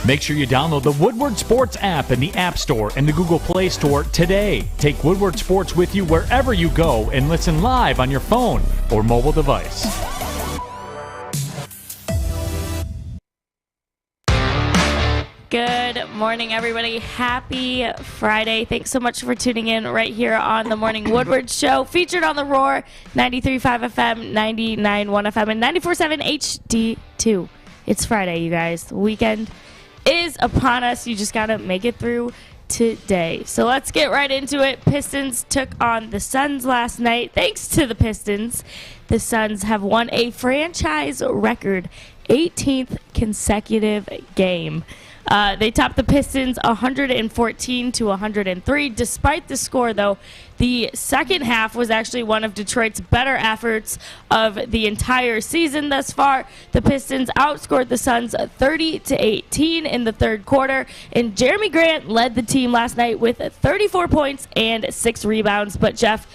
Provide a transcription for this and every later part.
Make sure you download the Woodward Sports app in the App Store and the Google Play Store today. Take Woodward Sports with you wherever you go and listen live on your phone or mobile device. Good morning, everybody. Happy Friday. Thanks so much for tuning in right here on the Morning Woodward Show, featured on the Roar, 93.5 FM, 99.1 FM, and 94.7 HD2. It's Friday, you guys. The weekend is upon us. You just got to make it through today. So let's get right into it. Pistons took on the Suns last night. Thanks to the Pistons, the Suns have won a franchise record 18th consecutive game. They topped the Pistons 114-103. Despite the score, though, the second half was actually one of Detroit's better efforts of the entire season thus far. The Pistons outscored the Suns 30-18 in the third quarter, and Jeremy Grant led the team last night with 34 points and 6 rebounds. But Jeff,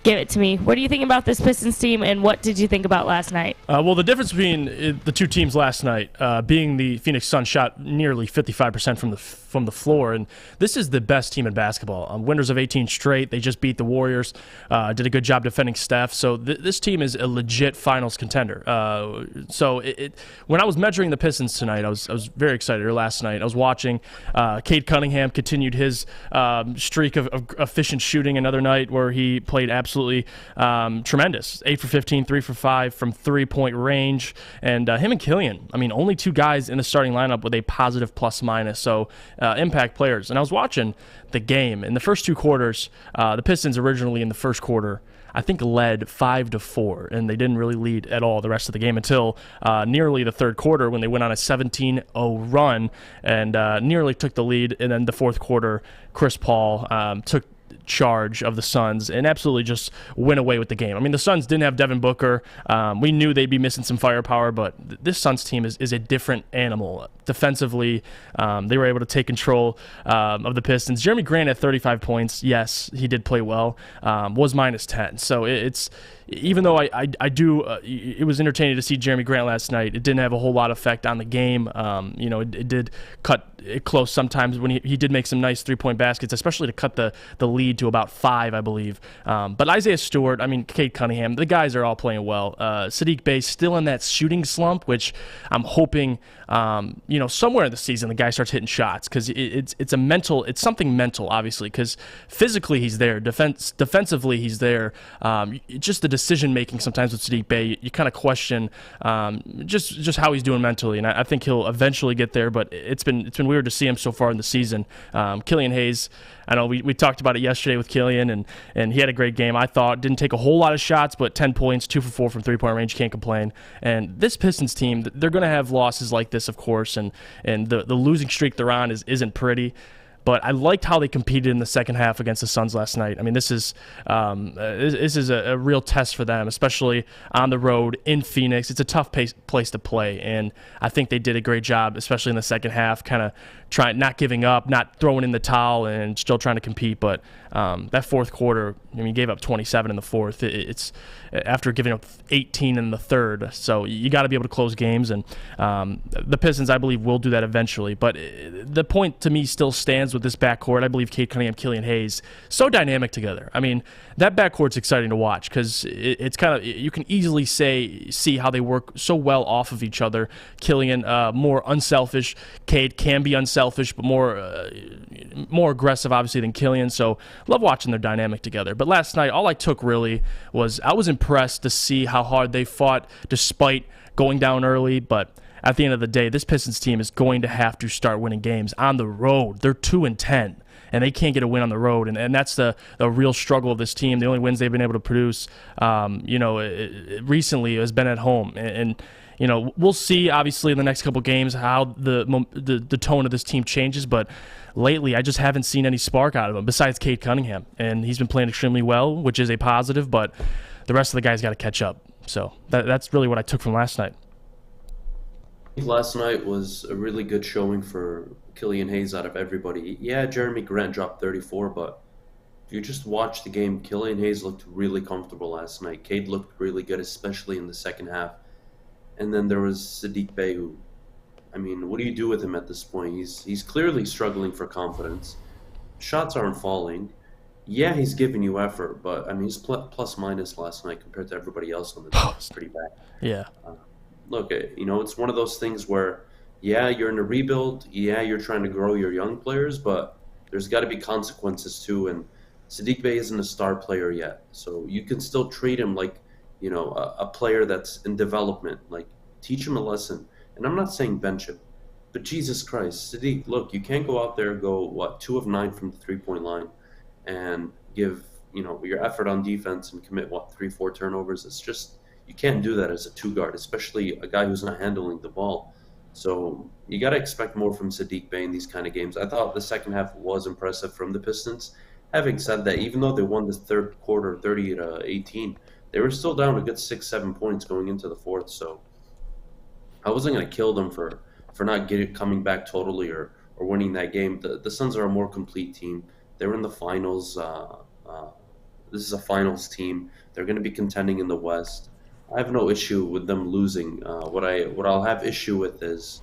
give it to me. What do you think about this Pistons team, and what did you think about last night? Well, the difference between the two teams last night, being the Phoenix Suns shot nearly 55% from the floor, and this is the best team in basketball. Winners of 18 straight. They just beat the Warriors. Did a good job defending Steph. So this team is a legit finals contender. When I was measuring the Pistons tonight, I was very excited. Or last night, I was watching. Cade Cunningham continued his streak of efficient shooting another night where he played absolutely tremendous. 8 for 15, 3 for 5 from three-point range. And him and Killian, only two guys in the starting lineup with a positive plus-minus. So impact players. And I was watching the game. In the first two quarters, the Pistons originally in the first quarter, I think, led 5-4, and they didn't really lead at all the rest of the game until nearly the third quarter when they went on a 17-0 run and nearly took the lead. And then the fourth quarter, Chris Paul took charge of the Suns and absolutely just went away with the game. The Suns didn't have Devin Booker. We knew they'd be missing some firepower, but this Suns team is a different animal. Defensively, they were able to take control of the Pistons. Jeremy Grant at 35 points, yes, he did play well, was minus 10. So it's even though I do, it was entertaining to see Jeremy Grant last night. It didn't have a whole lot of effect on the game. It did cut it close sometimes when he did make some nice three-point baskets, especially to cut the lead to about 5, I believe. But Isaiah Stewart, Cade Cunningham, the guys are all playing well. Sadiq Bey still in that shooting slump, which I'm hoping, somewhere in the season the guy starts hitting shots because it's something mental, obviously, because physically he's there, defensively he's there. Just the decision making sometimes with Sadiq Bey, you kind of question just how he's doing mentally, and I think he'll eventually get there. But it's been weird to see him so far in the season. Killian Hayes, I know we talked about it yesterday with Killian, and he had a great game. I thought didn't take a whole lot of shots, but 10 points, 2 for 4 from three-point range, can't complain. And this Pistons team, they're going to have losses like this, of course, and the losing streak they're on isn't pretty. But I liked how they competed in the second half against the Suns last night. This is a real test for them, especially on the road in Phoenix. It's a tough place to play, and I think they did a great job, especially in the second half, kind of not giving up, not throwing in the towel, and still trying to compete. But that fourth quarter, gave up 27 in the fourth. It's after giving up 18 in the third. So you got to be able to close games, and the Pistons, I believe, will do that eventually. But the point to me still stands with this backcourt. I believe Cade Cunningham, Killian Hayes, so dynamic together. That backcourt's exciting to watch because it's kind of, you can easily see how they work so well off of each other. Killian, more unselfish. Cade can be unselfish, but more aggressive, obviously, than Killian. So love watching their dynamic together. But last night, all I took really was I was impressed to see how hard they fought despite going down early. But at the end of the day, this Pistons team is going to have to start winning games on the road. They're 2-10. And they can't get a win on the road, and that's the real struggle of this team. The only wins they've been able to produce, recently has been at home. And we'll see, obviously, in the next couple games how the tone of this team changes. But lately, I just haven't seen any spark out of him besides Cade Cunningham, and he's been playing extremely well, which is a positive. But the rest of the guys got to catch up. So that's really what I took from last night. Last night was a really good showing for Killian Hayes out of everybody. Yeah, Jeremy Grant dropped 34, but if you just watch the game, Killian Hayes looked really comfortable last night. Cade looked really good, especially in the second half. And then there was Sadiq Bey, who I mean, what do you do with him at this point? He's clearly struggling for confidence. Shots aren't falling. Yeah, he's giving you effort, but I mean, his plus minus last night compared to everybody else on the team is pretty bad. Yeah. Look, it's one of those things where, yeah, you're in a rebuild. Yeah, you're trying to grow your young players, but there's got to be consequences too. And Sadiq Bey isn't a star player yet, so you can still treat him like, a player that's in development. Like, teach him a lesson. And I'm not saying bench him, but Jesus Christ, Sadiq, look, you can't go out there and go 2 of 9 from the 3-point line, and give your effort on defense and commit 3-4 turnovers. It's just, you can't do that as a 2 guard, especially a guy who's not handling the ball. So you got to expect more from Sadiq Bey in these kind of games. I thought the second half was impressive from the Pistons. Having said that, even though they won the third quarter 30-18, they were still down a good 6-7 points going into the fourth. So I wasn't going to kill them for not coming back totally or winning that game. The Suns are a more complete team. They were in the finals. This is a finals team. They're going to be contending in the West. I have no issue with them losing. What I'll have issue with is,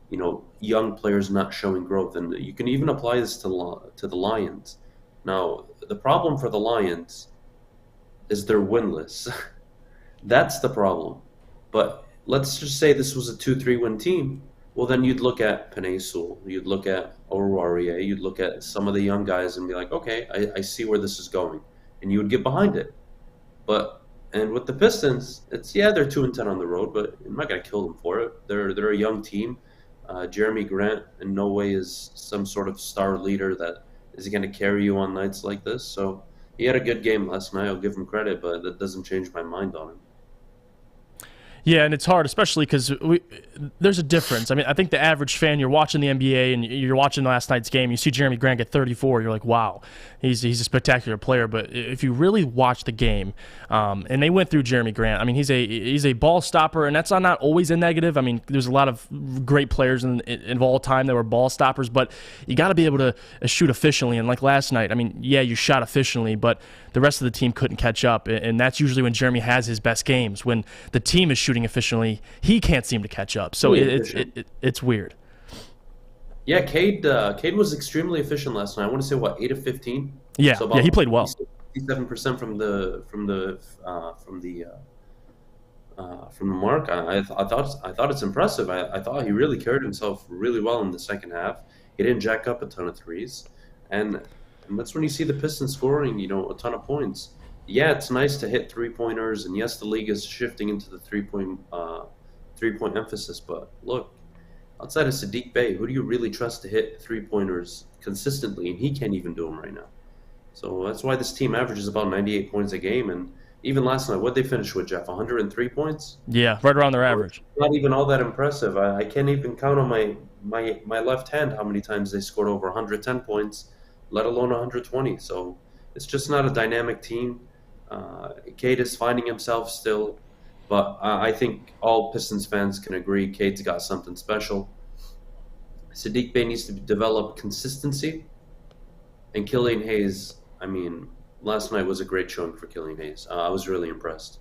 young players not showing growth, and you can even apply this to the Lions. Now, the problem for the Lions is they're winless. That's the problem. But let's just say this was a 2-3 win team. Well, then you'd look at Penei Sewell, you'd look at Oruwariye, you'd look at some of the young guys and be like, okay, I see where this is going, and you would get behind it. And with the Pistons, they're 2-10 on the road, but I'm not gonna kill them for it. They're a young team. Jeremy Grant in no way is some sort of star leader that is gonna carry you on nights like this. So he had a good game last night. I'll give him credit, but that doesn't change my mind on him. Yeah, and it's hard, especially because there's a difference. I mean, I think the average fan, you're watching the NBA and you're watching last night's game, you see Jeremy Grant get 34, you're like, wow, he's a spectacular player. But if you really watch the game, and they went through Jeremy Grant, I mean, he's a ball stopper, and that's not always a negative. I mean, there's a lot of great players in all time that were ball stoppers, but you got to be able to shoot efficiently. And like last night, I mean, yeah, you shot efficiently, but the rest of the team couldn't catch up, and that's usually when Jeremy has his best games. When the team is shooting efficiently, he can't seem to catch up. So it's weird. Yeah, Cade was extremely efficient last night. I want to say 8 of 15. Yeah, so he played well. 57% from the mark. I thought it's impressive. I thought he really carried himself really well in the second half. He didn't jack up a ton of threes, and that's when you see the Pistons scoring, a ton of points. Yeah, it's nice to hit 3-pointers, and yes, the league is shifting into the three-point emphasis. But look, outside of Sadiq Bey, who do you really trust to hit 3-pointers consistently? And he can't even do them right now. So that's why this team averages about 98 points a game. And even last night, what'd they finish with, Jeff? 103 points? Yeah, right around their average. Not even all that impressive. I can't even count on my left hand how many times they scored over 110 points, let alone 120. So it's just not a dynamic team. Cade is finding himself still, but I think all Pistons fans can agree Cade's got something special. Sadiq Bey needs to develop consistency, and Killian Hayes, I mean, last night was a great showing for Killian Hayes. I was really impressed.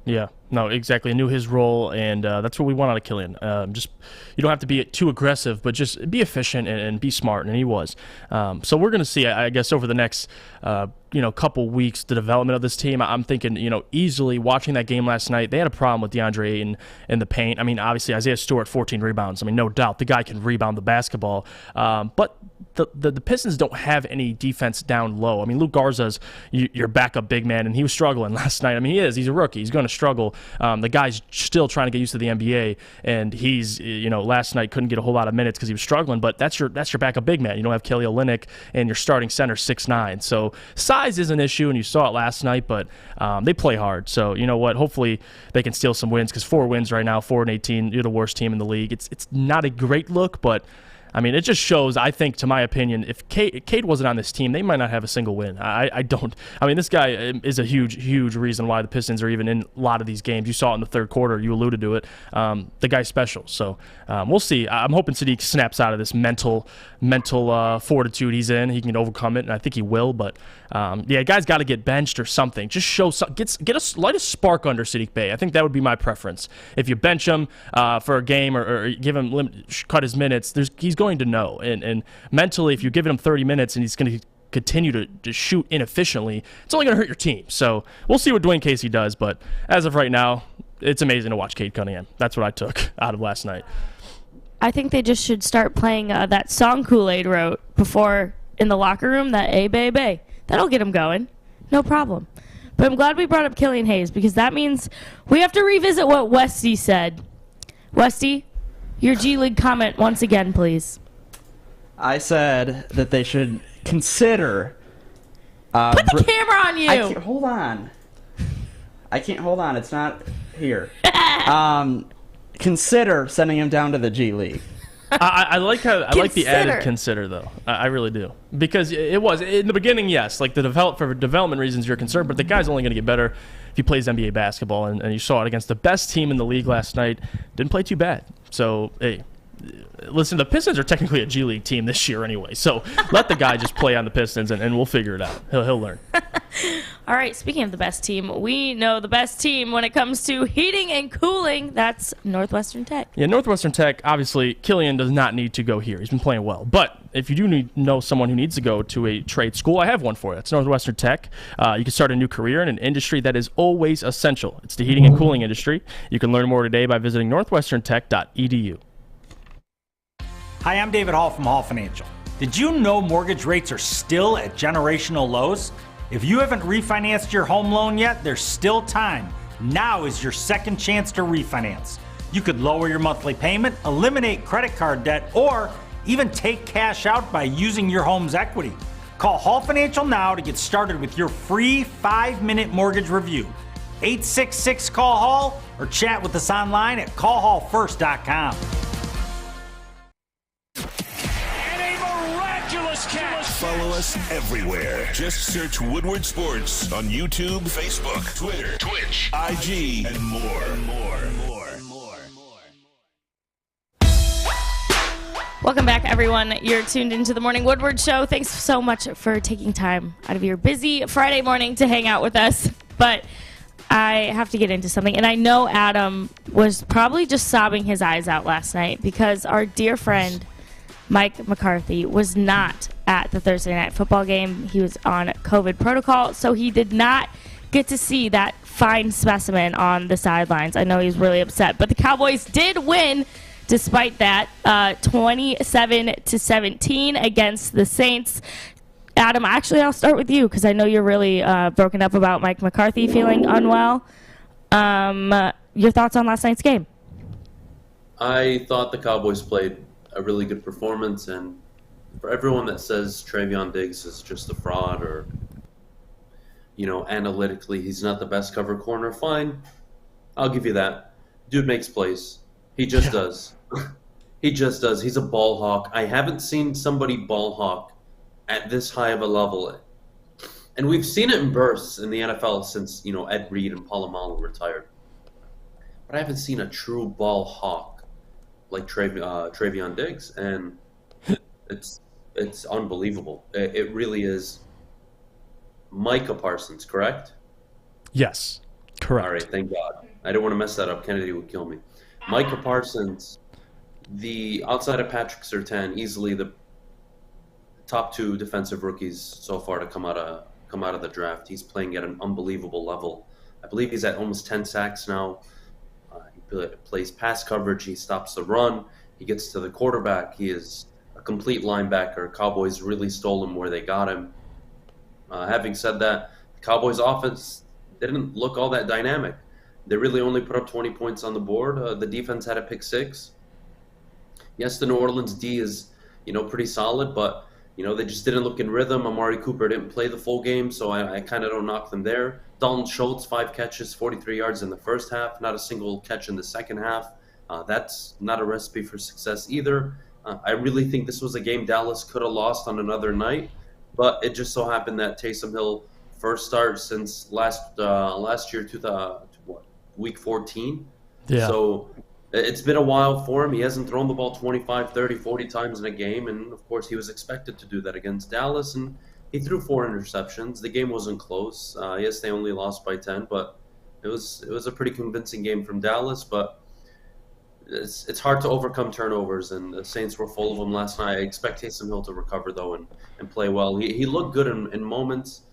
Yeah, no, exactly. I knew his role, and that's what we want out of Killian. Just you don't have to be too aggressive, but just be efficient and be smart, and he was. So we're going to see, I guess, over the next couple weeks, the development of this team. I'm thinking, easily watching that game last night, they had a problem with DeAndre Ayton in the paint. I mean, obviously, Isaiah Stewart, 14 rebounds. I mean, no doubt, the guy can rebound the basketball. But the Pistons don't have any defense down low. I mean, Luke Garza's your backup big man, and he was struggling last night. I mean, he's a rookie. He's going to struggle. The guy's still trying to get used to the NBA, and he's, last night couldn't get a whole lot of minutes because he was struggling, but that's your backup big man. You don't have Kelly Olynyk, and your starting center 6'9". So size is an issue, and you saw it last night, but they play hard. So you know what? Hopefully they can steal some wins, because 4 wins right now, 4-18. You're the worst team in the league. It's not a great look, but I mean, it just shows, I think, to my opinion, if Cade wasn't on this team, they might not have a single win. I mean, this guy is a huge reason why the Pistons are even in a lot of these games. You saw it in the third quarter. You alluded to it. The guy's special. So we'll see. I'm hoping Sadiq snaps out of this mental fortitude he's in. He can overcome it, and I think he will. But, guy's got to get benched or something. Just show light a spark under Sadiq Bey. I think that would be my preference. If you bench him for a game or give him cut his minutes, he's going to know. And mentally, if you're giving him 30 minutes and he's going to continue to shoot inefficiently, it's only going to hurt your team. So we'll see what Dwayne Casey does. But as of right now, it's amazing to watch Cade Cunningham. That's what I took out of last night. I think they just should start playing that song Kool-Aid wrote before in the locker room, that A Bay Bay. That'll get him going. No problem. But I'm glad we brought up Killian Hayes, because that means we have to revisit what Westy said. Westy, your G League comment once again, please. I said that they should consider... Put the camera on you! Hold on. I can't hold on. It's not here. Consider sending him down to the G League. I like the added consider, though. I really do, because it was in the beginning. Yes, like for development reasons, you're concerned, but the guy's only going to get better if he plays NBA basketball, and you saw it against the best team in the league last night. Didn't play too bad. So hey, listen, the Pistons are technically a G League team this year anyway. So let the guy just play on the Pistons, and we'll figure it out. He'll learn. All right, speaking of the best team, we know the best team when it comes to heating and cooling. That's Northwestern Tech. Yeah, Northwestern Tech, obviously, Killian does not need to go here. He's been playing well. But if you do know someone who needs to go to a trade school, I have one for you. It's Northwestern Tech. You can start a new career in an industry that is always essential. It's the heating and cooling industry. You can learn more today by visiting northwesterntech.edu. Hi, I'm David Hall from Hall Financial. Did you know mortgage rates are still at generational lows? If you haven't refinanced your home loan yet, there's still time. Now is your second chance to refinance. You could lower your monthly payment, eliminate credit card debt, or even take cash out by using your home's equity. Call Hall Financial now to get started with your free 5-minute mortgage review. 866-CALL-HALL or chat with us online at callhallfirst.com. Follow us everywhere. Just search Woodward Sports on YouTube, Facebook, Twitter, Twitch, IG, and more. Welcome back, everyone. You're tuned into the Morning Woodward Show. Thanks so much for taking time out of your busy Friday morning to hang out with us. But I have to get into something. And I know Adam was probably just sobbing his eyes out last night because our dear friend Mike McCarthy was not at the Thursday night football game. He was on COVID protocol, so he did not get to see that fine specimen on the sidelines. I know he was really upset, but the Cowboys did win despite that, 27-17 against the Saints. Adam, actually, I'll start with you because I know you're really broken up about Mike McCarthy feeling unwell. Your thoughts on last night's game? I thought the Cowboys played a really good performance, and for everyone that says Travion Diggs is just a fraud or, analytically he's not the best cover corner, fine. I'll give you that. Dude makes plays. He just does. He just does. He's a ball hawk. I haven't seen somebody ball hawk at this high of a level. And we've seen it in bursts in the NFL since, Ed Reed and Polamalu retired. But I haven't seen a true ball hawk like Travion Diggs, and it's unbelievable. It really is. Micah Parsons, correct? Yes, correct. All right, thank God. I didn't want to mess that up. Kennedy would kill me. Micah Parsons, outside of Patrick Surtain, easily the top 2 defensive rookies so far to come out of the draft. He's playing at an unbelievable level. I believe he's at almost 10 sacks now. He plays pass coverage. He stops the run. He gets to the quarterback. He is a complete linebacker. Cowboys really stole him where they got him. Having said that, the Cowboys' offense didn't look all that dynamic. They really only put up 20 points on the board. The defense had a pick 6. Yes, the New Orleans D is, pretty solid, but, they just didn't look in rhythm. Amari Cooper didn't play the full game, so I kind of don't knock them there. Dalton Schultz, 5 catches, 43 yards in the first half, not a single catch in the second half. That's not a recipe for success either. I really think this was a game Dallas could have lost on another night, but it just so happened that Taysom Hill first start since last year to week 14. Yeah. So it's been a while for him. He hasn't thrown the ball 25, 30, 40 times in a game, and of course he was expected to do that against Dallas, and he threw 4 interceptions. The game wasn't close. Yes, they only lost by 10, but it was a pretty convincing game from Dallas, but it's hard to overcome turnovers, and the Saints were full of them last night. I expect Taysom Hill to recover, though, and play well. He looked good in moments,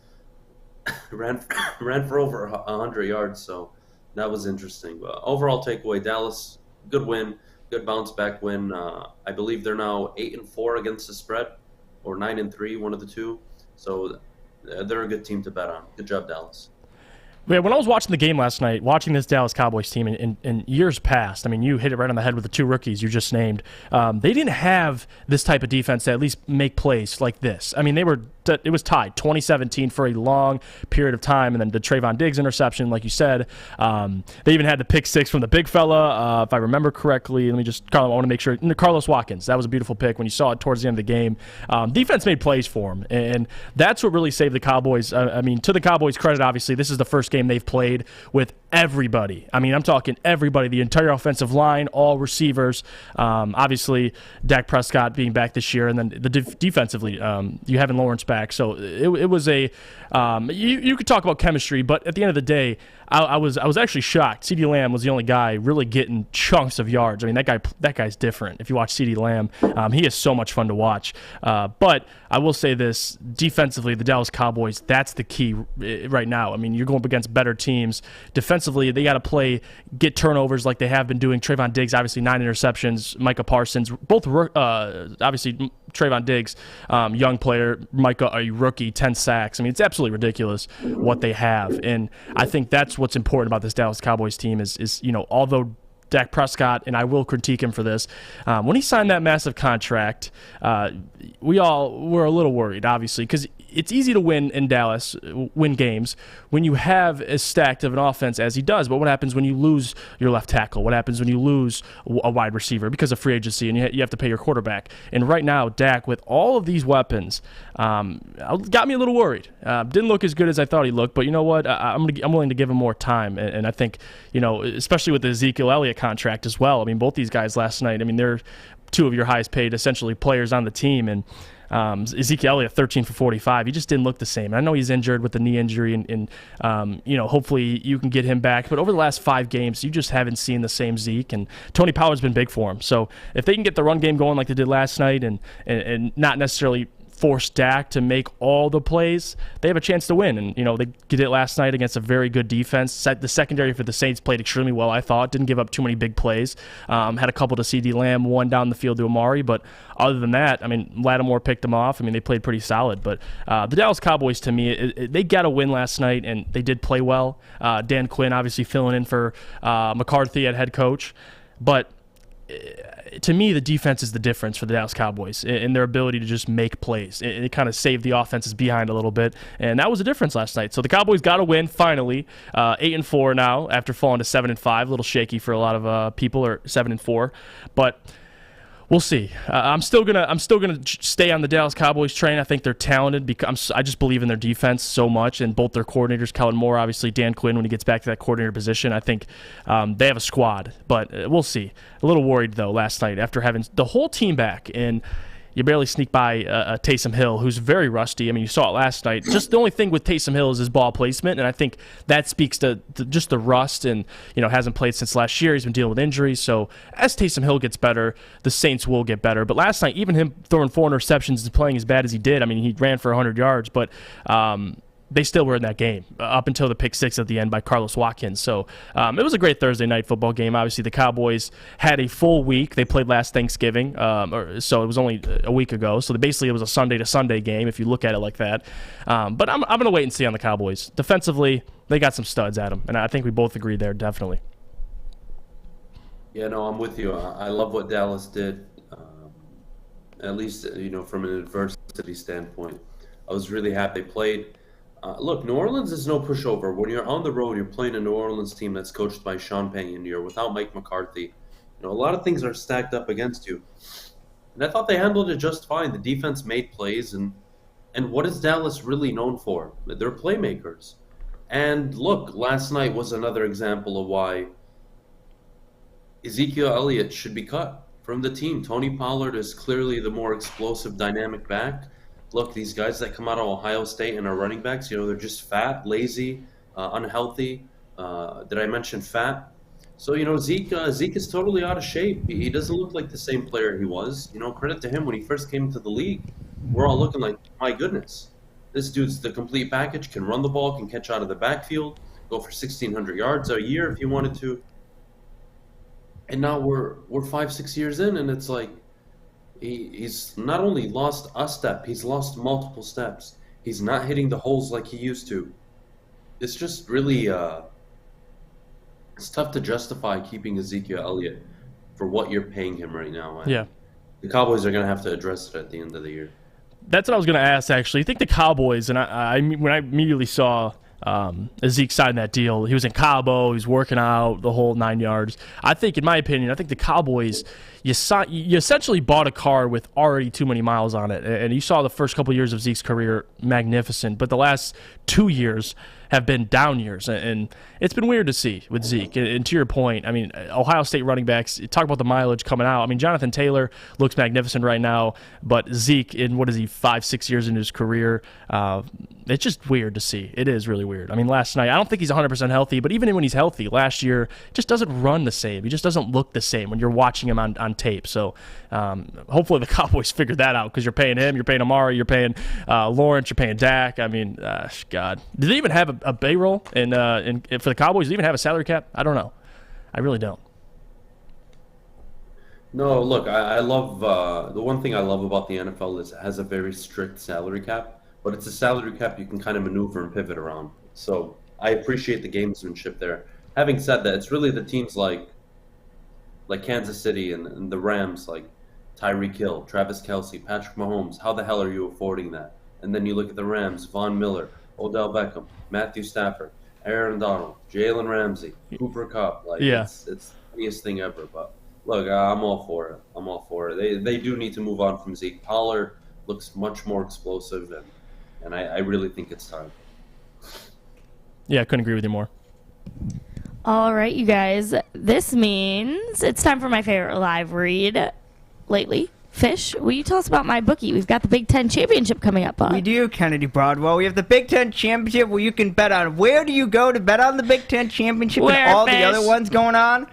ran for over 100 yards, so that was interesting. But overall takeaway, Dallas, good win, good bounce-back win. I believe they're now 8-4 against the spread, or 9-3, one of the two. So they're a good team to bet on. Good job, Dallas. Yeah, when I was watching the game last night, watching this Dallas Cowboys team in years past, I mean, you hit it right on the head with the 2 rookies you just named. They didn't have this type of defense to at least make plays like this. I mean, it was tied 2017 for a long period of time, and then the Trayvon Diggs interception, like you said. They even had the pick 6 from the big fella, if I remember correctly. I want to make sure. Carlos Watkins, that was a beautiful pick when you saw it towards the end of the game. Defense made plays for him, and that's what really saved the Cowboys. I mean, to the Cowboys' credit, obviously, this is the first game they've played with everybody. I mean, I'm talking everybody, the entire offensive line, all receivers. Obviously, Dak Prescott being back this year, and then defensively, you having Lawrence back. So it was a you could talk about chemistry, but at the end of the day, I was actually shocked. CeeDee Lamb was the only guy really getting chunks of yards. I mean, that guy's different. If you watch CeeDee Lamb, he is so much fun to watch. But I will say this, defensively, the Dallas Cowboys, that's the key right now. I mean, you're going up against better teams. Defensively, they got to get turnovers like they have been doing. Trayvon Diggs, obviously 9 interceptions. Micah Parsons, both obviously Trayvon Diggs, young player. Micah, a rookie, 10 sacks. I mean, it's absolutely ridiculous what they have. And I think that's what's important about this Dallas Cowboys team is although Dak Prescott, and I will critique him for this, when he signed that massive contract, we all were a little worried, obviously, because it's easy to win in Dallas, win games, when you have as stacked of an offense as he does. But what happens when you lose your left tackle? What happens when you lose a wide receiver because of free agency and you have to pay your quarterback? And right now, Dak, with all of these weapons, got me a little worried. Didn't look as good as I thought he looked, but you know what? I'm willing to give him more time. And I think, especially with the Ezekiel Elliott contract as well. I mean, both these guys last night, I mean, they're 2 of your highest paid, essentially, players on the team. And Ezekiel Elliott, 13 for 45. He just didn't look the same. I know he's injured with the knee injury, and hopefully you can get him back. But over the last 5 games, you just haven't seen the same Zeke. And Tony Pollard's been big for him. So if they can get the run game going like they did last night and not necessarily force Dak to make all the plays, they have a chance to win. And, they did it last night against a very good defense. The secondary for the Saints played extremely well, I thought. Didn't give up too many big plays. Had a couple to CeeDee Lamb, one down the field to Amari. But other than that, I mean, Lattimore picked them off. I mean, they played pretty solid. But the Dallas Cowboys, to me, they got a win last night, and they did play well. Dan Quinn obviously filling in for McCarthy at head coach. But to me, the defense is the difference for the Dallas Cowboys in their ability to just make plays. It kind of saved the offenses behind a little bit, and that was the difference last night. So the Cowboys got a win finally, 8-4 now after falling to 7-5. A little shaky for a lot of people, or 7-4, but we'll see. I'm still gonna stay on the Dallas Cowboys train. I think they're talented because I just believe in their defense so much, and both their coordinators, Kellen Moore, obviously Dan Quinn when he gets back to that coordinator position. I think they have a squad, but we'll see. A little worried though last night after having the whole team back, and you barely sneak by Taysom Hill, who's very rusty. I mean, you saw it last night. Just the only thing with Taysom Hill is his ball placement, and I think that speaks to just the rust, and hasn't played since last year. He's been dealing with injuries. So as Taysom Hill gets better, the Saints will get better. But last night, even him throwing 4 interceptions and playing as bad as he did, I mean, he ran for 100 yards, but they still were in that game up until the pick 6 at the end by Carlos Watkins. So it was a great Thursday night football game. Obviously, the Cowboys had a full week. They played last Thanksgiving, so it was only a week ago. So basically, it was a Sunday to Sunday game if you look at it like that. But I'm going to wait and see on the Cowboys. Defensively, they got some studs at them, and I think we both agree there, definitely. Yeah, no, I'm with you. I love what Dallas did, at least from an adversity standpoint. I was really happy they played. Look, New Orleans is no pushover. When you're on the road, you're playing a New Orleans team that's coached by Sean Payton. You're without Mike McCarthy. A lot of things are stacked up against you. And I thought they handled it just fine. The defense made plays, and what is Dallas really known for? They're playmakers. And look, last night was another example of why Ezekiel Elliott should be cut from the team. Tony Pollard is clearly the more explosive, dynamic back. Look, these guys that come out of Ohio State and are running backs, they're just fat, lazy, unhealthy. Did I mention fat? So, Zeke is totally out of shape. He doesn't look like the same player he was. Credit to him, when he first came into the league, we're all looking like, my goodness, this dude's the complete package, can run the ball, can catch out of the backfield, go for 1,600 yards a year if he wanted to. And now we're 5-6 years in, and it's like he's not only lost a step, he's lost multiple steps. He's not hitting the holes like he used to. It's just really it's tough to justify keeping Ezekiel Elliott for what you're paying him right now. And the Cowboys are going to have to address it at the end of the year. That's what I was going to ask, actually. I think the Cowboys, and when I immediately saw Zeke signed that deal, he was in Cabo, he was working out the whole 9 yards. I think, in my opinion, the Cowboys, you essentially bought a car with already too many miles on it. And you saw the first couple of years of Zeke's career, magnificent. But the last 2 years have been down years, and it's been weird to see with Zeke. And to your point, Ohio State running backs, talk about the mileage coming out. Jonathan Taylor looks magnificent right now, but Zeke, in 5-6 years into his career, it's just weird to see. It is really weird. Last night, I don't think he's 100% healthy, but even when he's healthy, last year, just doesn't run the same. He just doesn't look the same when you're watching him on tape. So hopefully the Cowboys figured that out, because you're paying him, you're paying Amari, you're paying Lawrence, you're paying Dak. God. Do they even have a payroll for the Cowboys? Do they even have a salary cap? I don't know. I really don't. No, look, I love the one thing I love about the NFL is it has a very strict salary cap, but it's a salary cap you can kind of maneuver and pivot around. So I appreciate the gamesmanship there. Having said that, it's really the teams like Kansas City and the Rams, like Tyreek Hill, Travis Kelce, Patrick Mahomes. How the hell are you affording that? And then you look at the Rams, Von Miller, Odell Beckham, Matthew Stafford, Aaron Donald, Jalen Ramsey, Cooper Kupp. It's the funniest thing ever. But look, I'm all for it. They do need to move on from Zeke. Pollard looks much more explosive, and I really think it's time. Yeah, I couldn't agree with you more. All right, you guys. This means it's time for my favorite live read lately. Fish, will you tell us about my bookie? We've got the Big Ten Championship coming up, bud. We do, Kennedy Broadwell. We have the Big Ten Championship where you can bet on. Where do you go to bet on the Big Ten Championship and all the other ones going on?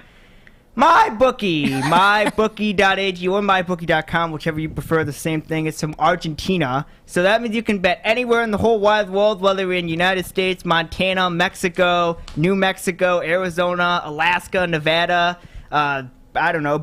MyBookie, mybookie.ag or mybookie.com, whichever you prefer, the same thing. It's from Argentina. So that means you can bet anywhere in the whole wide world, whether you're in United States, Montana, Mexico, New Mexico, Arizona, Alaska, Nevada,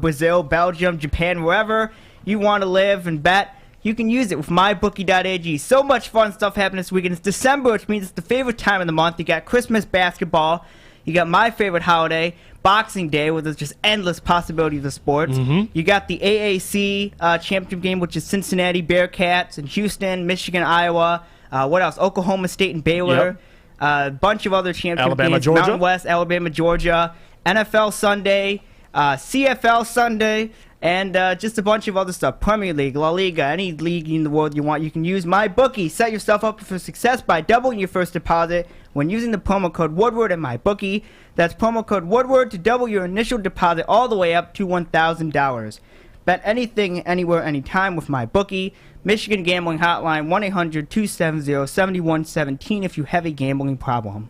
Brazil, Belgium, Japan, wherever you want to live and bet. You can use it with mybookie.ag. So much fun stuff happening this weekend. It's December, which means it's the favorite time of the month. You got Christmas basketball. You got my favorite holiday, Boxing Day, where there's just endless possibilities of sports. You got the AAC championship game, which is Cincinnati Bearcats and Houston, Michigan, Iowa. What else? Oklahoma State and Baylor. A bunch of other championship Alabama, games. Georgia. Mountain West, Alabama, Georgia. NFL Sunday, CFL Sunday, and just a bunch of other stuff. Premier League, La Liga, any league in the world you want, you can use MyBookie. Set yourself up for success by doubling your first deposit when using the promo code Woodward at MyBookie. That's promo code Woodward to double your initial deposit all the way up to $1,000. Bet anything, anywhere, anytime with MyBookie. Michigan Gambling Hotline, 1-800-270-7117 if you have a gambling problem.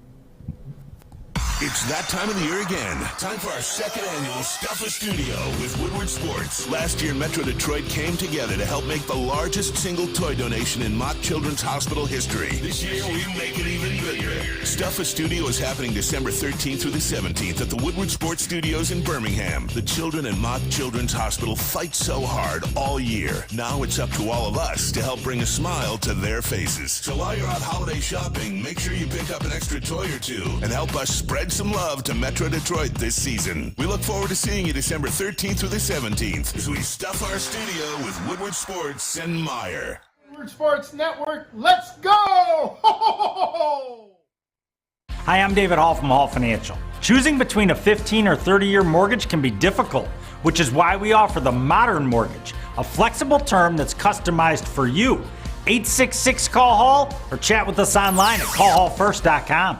It's that time of the year again. Time for our second annual Stuffer Studio with Woodward Sports. Last year, Metro Detroit came together to help make the largest single toy donation in Mott Children's Hospital history. This year, we make it even bigger. Stuffer Studio is happening December 13th through the 17th at the Woodward Sports Studios in Birmingham. The children in Mott Children's Hospital fight so hard all year. Now it's up to all of us to help bring a smile to their faces. So while you're out holiday shopping, make sure you pick up an extra toy or two and help us spread some love to Metro Detroit this season. We look forward to seeing you December 13th through the 17th as we stuff our studio with Woodward Sports and Myre. Woodward Sports Network, let's go! Ho, ho, ho, ho! Hi, I'm David Hall from Hall Financial. Choosing between a 15 or 30-year mortgage can be difficult. which is why we offer the Modern Mortgage, a flexible term that's customized for you. 866-CALL-HALL or chat with us online at callhallfirst.com.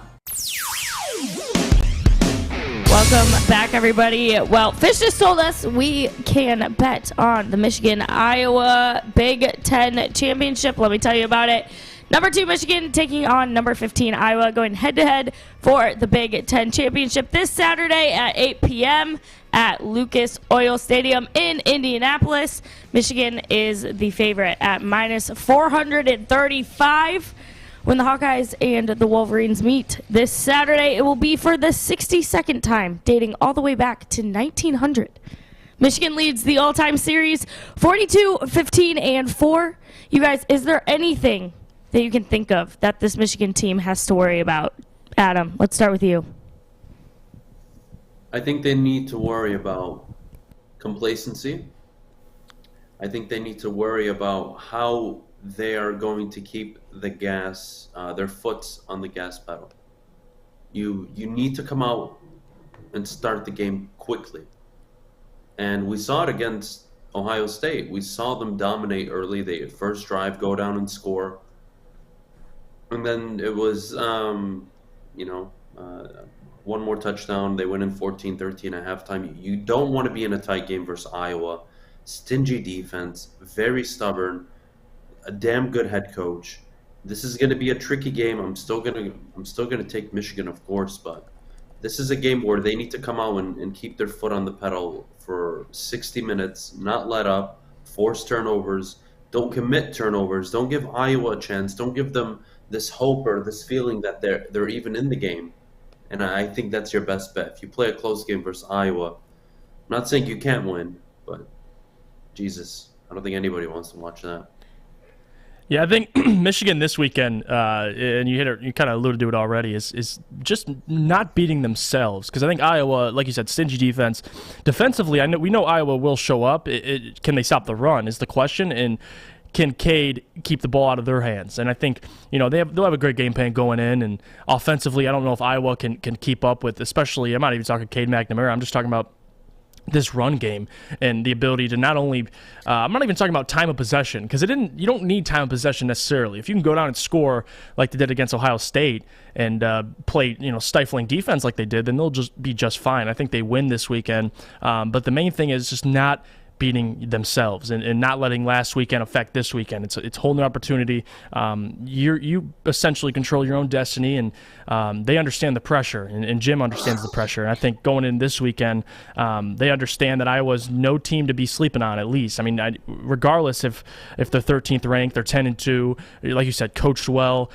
Welcome back, everybody. Well, Fish just told us we can bet on the Michigan-Iowa Big Ten Championship. Let me tell you about it. Number 2 Michigan taking on number 15 Iowa, going head-to-head for the Big Ten Championship this Saturday at 8 p.m. at Lucas Oil Stadium in Indianapolis. Michigan is the favorite at minus 435. When the Hawkeyes and the Wolverines meet this Saturday, it will be for the 62nd time, dating all the way back to 1900. Michigan leads the all-time series 42-15-4. You guys, is there anything that you can think of that this Michigan team has to worry about? Adam, let's start with you. I think they need to worry about complacency. I think they need to worry about how they are going to keep the gas, their foot on the gas pedal. You need to come out and start the game quickly. And we saw it against Ohio State. We saw them dominate early. They first drive, go down and score. And then it was, one more touchdown. They went in 14-13 at halftime. You don't want to be in a tight game versus Iowa. Stingy defense, very stubborn. A damn good head coach. This is going to be a tricky game. I'm still going to take Michigan, of course, but this is a game where they need to come out and keep their foot on the pedal for 60 minutes, not let up, force turnovers, don't commit turnovers, don't give Iowa a chance, don't give them this hope or this feeling that they're even in the game. And I think that's your best bet. If you play a close game versus Iowa, I'm not saying you can't win, but Jesus, I don't think anybody wants to watch that. Yeah, I think Michigan this weekend, and you kind of alluded to it already, is just not beating themselves. Because I think Iowa, like you said, stingy defense. Defensively, we know Iowa will show up. Can they stop the run is the question, and can Cade keep the ball out of their hands? And I think they'll have a great game plan going in. And offensively, I don't know if Iowa can keep up with, especially, I'm not even talking Cade McNamara. I'm just talking about this run game and the ability to not only I'm not even talking about time of possession, because you don't need time of possession necessarily. If you can go down and score like they did against Ohio State and play stifling defense like they did, then they'll just be just fine. I think they win this weekend, but the main thing is just not beating themselves and not letting last weekend affect this weekend. It's holding an opportunity. You essentially control your own destiny, and they understand the pressure, and Jim understands the pressure. And I think going in this weekend, they understand that Iowa's no team to be sleeping on, at least. I mean, regardless if they're 13th ranked, they're 10-2, like you said, coached well.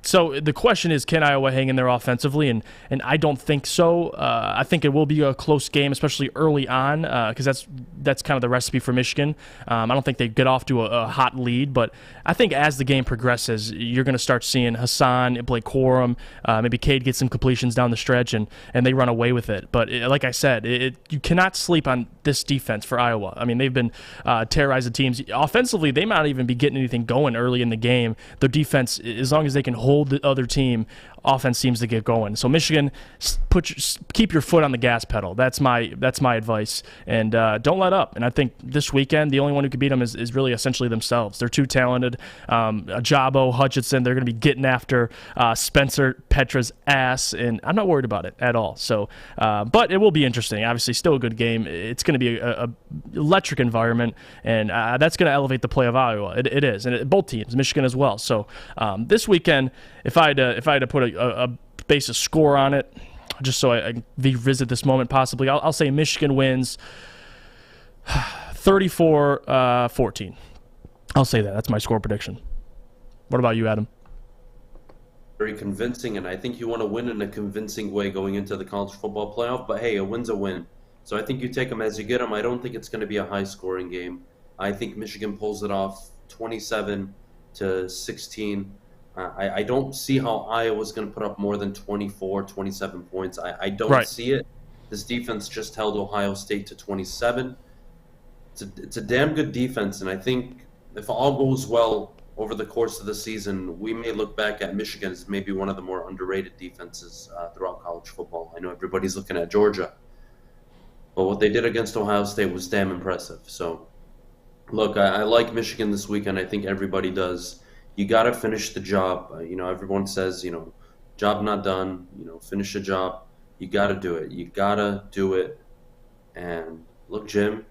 So the question is, can Iowa hang in there offensively? And I don't think so. I think it will be a close game, especially early on, because that's kind of the recipe for Michigan. I don't think they get off to a hot lead, but I think as the game progresses, you're going to start seeing Hassan, Blake Corum, maybe Cade get some completions down the stretch, and they run away with it. But like I said, you cannot sleep on this defense for Iowa. I mean, they've been terrorizing teams. Offensively, they might not even be getting anything going early in the game. Their defense, as long as they can hold the other team, offense seems to get going. So Michigan, keep your foot on the gas pedal. That's my advice, and don't let up. And I think this weekend, the only one who can beat them is really essentially themselves. They're too talented. Ajabo, Hutchinson, they're going to be getting after Spencer Petra's ass, and I'm not worried about it at all. So, but it will be interesting. Obviously, still a good game. It's going to be a electric environment, and that's going to elevate the play of Iowa. It is, and both teams, Michigan as well. So this weekend, if I had to put a base of score on it, just so I revisit this moment possibly, I'll say Michigan wins 34-14. I'll say that. That's my score prediction. What about you, Adam? Very convincing, and I think you want to win in a convincing way going into the college football playoff, but hey, a win's a win. So I think you take them as you get them. I don't think it's going to be a high-scoring game. I think Michigan pulls it off 27-16. I don't see how Iowa's going to put up more than 24, 27 points. I don't see it. This defense just held Ohio State to 27. It's a damn good defense, and I think if all goes well over the course of the season, we may look back at Michigan as maybe one of the more underrated defenses throughout college football. I know everybody's looking at Georgia. But what they did against Ohio State was damn impressive. So, look, I like Michigan this weekend. I think everybody does. You got to finish the job. Everyone says, job not done. Finish the job. You got to do it. You got to do it. And look, Jim,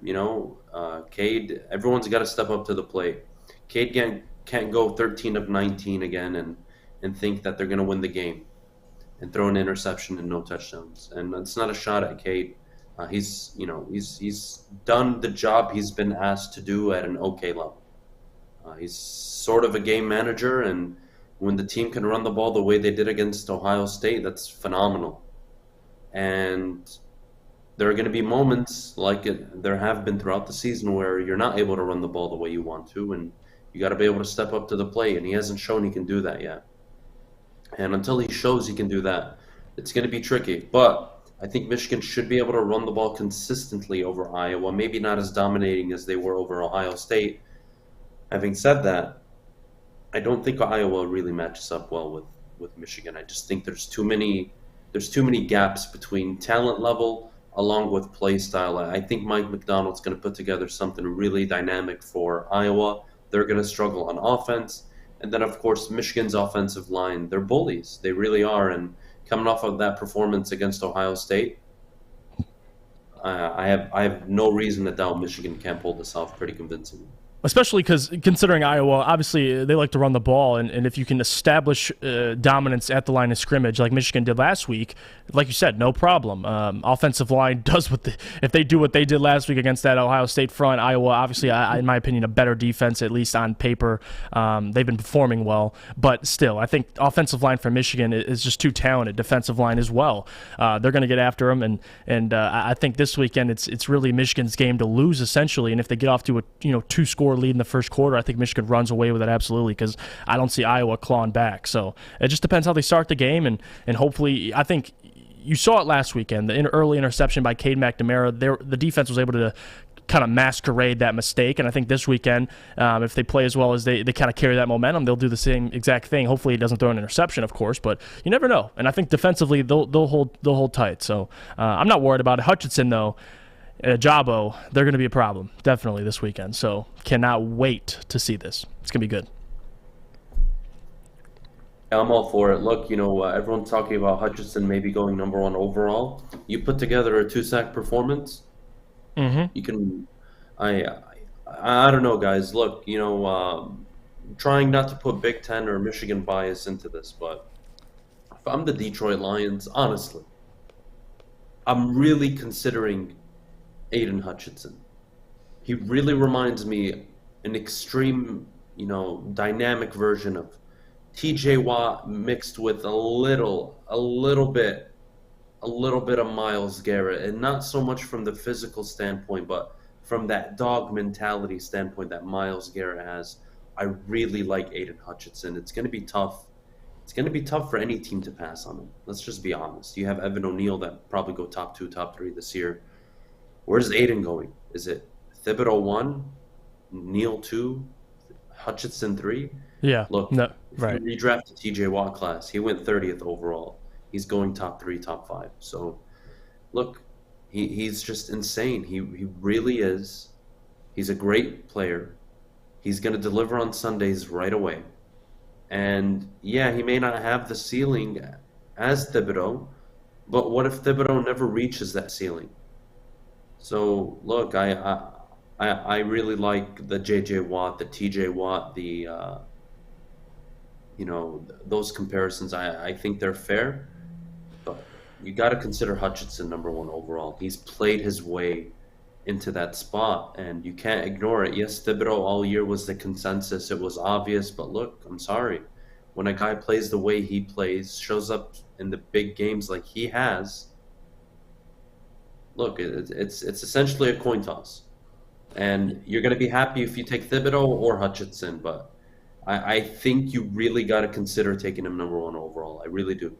Cade, everyone's got to step up to the plate. Cade can't go 13 of 19 again and think that they're going to win the game and throw an interception and no touchdowns. And it's not a shot at Cade. He's done the job he's been asked to do at an okay level. He's sort of a game manager, and when the team can run the ball the way they did against Ohio State, that's phenomenal. And there are going to be moments like there have been throughout the season where you're not able to run the ball the way you want to, and you got to be able to step up to the plate, and he hasn't shown he can do that yet. And until he shows he can do that, it's going to be tricky. But I think Michigan should be able to run the ball consistently over Iowa, maybe not as dominating as they were over Ohio State. Having said that, I don't think Iowa really matches up well with Michigan. I just think there's too many gaps between talent level along with play style. I think Mike McDonald's going to put together something really dynamic for Iowa. They're going to struggle on offense. And then, of course, Michigan's offensive line, they're bullies. They really are. And coming off of that performance against Ohio State, I have no reason to doubt Michigan can't pull this off pretty convincingly. Especially because considering Iowa, obviously they like to run the ball, and if you can establish dominance at the line of scrimmage like Michigan did last week, like you said, no problem. Offensive line does if they do what they did last week against that Ohio State front. Iowa, obviously, in my opinion, a better defense, at least on paper. They've been performing well, but still, I think offensive line for Michigan is just too talented. Defensive line as well. They're going to get after them, and I think this weekend it's really Michigan's game to lose essentially. And if they get off to a 2-score lead in the first quarter, I think Michigan runs away with it absolutely, because I don't see Iowa clawing back. So it just depends how they start the game, and hopefully, I think you saw it last weekend, the early interception by Tate Myre. The defense was able to kind of masquerade that mistake, and I think this weekend, if they play as well as they kind of carry that momentum, they'll do the same exact thing. Hopefully it doesn't throw an interception, of course, but you never know. And I think defensively they'll hold tight. So I'm not worried about it. Hutchinson, though, Jabo, they're going to be a problem, definitely, this weekend. So cannot wait to see this. It's going to be good. I'm all for it. Look, everyone's talking about Hutchinson maybe going number 1 overall. You put together a 2-sack performance. Mm-hmm. You can, I don't know, guys. Look, trying not to put Big Ten or Michigan bias into this, but if I'm the Detroit Lions, honestly, I'm really considering Aiden Hutchinson. He really reminds me an extreme, dynamic version of TJ Watt mixed with a little bit of Myles Garrett, and not so much from the physical standpoint, but from that dog mentality standpoint that Myles Garrett has. I really like Aiden Hutchinson. It's going to be tough. It's going to be tough for any team to pass on him. Let's just be honest. You have Evan O'Neal that probably go top 2, top 3 this year. Where's Aiden going? Is it Thibodeau 1, Neal 2, Hutchinson 3? Yeah. Look, no, right. If you redraft the TJ Watt class, he went 30th overall. He's going top 3, top 5. So, look, he's just insane. He really is. He's a great player. He's going to deliver on Sundays right away. And, yeah, he may not have the ceiling as Thibodeau, but what if Thibodeau never reaches that ceiling? So, look, I really like the J.J. Watt, the T.J. Watt, those comparisons. I think they're fair, but you got to consider Hutchinson number 1 overall. He's played his way into that spot, and you can't ignore it. Yes, Thibodeau all year was the consensus. It was obvious, but look, I'm sorry. When a guy plays the way he plays, shows up in the big games like he has, look, it's essentially a coin toss. And you're going to be happy if you take Thibodeau or Hutchinson, but I think you really got to consider taking him number 1 overall. I really do.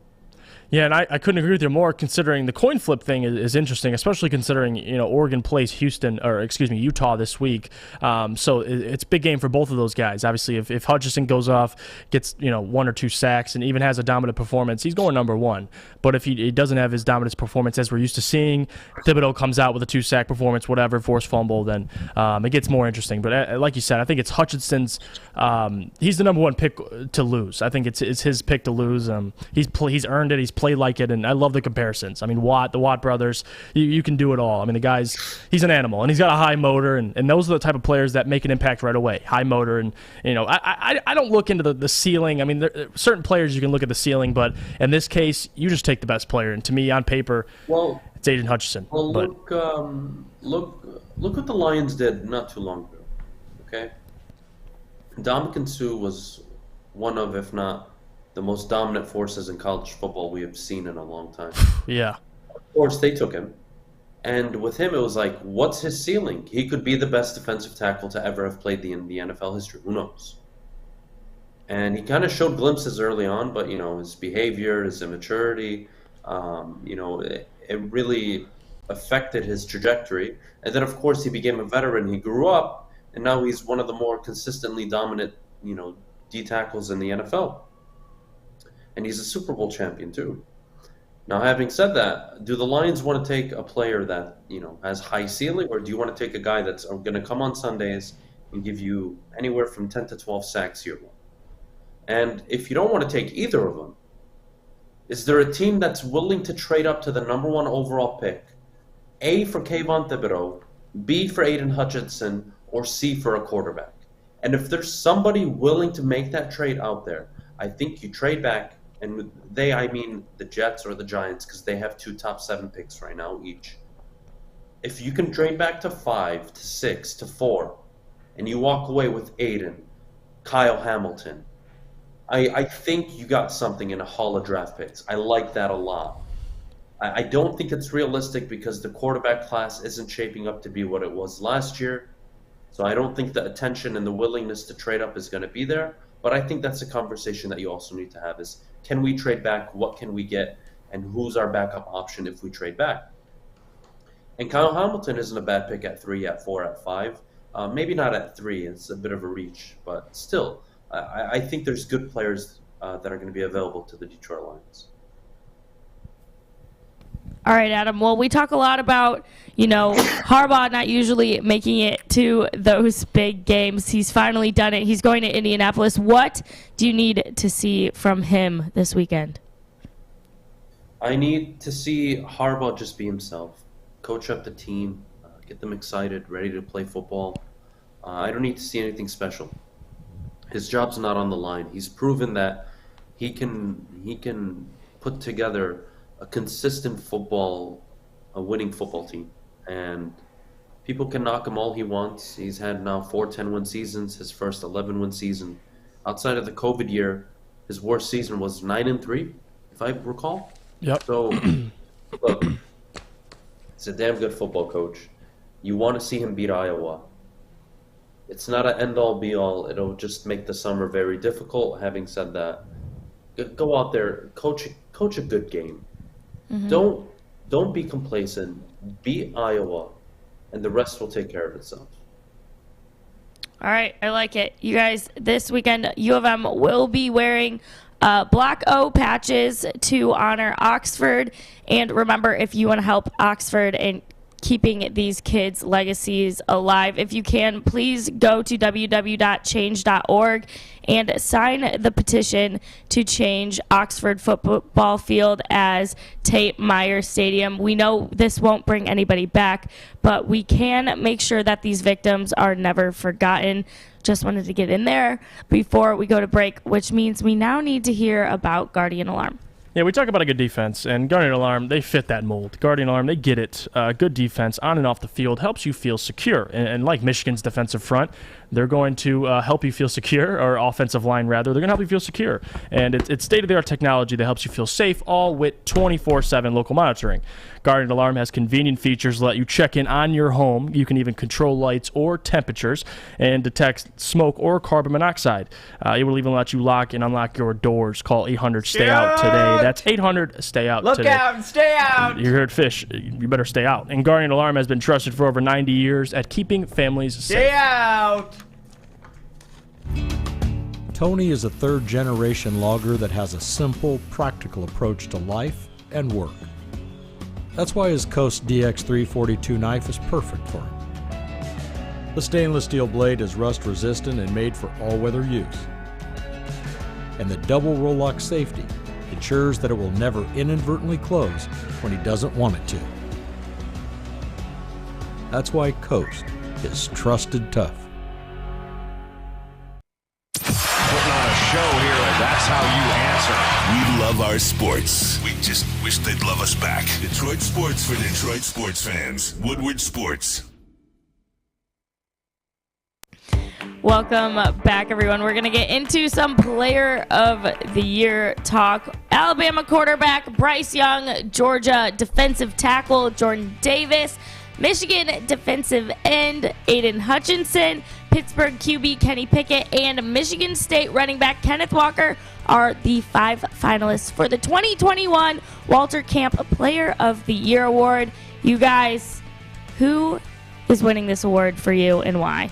Yeah, and I couldn't agree with you more. Considering the coin flip thing is interesting, especially considering Oregon plays Utah this week. So it's a big game for both of those guys. Obviously, if Hutchinson goes off, gets 1 or 2 sacks, and even has a dominant performance, he's going number 1. But if he doesn't have his dominant performance as we're used to seeing, Thibodeau comes out with a 2-sack performance, whatever, forced fumble, then it gets more interesting. But like you said, I think it's Hutchinson's. He's the number 1 pick to lose. I think it's his pick to lose. He's earned it. He's played like it, and I love the comparisons. I mean, the Watt brothers, you can do it all. I mean, he's an animal, and he's got a high motor, and those are the type of players that make an impact right away. High motor, and I don't look into the ceiling. I mean, there are certain players you can look at the ceiling, but in this case, you just take the best player, and to me, on paper, it's Aiden Hutchinson. Well, look what the Lions did not too long ago. Okay, Ndamukong Suh was one of, if not the most dominant forces in college football we have seen in a long time. Yeah. Of course, they took him. And with him, it was like, what's his ceiling? He could be the best defensive tackle to ever have played in the NFL history. Who knows? And he kind of showed glimpses early on, but, his behavior, his immaturity, it really affected his trajectory. And then, of course, he became a veteran. He grew up, and now he's one of the more consistently dominant, D tackles in the NFL. And he's a Super Bowl champion too. Now, having said that, do the Lions want to take a player that has high ceiling, or do you want to take a guy that's going to come on Sundays and give you anywhere from 10 to 12 sacks year one? And if you don't want to take either of them, is there a team that's willing to trade up to the number 1 overall pick, A, for Kayvon Thibodeau, B, for Aiden Hutchinson, or C, for a quarterback? And if there's somebody willing to make that trade out there, I think you trade back. And with I mean the Jets or the Giants, because they have 2 top 7 picks right now each. If you can trade back to 5, to 6, to 4, and you walk away with Aiden, Kyle Hamilton, I think you got something in a haul of draft picks. I like that a lot. I don't think it's realistic because the quarterback class isn't shaping up to be what it was last year. So I don't think the attention and the willingness to trade up is going to be there. But I think that's a conversation that you also need to have is, can we trade back? What can we get? And who's our backup option if we trade back? And Kyle Hamilton isn't a bad pick at 3, at 4, at 5. Maybe not at 3. It's a bit of a reach. But still, I think there's good players that are going to be available to the Detroit Lions. All right, Adam. Well, we talk a lot about, Harbaugh not usually making it to those big games. He's finally done it. He's going to Indianapolis. What do you need to see from him this weekend? I need to see Harbaugh just be himself, coach up the team, get them excited, ready to play football. I don't need to see anything special. His job's not on the line. He's proven that he can put together a consistent a winning football team. And people can knock him all he wants. He's had now 4 10-win seasons, his first 11-win season. Outside of the COVID year, his worst season was 9-3, if I recall. Yep. So, look, he's a damn good football coach. You want to see him beat Iowa. It's not an end-all, be-all. It'll just make the summer very difficult. Having said that, go out there, coach a good game. Mm-hmm. Don't be complacent. Beat Iowa, and the rest will take care of itself. All right, I like it. You guys, this weekend, U of M will be wearing Black O patches to honor Oxford. And remember, if you want to help Oxford and keeping these kids' legacies alive, if you can, please go to www.change.org and sign the petition to change Oxford football field as Tate Myre Stadium. We know this won't bring anybody back, but we can make sure that these victims are never forgotten. Just wanted to get in there before we go to break, which means we now need to hear about Guardian Alarm. Yeah, we talk about a good defense, and Guardian Alarm, they fit that mold. Guardian Alarm, they get it. Good defense on and off the field helps you feel secure. And like Michigan's defensive front, they're going to help you feel secure, or offensive line rather. They're going to help you feel secure. And it's state-of-the-art technology that helps you feel safe, all with 24/7 local monitoring. Guardian Alarm has convenient features that let you check in on your home. You can even control lights or temperatures and detect smoke or carbon monoxide. It will even let you lock and unlock your doors. Call 800-STAY-OUT today. That's 800-STAY-OUT Look today. out and stay out. You heard Fish. You better stay out. And Guardian Alarm has been trusted for over 90 years at keeping families safe. Stay out. Tony is a third-generation logger that has a simple, practical approach to life and work. That's why his Coast DX342 knife is perfect for him. The stainless steel blade is rust-resistant and made for all-weather use. And the double roll-lock safety ensures that it will never inadvertently close when he doesn't want it to. That's why Coast is trusted tough. Putting on a show here, and that's how you answer. We love our sports. We just wish they'd love us back. Detroit sports for Detroit sports fans. Woodward Sports. Welcome back, everyone. We're going to get into some Player of the Year talk. Alabama quarterback Bryce Young, Georgia defensive tackle Jordan Davis, Michigan defensive end Aiden Hutchinson, Pittsburgh QB Kenny Pickett, and Michigan State running back Kenneth Walker are the 5 finalists for the 2021 Walter Camp Player of the Year award. You guys, who is winning this award for you and why?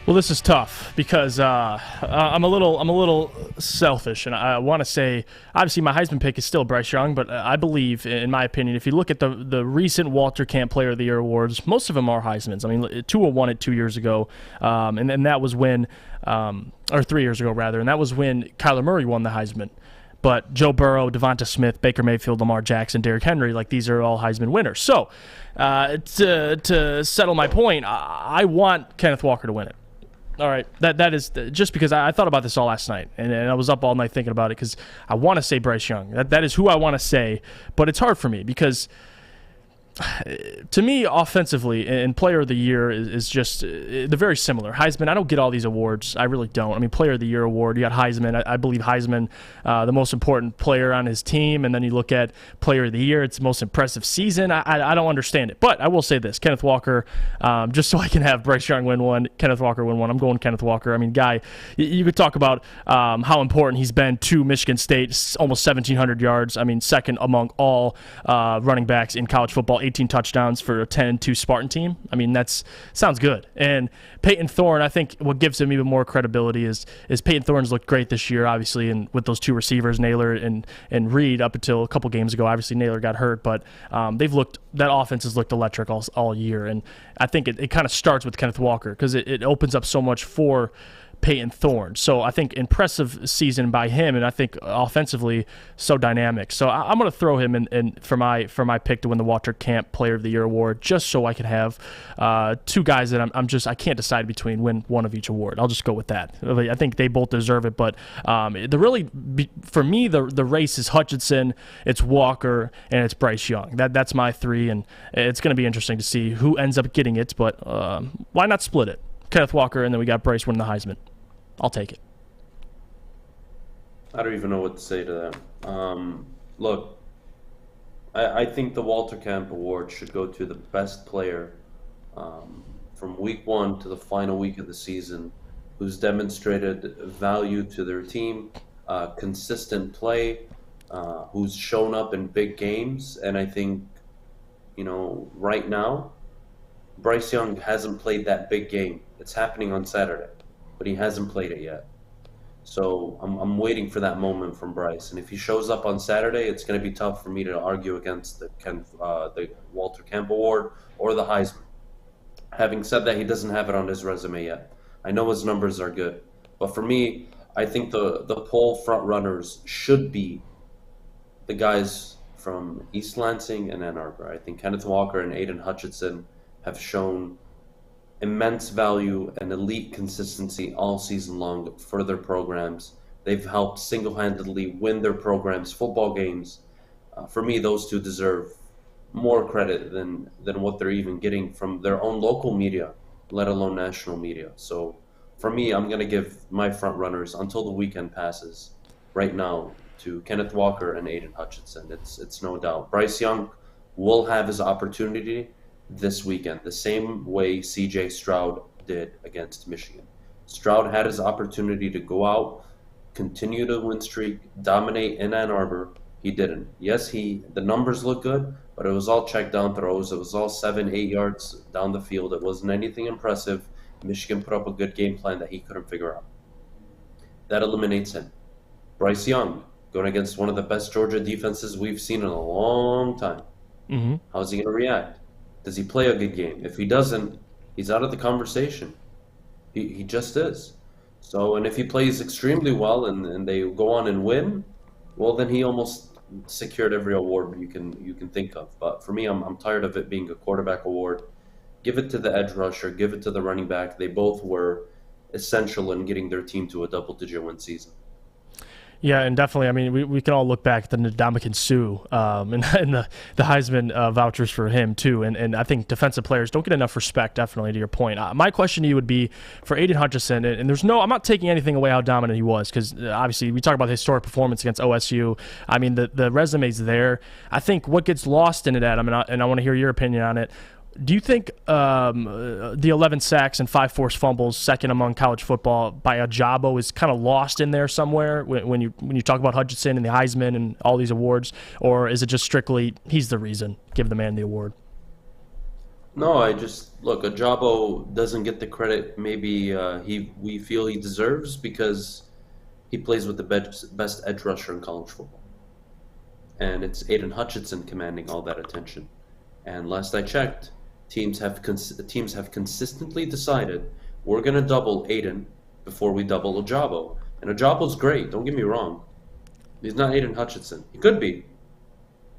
Well, this is tough because I'm a little selfish, and I want to say, obviously, my Heisman pick is still Bryce Young, but I believe, in my opinion, if you look at the recent Walter Camp Player of the Year awards, most of them are Heismans. I mean, Tua won it 2 years ago, and that was when, or 3 years ago rather, and that was when Kyler Murray won the Heisman. But Joe Burrow, Devonta Smith, Baker Mayfield, Lamar Jackson, Derrick Henry, like these are all Heisman winners. So to settle my point, I want Kenneth Walker to win it. All right, that is just because I thought about this all last night, and I was up all night thinking about it because I want to say Bryce Young. That is who I want to say, but it's hard for me because to me, offensively and Player of the Year is just they're very similar. Heisman, I don't get all these awards. I really don't. I mean, Player of the Year award, you got Heisman. I believe Heisman, the most important player on his team, and then you look at Player of the Year, it's the most impressive season. I don't understand it, but I will say this: Kenneth Walker, just so I can have Bryce Young win one, Kenneth Walker win one. I'm going Kenneth Walker. I mean, guy, you could talk about how important he's been to Michigan State, almost 1,700 yards. I mean, second among all running backs in college football. 18 touchdowns for a 10-2 Spartan team. I mean, sounds good. And Peyton Thorne, I think what gives him even more credibility is Peyton Thorne's looked great this year, obviously, and with those 2 receivers, Naylor and Reed, up until a couple games ago. Obviously, Naylor got hurt, but that offense has looked electric all year. And I think it kind of starts with Kenneth Walker because it opens up so much for Peyton Thorne. So I think impressive season by him, and I think offensively so dynamic. So I'm going to throw him in for my pick to win the Walter Camp Player of the Year award, just so I can have 2 guys that I can't decide between, win one of each award. I'll just go with that. I think they both deserve it, but for me the race is Hutchinson, it's Walker, and it's Bryce Young. That's my 3, and it's going to be interesting to see who ends up getting it. But why not split it? Kenneth Walker, and then we got Bryce winning the Heisman. I'll take it. I don't even know what to say to that. Look, I think the Walter Camp Award should go to the best player from week 1 to the final week of the season who's demonstrated value to their team, consistent play, who's shown up in big games. And I think, right now, Bryce Young hasn't played that big game. It's happening on Saturday, but he hasn't played it yet. So I'm waiting for that moment from Bryce. And if he shows up on Saturday, it's going to be tough for me to argue against the Walter Camp Award or the Heisman. Having said that, he doesn't have it on his resume yet. I know his numbers are good. But for me, I think the poll front runners should be the guys from East Lansing and Ann Arbor. I think Kenneth Walker and Aiden Hutchinson have shown immense value and elite consistency all season long for their programs. They've helped single-handedly win their programs' football games. For me, those 2 deserve more credit than what they're even getting from their own local media, let alone national media. So for me, I'm going to give my front runners until the weekend passes right now to Kenneth Walker and Aiden Hutchinson. It's no doubt. Bryce Young will have his opportunity this weekend, the same way C.J. Stroud did against Michigan. Stroud had his opportunity to go out, continue the win streak, dominate in Ann Arbor, He didn't. Yes, the numbers look good, but it was all check down throws. It was all 7, 8 yards down the field. It wasn't anything impressive. Michigan put up a good game plan that he couldn't figure out. That eliminates him. Bryce Young, going against one of the best Georgia defenses we've seen in a long time. Mm-hmm. How's he going to react? Does he play a good game? If he doesn't, he's out of the conversation. He just is. So, and if he plays extremely well and they go on and win, well, then he almost secured every award you can think of. But for me, I'm tired of it being a quarterback award. Give it to the edge rusher. Give it to the running back. They both were essential in getting their team to a double-digit win season. Yeah, and definitely, I mean, we can all look back at the Ndamukong Suh and the Heisman vouchers for him, too. And I think defensive players don't get enough respect, definitely, to your point. My question to you would be for Aiden Hutchinson, and I'm not taking anything away how dominant he was, because obviously we talk about the historic performance against OSU. I mean, the resume's there. I think what gets lost in it, Adam, and I want to hear your opinion on it. Do you think the 11 sacks and 5 forced fumbles, second among college football, by Ajabo is kind of lost in there somewhere when you talk about Hutchinson and the Heisman and all these awards, or is it just strictly he's the reason? Give the man the award. No, look, Ajabo doesn't get the credit maybe we feel he deserves because he plays with the best edge rusher in college football, and it's Aiden Hutchinson commanding all that attention. And last I checked, teams have consistently decided we're going to double Aiden before we double Ajabo. And Ajabo's great, don't get me wrong. He's not Aiden Hutchinson. He could be.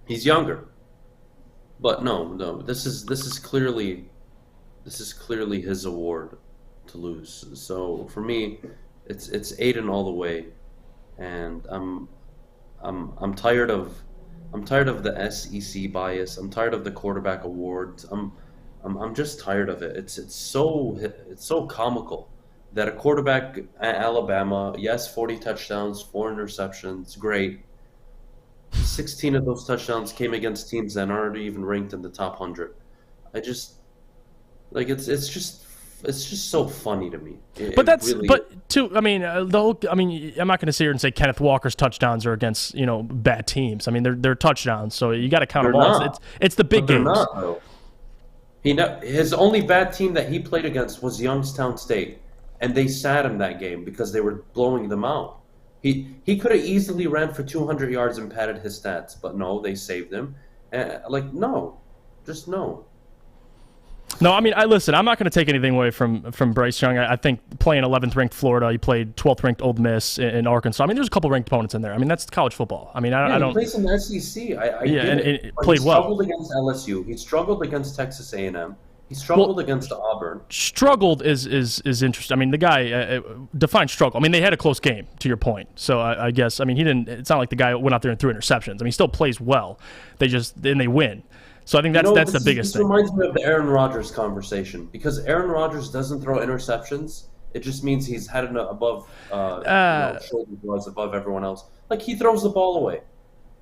He's younger. But no, this is clearly his award to lose. So for me, it's Aiden all the way. And I'm tired of the SEC bias. I'm tired of the quarterback awards. I'm just tired of it. It's so comical that a quarterback at Alabama, yes, 40 touchdowns, 4 interceptions, great. 16 of those touchdowns came against teams that aren't even ranked in the top 100. It's just so funny to me. I'm not going to sit here and say Kenneth Walker's touchdowns are against bad teams. I mean, they're touchdowns, so you got to count them all. It's the big games. Not, though. His only bad team that he played against was Youngstown State, and they sat him that game because they were blowing them out. He could have easily ran for 200 yards and padded his stats, but no, they saved him. No. No, I mean, listen, I'm not going to take anything away from Bryce Young. I think playing 11th ranked Florida, he played 12th ranked Ole Miss in Arkansas. I mean, there's a couple ranked opponents in there. I mean, that's college football. I mean, I don't. He plays in the SEC. I yeah, get and it. played well. He struggled against LSU. He struggled against Texas A&M. He struggled against Auburn. Struggled is interesting. I mean, the guy defined struggle. I mean, they had a close game, to your point. So I guess, I mean, he didn't. It's not like the guy went out there and threw interceptions. I mean, he still plays well. They win. So I think that's the biggest thing. This reminds me of the Aaron Rodgers conversation, because Aaron Rodgers doesn't throw interceptions. It just means he's had an above shoulder above everyone else. Like, he throws the ball away.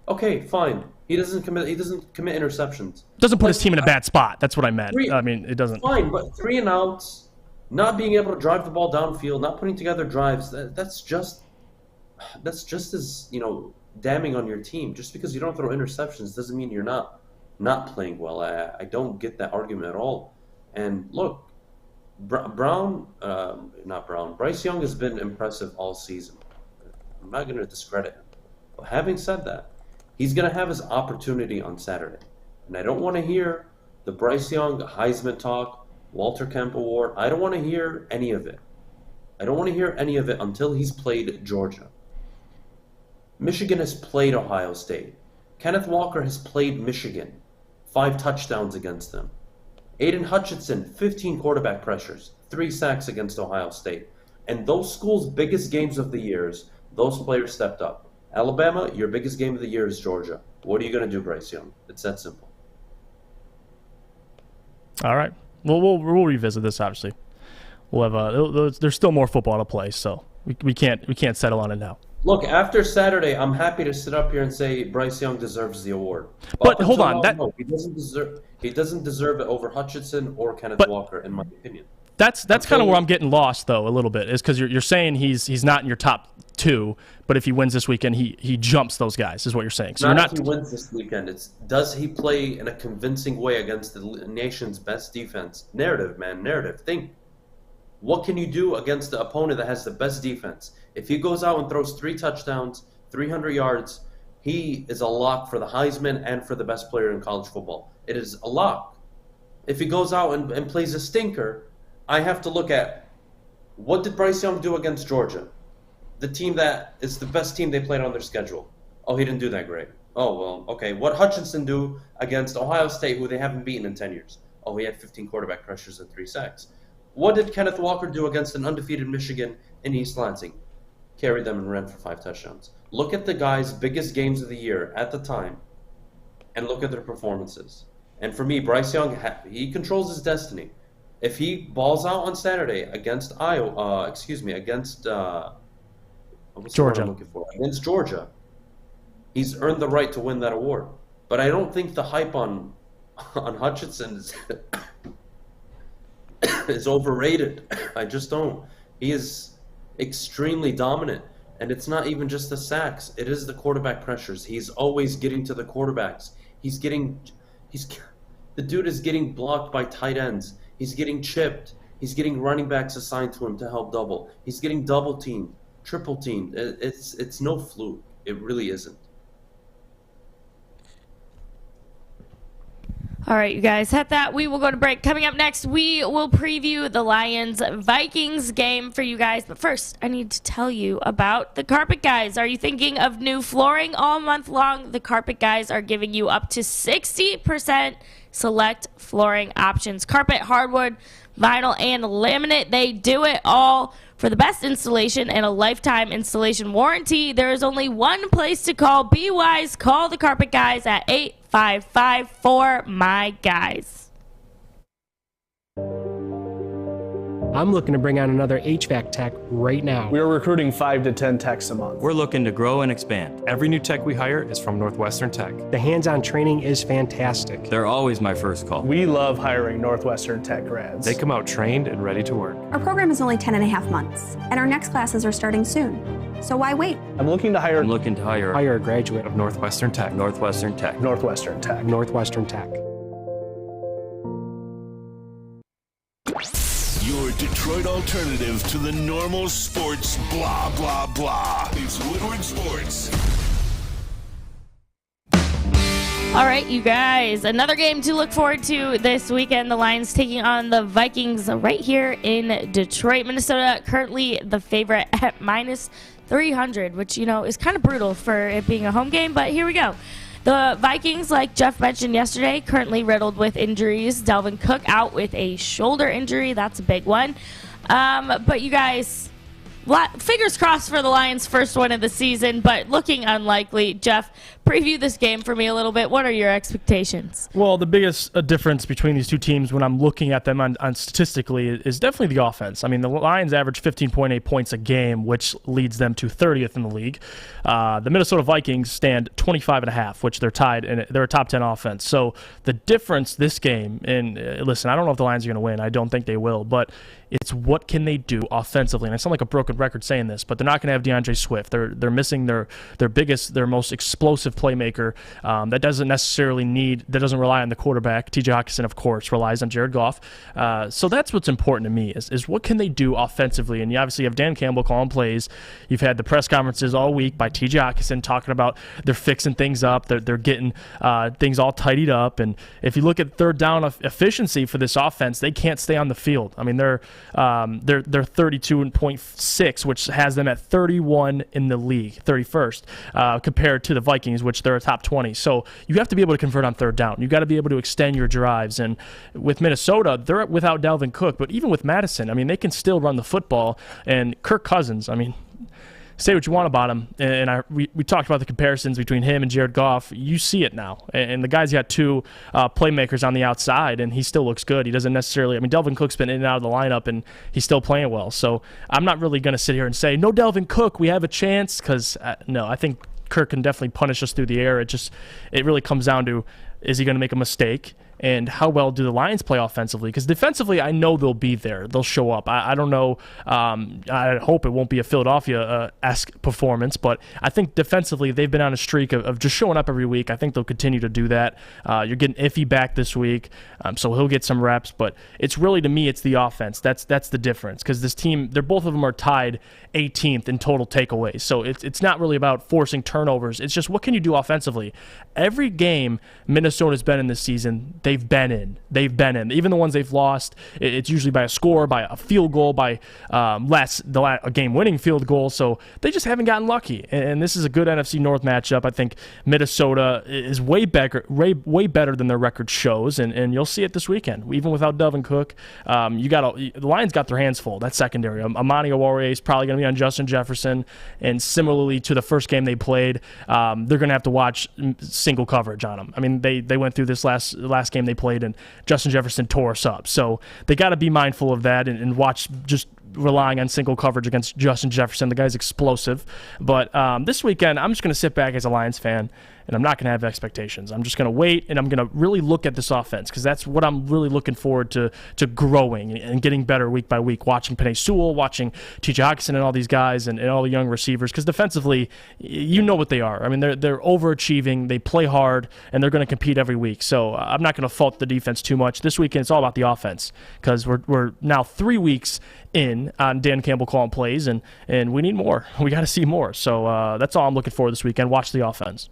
Okay, fine. He doesn't commit interceptions. Doesn't put his team in a bad spot. That's what I meant. I mean, it doesn't. Fine, but 3 and outs, not being able to drive the ball downfield, not putting together drives, that's just as, damning on your team. Just because you don't throw interceptions doesn't mean you're not playing well. I don't get that argument at all. And look, Bryce Young has been impressive all season. I'm not going to discredit him. But having said that, he's going to have his opportunity on Saturday. And I don't want to hear the Bryce Young Heisman talk, Walter Kemp Award. I don't want to hear any of it. I don't want to hear any of it until he's played Georgia. Michigan has played Ohio State. Kenneth Walker has played Michigan. 5 touchdowns against them. Aiden Hutchinson, 15 quarterback pressures, 3 sacks against Ohio State. And those schools' biggest games of the years, those players stepped up. Alabama, your biggest game of the year is Georgia. What are you going to do, Bryce Young? It's that simple. All right. Well, we'll revisit this, obviously. We'll have there's still more football to play, so we can't settle on it now. Look, after Saturday, I'm happy to sit up here and say Bryce Young deserves the award. But hold on, he doesn't deserve it over Hutchinson or Kenneth Walker, in my opinion. That's kind of where I'm getting lost, though, a little bit, is because you're saying he's not in your top 2, but if he wins this weekend, he jumps those guys, is what you're saying. So Not if he wins this weekend. It's does he play in a convincing way against the nation's best defense? Narrative, man, narrative. Think. What can you do against the opponent that has the best defense? If he goes out and throws 3 touchdowns, 300 yards, he is a lock for the Heisman and for the best player in college football. It is a lock. If he goes out and plays a stinker, I have to look at what did Bryce Young do against Georgia? The team that is the best team they played on their schedule. Oh, he didn't do that great. Oh, well, okay. What Hutchinson do against Ohio State, who they haven't beaten in 10 years? Oh, he had 15 quarterback pressures and 3 sacks. What did Kenneth Walker do against an undefeated Michigan in East Lansing? Carried them and ran for 5 touchdowns. Look at the guys' biggest games of the year at the time and look at their performances. And for me, Bryce Young, he controls his destiny. If he balls out on Saturday against against Georgia. Against Georgia, he's earned the right to win that award. But I don't think the hype on Hutchinson is overrated. I just don't. He is extremely dominant, and it's not even just the sacks. It is the quarterback pressures. He's always getting to the quarterbacks. The dude is getting blocked by tight ends. He's getting chipped. He's getting running backs assigned to him to help double. He's getting double teamed, triple teamed. It's no fluke. It really isn't. All right, you guys, at that, we will go to break. Coming up next, we will preview the Lions-Vikings game for you guys. But first, I need to tell you about the Carpet Guys. Are you thinking of new flooring all month long? The Carpet Guys are giving you up to 60% select flooring options. Carpet, hardwood, vinyl, and laminate. They do it all. For the best installation and a lifetime installation warranty, there is only one place to call. Be wise. Call the Carpet Guys at 855-4MY-GUYS. I'm looking to bring on another HVAC tech right now. We're recruiting 5 to 10 techs a month. We're looking to grow and expand. Every new tech we hire is from Northwestern Tech. The hands-on training is fantastic. They're always my first call. We love hiring Northwestern Tech grads. They come out trained and ready to work. Our program is only 10.5 months, and our next classes are starting soon. So why wait? I'm looking to hire a graduate of Northwestern Tech. Northwestern Tech. Northwestern Tech. Northwestern Tech. Your Detroit alternative to the normal sports blah, blah, blah. It's Woodward Sports. All right, you guys, another game to look forward to this weekend. The Lions taking on the Vikings right here in Detroit. Minnesota currently the favorite at minus 300, which, you know, is kind of brutal for it being a home game, but here we go. The Vikings, like Jeff mentioned yesterday, currently riddled with injuries. Dalvin Cook out with a shoulder injury. That's a big one. But you guys, fingers crossed for the Lions' first win of the season, but looking unlikely. Jeff, preview this game for me a little bit. What are your expectations? Well, the biggest difference between these two teams when I'm looking at them on statistically is definitely the offense. I mean, the Lions average 15.8 points a game, which leads them to 30th in the league. The Minnesota Vikings stand 25.5, which they're tied, and they're a top 10 offense. So the difference this game, and listen, I don't know if the Lions are going to win. I don't think they will, but it's what can they do offensively. And I sound like a broken record saying this, but they're not going to have DeAndre Swift. They're missing their most explosive playmaker that doesn't rely on the quarterback. TJ Hawkinson, of course, relies on Jared Goff. So that's what's important to me is what can they do offensively. And you obviously have Dan Campbell calling plays. You've had the press conferences all week by TJ Hawkinson talking about they're fixing things up. They're getting things all tidied up. And if you look at third down efficiency for this offense, they can't stay on the field. I mean, they're 32.6, which has them at 31 in the league, 31st, compared to the Vikings, which they're a top 20. So you have to be able to convert on third down. You got to be able to extend your drives. And with Minnesota, they're without Dalvin Cook, but even with Madison, I mean, they can still run the football. And Kirk Cousins, I mean, say what you want about him, and we talked about the comparisons between him and Jared Goff. You see it now, and the guy's got two playmakers on the outside, and he still looks good. He doesn't necessarily. I mean, Dalvin Cook's been in and out of the lineup, and he's still playing well. So I'm not really going to sit here and say no Dalvin Cook, we have a chance, because no, I think Kirk can definitely punish us through the air. It really comes down to, is he going to make a mistake? and how well do the Lions play offensively? Because defensively, I know they'll be there. They'll show up. I don't know. I hope it won't be a Philadelphia-esque performance, but I think defensively they've been on a streak of just showing up every week. I think they'll continue to do that. You're getting Iffy back this week, so he'll get some reps, but it's really, to me, it's the offense. That's the difference, because this team, both of them are tied 18th in total takeaways, so it's not really about forcing turnovers. It's just, what can you do offensively? Every game Minnesota's been in this season, they've been in. Even the ones they've lost, it's usually by a score, by a field goal, by a game-winning field goal. So they just haven't gotten lucky. And this is a good NFC North matchup. I think Minnesota is way better than their record shows, and you'll see it this weekend. Even without Dalvin Cook, the Lions got their hands full. That secondary, Amani Oruwariye is probably going to be on Justin Jefferson, and similarly to the first game they played, they're going to have to watch single coverage on them. I mean, they went through this last game they played, and Justin Jefferson tore us up. So they got to be mindful of that and watch, just relying on single coverage against Justin Jefferson. The guy's explosive. But this weekend, I'm just going to sit back as a Lions fan, and I'm not going to have expectations. I'm just going to wait, and I'm going to really look at this offense, because that's what I'm really looking forward to growing and getting better week by week, watching Penei Sewell, watching T.J. Hutchinson and all these guys and all the young receivers, because defensively, you know what they are. I mean, they're overachieving, they play hard, and they're going to compete every week. So I'm not going to fault the defense too much. This weekend, it's all about the offense, because we're now 3 weeks in on Dan Campbell calling plays, and we need more. We got to see more. So that's all I'm looking for this weekend. Watch the offense.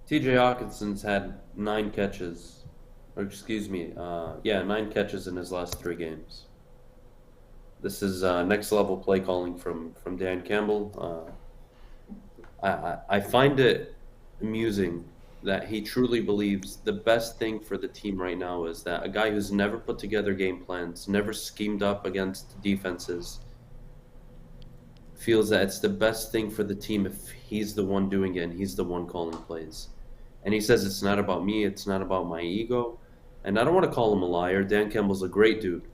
T.J. Hawkinson's had 9 catches in his last 3 games. This is next level play calling from Dan Campbell. I find it amusing that he truly believes the best thing for the team right now is that a guy who's never put together game plans, never schemed up against defenses, feels that it's the best thing for the team if he's the one doing it and he's the one calling plays. And he says it's not about me, it's not about my ego. And I don't want to call him a liar. Dan Campbell's a great dude.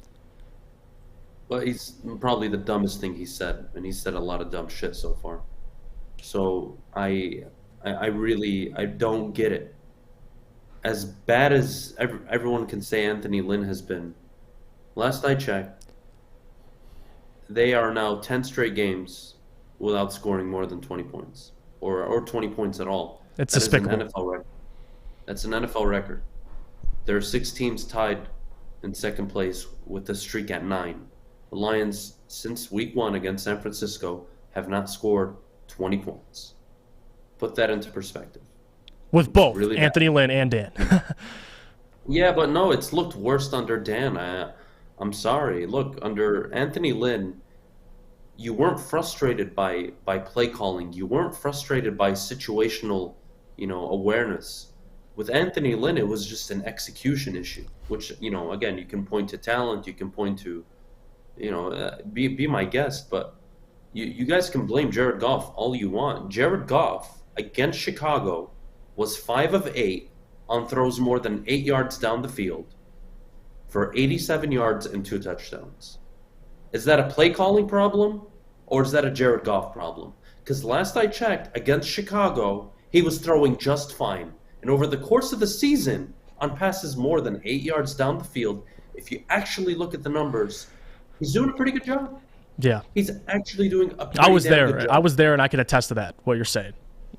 But he's probably the dumbest thing he said, and he said a lot of dumb shit so far. So I don't get it. As bad as everyone can say Anthony Lynn has been, last I checked, they are now 10 straight games without scoring more than 20 points or 20 points at all. It's despicable. An NFL record. That's an NFL record. There are 6 teams tied in second place with a streak at 9. The Lions, since week 1 against San Francisco, have not scored 20 points. Put that into perspective. With both really Anthony Lynn and Dan. Yeah, but no, it's looked worse under Dan. I'm sorry. Look, under Anthony Lynn, you weren't frustrated by play calling. You weren't frustrated by situational, awareness. With Anthony Lynn, it was just an execution issue, which, again, you can point to talent, you can point to, be my guest, but you guys can blame Jared Goff all you want. Jared Goff, against Chicago, was 5 of 8 on throws more than 8 yards down the field for 87 yards and 2 touchdowns. Is that a play calling problem, or is that a Jared Goff problem? Because last I checked, against Chicago, he was throwing just fine. And over the course of the season, on passes more than 8 yards down the field, if you actually look at the numbers, he's doing a pretty good job. Yeah. He's actually doing a pretty I was damn there. good job. I was there, and I can attest to that, what you're saying.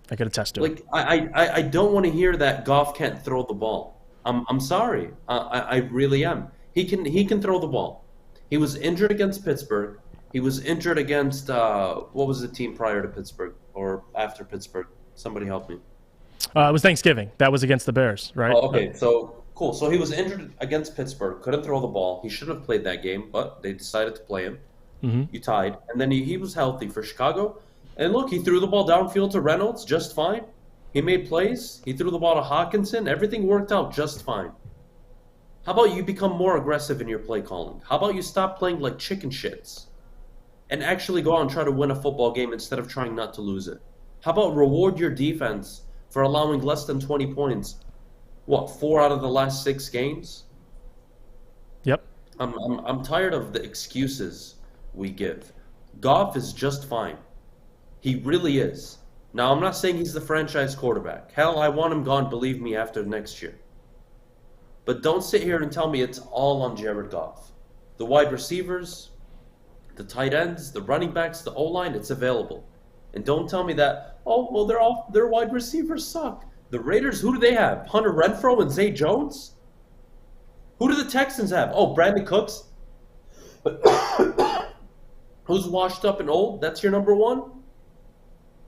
I can attest to it. I don't want to hear that Goff can't throw the ball. I'm sorry. I really am. He can throw the ball. He was injured against Pittsburgh. He was injured against what was the team prior to Pittsburgh or after Pittsburgh? Somebody help me. It was Thanksgiving. That was against the Bears, right? Oh, okay, so cool. So he was injured against Pittsburgh. Couldn't throw the ball. He should have played that game, but they decided to play him. Mm-hmm. You tied, and then he was healthy for Chicago. And look, he threw the ball downfield to Reynolds just fine. He made plays. He threw the ball to Hawkinson. Everything worked out just fine. How about you become more aggressive in your play calling? How about you stop playing like chicken shits and actually go out and try to win a football game instead of trying not to lose it? How about reward your defense for allowing less than 20 points? 4 out of the last 6 games? Yep. I'm tired of the excuses we give. Goff is just fine. He really is. Now, I'm not saying he's the franchise quarterback. Hell, I want him gone, believe me, after next year. But don't sit here and tell me it's all on Jared Goff. The wide receivers, the tight ends, the running backs, the O-line, it's available. And don't tell me that, oh, well, their wide receivers suck. The Raiders, who do they have? Hunter Renfrow and Zay Jones? Who do the Texans have? Oh, Brandon Cooks? Who's washed up and old? That's your number one?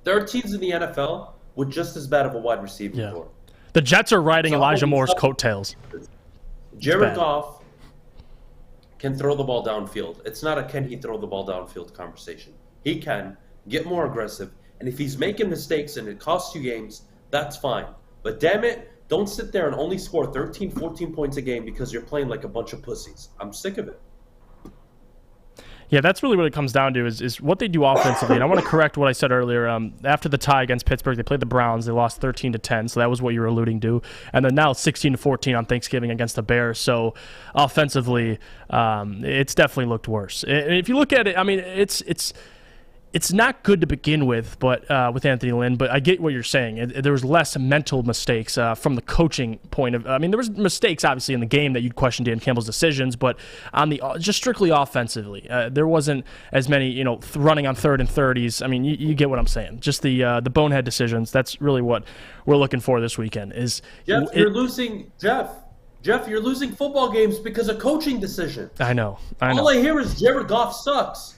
There are teams in the NFL with just as bad of a wide receiver core. The Jets are riding Elijah Moore's coattails. Jared Goff can throw the ball downfield. It's not a can he throw the ball downfield conversation. He can get more aggressive, and if he's making mistakes and it costs you games, that's fine. But damn it, don't sit there and only score 13, 14 points a game because you're playing like a bunch of pussies. I'm sick of it. Yeah, that's really what it comes down to is what they do offensively. And I want to correct what I said earlier. After the tie against Pittsburgh, they played the Browns. They lost 13-10, so that was what you were alluding to. And then now 16-14 on Thanksgiving against the Bears. So offensively, it's definitely looked worse. And if you look at it, I mean, it's not good to begin with, but with Anthony Lynn. But I get what you're saying. There was less mental mistakes from the coaching point of. I mean, there was mistakes obviously in the game that you'd question Dan Campbell's decisions, but on the just strictly offensively, there wasn't as many running on 3rd and 30s. I mean, you get what I'm saying. Just the bonehead decisions. That's really what we're looking for this weekend. Jeff, you're losing football games because of coaching decisions. I know. All I hear is Jared Goff sucks.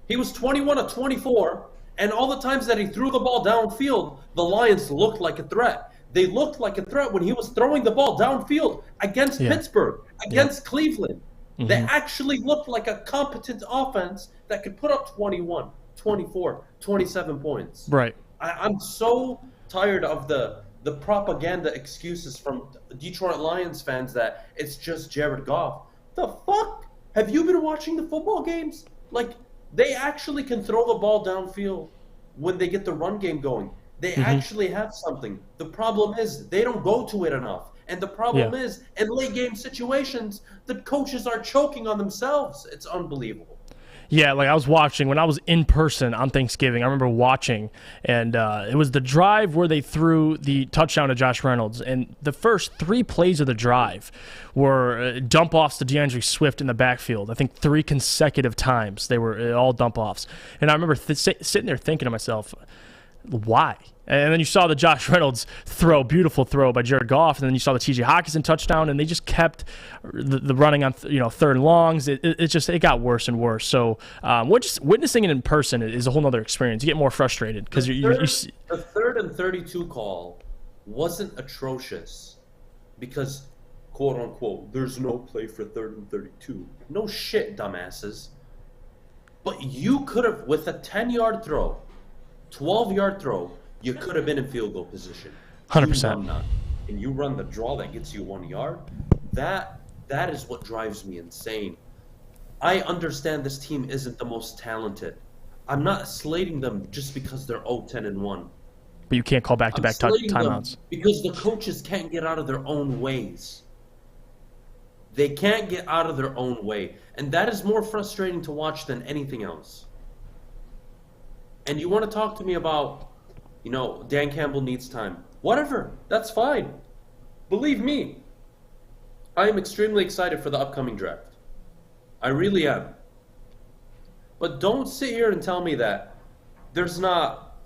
He was 21 of 24, and all the times that he threw the ball downfield, the Lions looked like a threat. They looked like a threat when he was throwing the ball downfield against Pittsburgh, against Cleveland. Mm-hmm. They actually looked like a competent offense that could put up 21, 24, 27 points. Right. I'm so tired of the propaganda excuses from Detroit Lions fans that it's just Jared Goff. The fuck? Have you been watching the football games? Like, they actually can throw the ball downfield when they get the run game going. They actually have something. The problem is they don't go to it enough. And the problem is, in late game situations, the coaches are choking on themselves. It's unbelievable. Yeah, like I was watching when I was in person on Thanksgiving. I remember watching, and it was the drive where they threw the touchdown to Josh Reynolds. And the first 3 plays of the drive were dump-offs to DeAndre Swift in the backfield. I think 3 consecutive times they were all dump-offs. And I remember sitting there thinking to myself, why? And then you saw the Josh Reynolds beautiful throw by Jared Goff, and then you saw the T.J. Hockenson touchdown, and they just kept the running on 3rd and longs. It got worse and worse. So just witnessing it in person is a whole other experience. You get more frustrated because the 3rd and 32 call wasn't atrocious because, quote unquote, there's no play for 3rd and 32. No shit, dumbasses. But you could have, with a 10-yard throw, 12-yard throw, you could have been in field goal position. 100%. And you run the draw that gets you 1 yard. That is what drives me insane. I understand this team isn't the most talented. I'm not slating them just because they're 0-10-1. But you can't call back-to-back timeouts. Because the coaches can't get out of their own ways. They can't get out of their own way. And that is more frustrating to watch than anything else. And you want to talk to me about, Dan Campbell needs time. Whatever. That's fine. Believe me, I am extremely excited for the upcoming draft. I really am. But don't sit here and tell me that there's not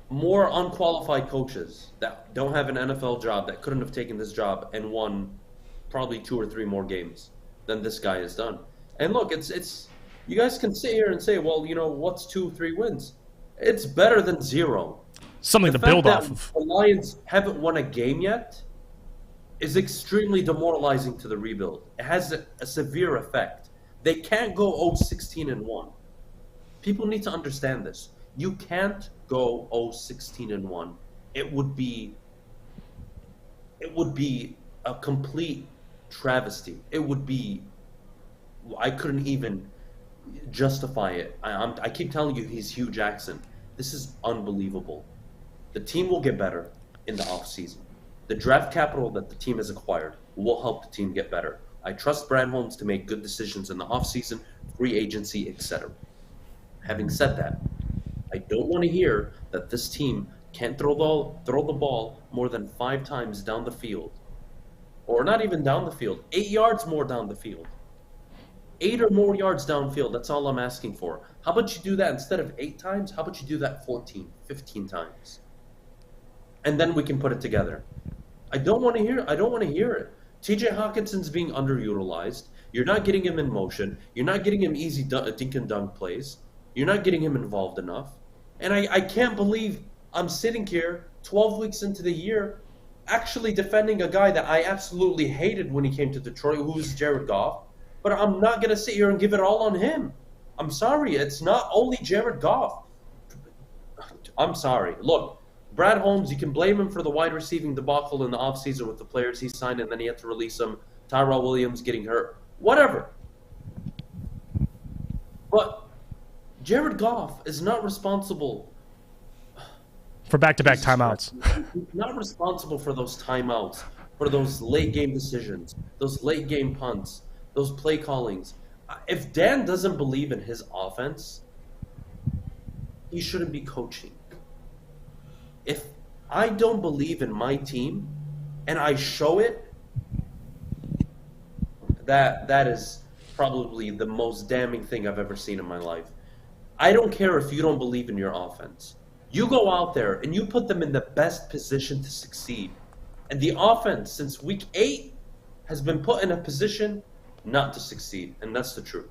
more unqualified coaches that don't have an NFL job that couldn't have taken this job and won probably 2 or 3 more games than this guy has done. And look, it's you guys can sit here and say, well, what's 2-3 wins? It's better than 0. Something to build off of. The Lions haven't won a game yet is extremely demoralizing to the rebuild. It has a severe effect. They can't go 0-16-1. People need to understand this. You can't go 0-16-1. It would be a complete travesty. It would be. I couldn't even justify it. I keep telling you he's Hugh Jackson. This is unbelievable. The team will get better in the offseason. The draft capital that the team has acquired will help the team get better. I trust Brad Holmes to make good decisions in the offseason, free agency, etc. Having said that, I don't want to hear that this team can't throw the ball more than 5 times down the field. Or not even down the field, 8 yards more down the field. 8 or more yards downfield, that's all I'm asking for. How about you do that instead of 8 times? How about you do that 14, 15 times? And then we can put it together. I don't want to hear it. TJ Hawkinson's being underutilized. You're not getting him in motion. You're not getting him easy dink and dunk plays. You're not getting him involved enough. And I can't believe I'm sitting here 12 weeks into the year actually defending a guy that I absolutely hated when he came to Detroit, who was Jared Goff. But I'm not going to sit here and give it all on him. I'm sorry. It's not only Jared Goff. I'm sorry. Look, Brad Holmes, you can blame him for the wide receiving debacle in the offseason with the players he signed and then he had to release them. Tyrell Williams getting hurt. Whatever. But Jared Goff is not responsible for back-to-back timeouts. He's not responsible for those timeouts, for those late-game decisions, those late-game punts, those play callings. If Dan doesn't believe in his offense, he shouldn't be coaching. If I don't believe in my team and I show it, that is probably the most damning thing I've ever seen in my life. I don't care if you don't believe in your offense. You go out there and you put them in the best position to succeed. And the offense, since week 8, has been put in a position not to succeed. And that's the truth.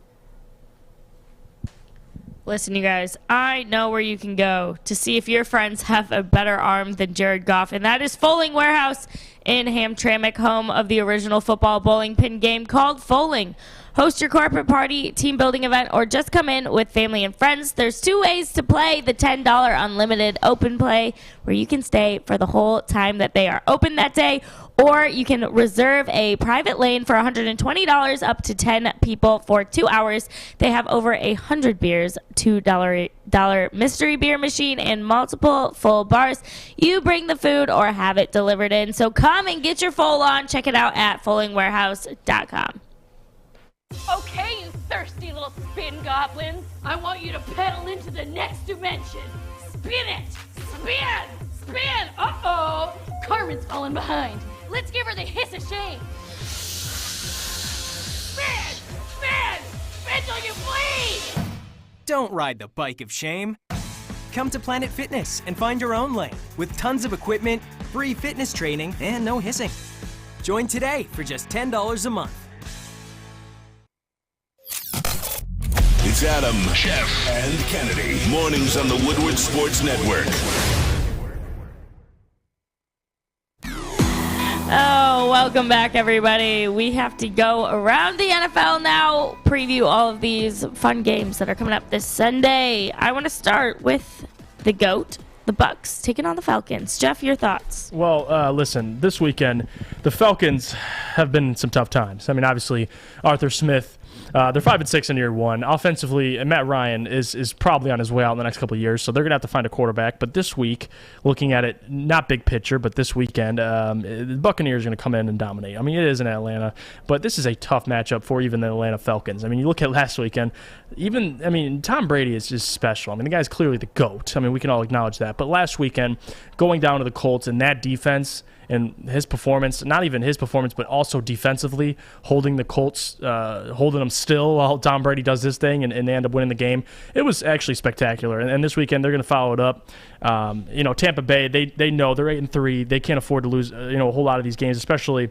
Listen, you guys, I know where you can go to see if your friends have a better arm than Jared Goff, and that is Foaling Warehouse in Hamtramck, home of the original football bowling pin game called Foaling. Host your corporate party, team building event, or just come in with family and friends. There's 2 ways to play the $10 unlimited open play, where you can stay for the whole time that they are open that day, or you can reserve a private lane for $120 up to 10 people for 2 hours. They have over 100 beers, $2 mystery beer machine, and multiple full bars. You bring the food or have it delivered in. So come and get your foal on. Check it out at foalingwarehouse.com. Okay, you thirsty little spin goblins. I want you to pedal into the next dimension. Spin it! Spin! Spin! Uh-oh! Carmen's falling behind. Let's give her the hiss of shame. Spin! Spin! Spin till you bleed! Don't ride the bike of shame. Come to Planet Fitness and find your own lane with tons of equipment, free fitness training, and no hissing. Join today for just $10 a month. It's Adam, Jeff, and Kennedy. Mornings on the Woodward Sports Network. Oh, welcome back, everybody. We have to go around the NFL now, preview all of these fun games that are coming up this Sunday. I want to start with the GOAT, the Bucs, taking on the Falcons. Jeff, your thoughts? Well, listen, this weekend, the Falcons have been in some tough times. I mean, obviously, Arthur Smith, they're 5-6 in year one. Offensively, and Matt Ryan is probably on his way out in the next couple of years, so they're going to have to find a quarterback. But this week, looking at it, not big picture, but this weekend, the Buccaneers are going to come in and dominate. I mean, it is in Atlanta, but this is a tough matchup for even the Atlanta Falcons. I mean, you look at last weekend, Tom Brady is just special. I mean, the guy's clearly the GOAT. I mean, we can all acknowledge that. But last weekend, going down to the Colts and that defense and his performance, not even his performance, but also defensively, holding the Colts, holding them still while Tom Brady does this thing and they end up winning the game. It was actually spectacular. And this weekend, they're going to follow it up. Tampa Bay, they know they're 8-3. They can't afford to lose a whole lot of these games, especially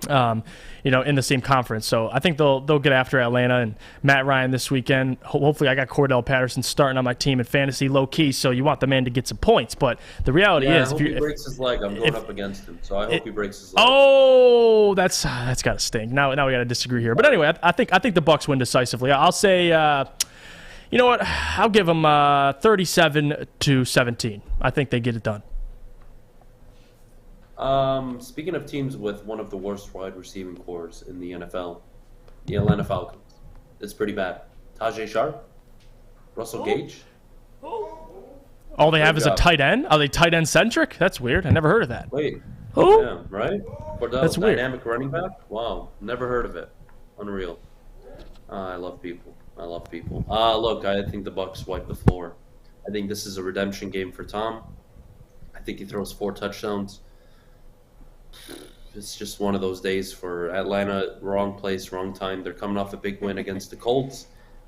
in the same conference. So I think they'll get after Atlanta and Matt Ryan this weekend. Hopefully I got Cordell Patterson starting on my team in fantasy low key, so you want the man to get some points. But the reality is, if he breaks his leg, I'm going up against him. So I hope he breaks his leg. Oh, that's got to stink. Now we got to disagree here. But anyway, I think the Bucs win decisively. I'll say, you know what? I'll give them 37-17. I think they get it done. Speaking of teams with one of the worst wide receiving cores in the NFL, the Atlanta Falcons. It's pretty bad. Tajay Sharp, Russell Gage. All they have is a tight end? Are they tight end centric? That's weird. I never heard of that. Wait. Who? Yeah, right? Cordell, That's weird. Dynamic running back? Wow. Never heard of it. Unreal. I love people. Look, I think the Bucs wipe the floor. I think this is a redemption game for Tom. I think he throws 4 touchdowns. It's just one of those days for Atlanta. Wrong place, wrong time. They're coming off a big win against the Colts.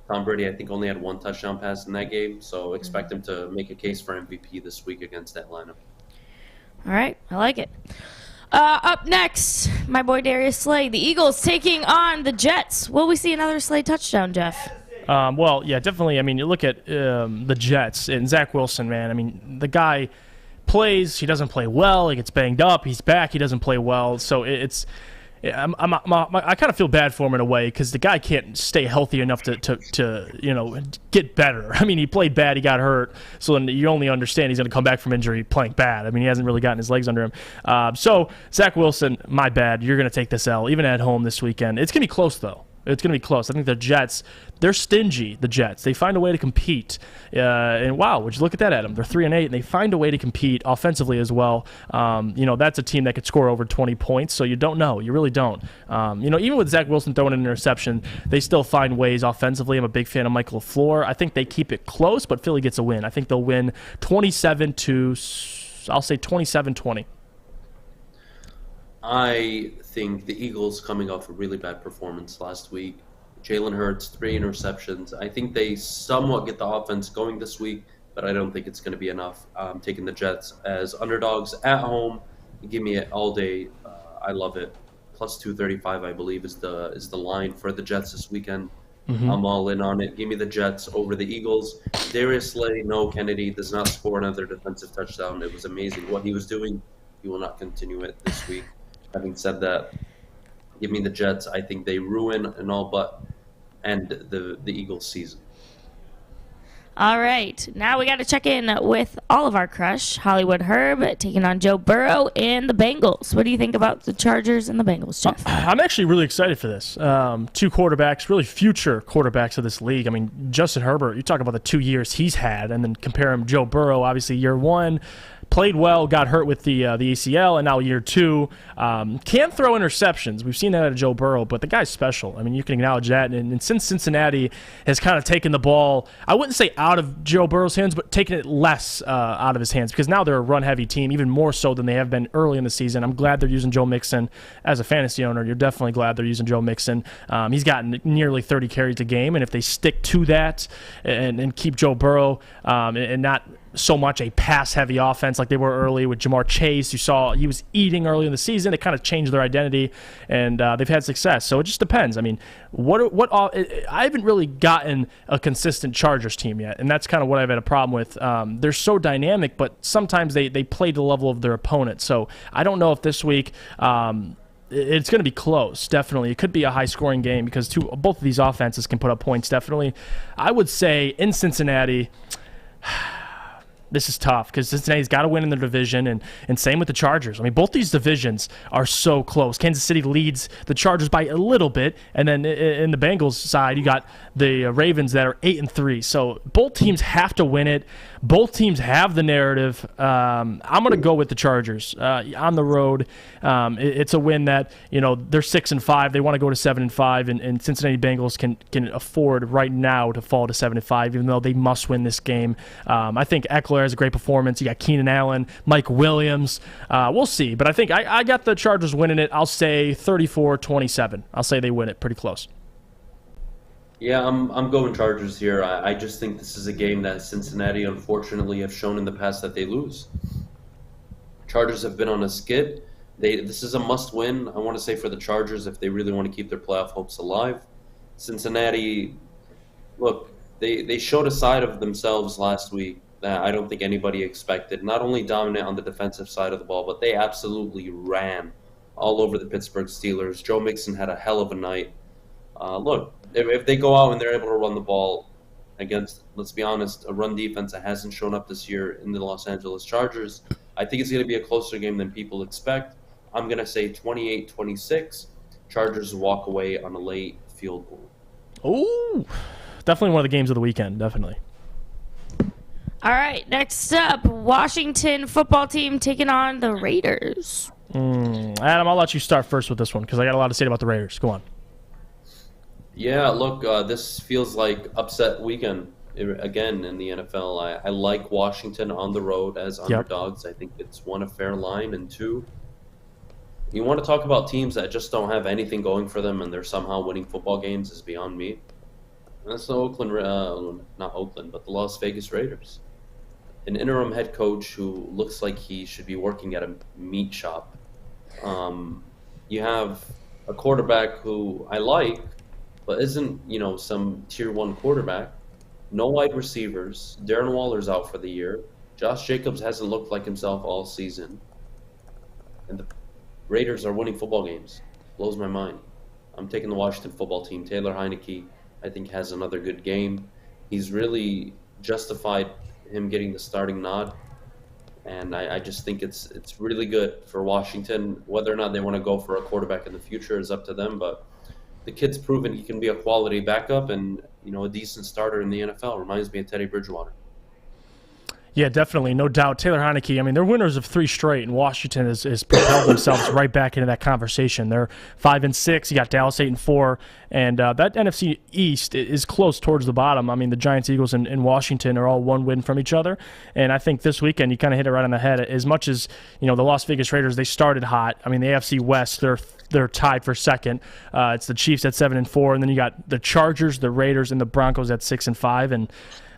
Tom Brady, I think, only had 1 touchdown pass in that game, so expect him to make a case for MVP this week against Atlanta. All right, I like it. Up next, my boy Darius Slay. The Eagles taking on the Jets. Will we see another Slay touchdown, Jeff? Well, yeah, definitely. I mean, you look at the Jets and Zach Wilson, man. I mean, the guy plays. He doesn't play well. He gets banged up. He's back. He doesn't play well. So I kind of feel bad for him in a way because the guy can't stay healthy enough to get better. I mean, he played bad, he got hurt, so then you only understand he's going to come back from injury playing bad. I mean, he hasn't really gotten his legs under him. So Zach Wilson, my bad, you're going to take this L, even at home this weekend. It's going to be close, though. It's going to be close. I think the Jets, they're stingy, the Jets. They find a way to compete. And wow, would you look at that, Adam? They're 3-8, and they find a way to compete offensively as well. That's a team that could score over 20 points, so you don't know. You really don't. Even with Zach Wilson throwing an interception, they still find ways offensively. I'm a big fan of Michael LaFleur. I think they keep it close, but Philly gets a win. I think they'll win 27-20. I think the Eagles, coming off a really bad performance last week, Jalen Hurts, 3 interceptions. I think they somewhat get the offense going this week, but I don't think it's going to be enough. I'm taking the Jets as underdogs at home. Give me it all day. I love it. Plus 235, I believe, is the line for the Jets this weekend. Mm-hmm. I'm all in on it. Give me the Jets over the Eagles. Darius Slay, no, Kennedy does not score another defensive touchdown. It was amazing what he was doing. He will not continue it this week. Having said that, give me the Jets. I think they ruin and all but end the Eagles season. All right. Now we got to check in with all of our crush, Hollywood Herb, taking on Joe Burrow and the Bengals. What do you think about the Chargers and the Bengals, Jeff? I'm actually really excited for this. 2 quarterbacks, really future quarterbacks of this league. I mean, Justin Herbert, you talk about the 2 years he's had, and then compare him Joe Burrow, obviously year 1. Played well, got hurt with the ACL, and now year 2. Can't throw interceptions. We've seen that out of Joe Burrow, but the guy's special. I mean, you can acknowledge that. And since Cincinnati has kind of taken the ball, I wouldn't say out of Joe Burrow's hands, but taken it less out of his hands, because now they're a run-heavy team, even more so than they have been early in the season. I'm glad they're using Joe Mixon as a fantasy owner. You're definitely glad they're using Joe Mixon. He's gotten nearly 30 carries a game, and if they stick to that and keep Joe Burrow and not so much a pass-heavy offense like they were early with Jamar Chase. You saw he was eating early in the season. It kind of changed their identity, and they've had success. So it just depends. I mean, I haven't really gotten a consistent Chargers team yet, and that's kind of what I've had a problem with. They're so dynamic, but sometimes they play to the level of their opponent. So I don't know if this week it's going to be close, definitely. It could be a high-scoring game because both of these offenses can put up points, definitely. I would say in Cincinnati, this is tough because Cincinnati's got to win in their division, and same with the Chargers. I mean, both these divisions are so close. Kansas City leads the Chargers by a little bit, and then in the Bengals side, you got the Ravens that are 8-3. So both teams have to win it. Both teams have the narrative. I'm going to go with the Chargers on the road. It's a win that, they're 6-5. They want to go to 7-5, and Cincinnati Bengals can afford right now to fall to 7-5, even though they must win this game. I think Eckler has a great performance. You got Keenan Allen, Mike Williams. We'll see, but I think I got the Chargers winning it. I'll say 34-27. I'll say they win it pretty close. Yeah, I'm going Chargers here. I just think this is a game that Cincinnati, unfortunately, have shown in the past that they lose. Chargers have been on a skid. This is a must-win, I want to say, for the Chargers if they really want to keep their playoff hopes alive. Cincinnati, look, they showed a side of themselves last week that I don't think anybody expected. Not only dominant on the defensive side of the ball, but they absolutely ran all over the Pittsburgh Steelers. Joe Mixon had a hell of a night. Look, if they go out and they're able to run the ball against, let's be honest, a run defense that hasn't shown up this year in the Los Angeles Chargers, I think it's going to be a closer game than people expect. I'm going to say 28-26. Chargers walk away on a late field goal. Ooh, definitely one of the games of the weekend, definitely. All right, next up, Washington football team taking on the Raiders. Adam, I'll let you start first with this one because I got a lot to say about the Raiders. Go on. Yeah, look, this feels like upset weekend again, in the NFL, I like Washington on the road as underdogs. I think it's, one, a fair line, and two, you want to talk about teams that just don't have anything going for them and they're somehow winning football games is beyond me. And that's the not Oakland, but the Las Vegas Raiders. An interim head coach who looks like he should be working at a meat shop. You have a quarterback who I like, but isn't, some tier 1 quarterback. No wide receivers. Darren Waller's out for the year. Josh Jacobs hasn't looked like himself all season. And the Raiders are winning football games. Blows my mind. I'm taking the Washington football team. Taylor Heineke, I think, has another good game. He's really justified him getting the starting nod. And I just think it's really good for Washington. Whether or not they want to go for a quarterback in the future is up to them. But the kid's proven he can be a quality backup and, a decent starter in the NFL. Reminds me of Teddy Bridgewater. Yeah, definitely, no doubt. Taylor Heineke, I mean, they're winners of 3 straight, and Washington has propelled themselves right back into that conversation. They're 5-6. You got Dallas 8-4, and that NFC East is close towards the bottom. I mean, the Giants, Eagles, and Washington are all 1 win from each other, and I think this weekend you kind of hit it right on the head. As much as the Las Vegas Raiders, they started hot. I mean, the AFC West, they're tied for second. It's the Chiefs at 7-4, and then you got the Chargers, the Raiders, and the Broncos at 6-5, and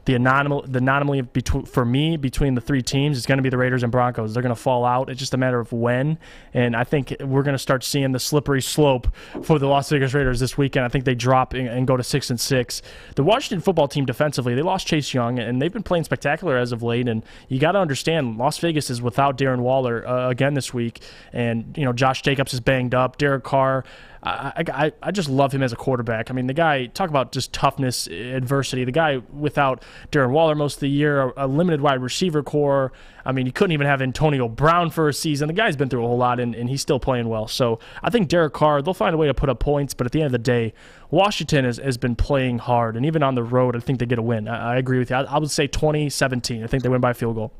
the anomaly between the 3 teams is going to be the Raiders and Broncos. They're going to fall out. It's just a matter of when. And I think we're going to start seeing the slippery slope for the Las Vegas Raiders this weekend. I think they drop and go to 6-6. The Washington football team defensively, they lost Chase Young, and they've been playing spectacular as of late. And you got to understand, Las Vegas is without Darren Waller again this week. And, Josh Jacobs is banged up. Derek Carr, I just love him as a quarterback. I mean, the guy, talk about just toughness, adversity. The guy without Darren Waller most of the year, a limited wide receiver core. I mean, he couldn't even have Antonio Brown for a season. The guy's been through a whole lot, and he's still playing well. So I think Derek Carr, they'll find a way to put up points, but at the end of the day, Washington has been playing hard, and even on the road, I think they get a win. I agree with you. I would say 20-17. I think they win by a field goal.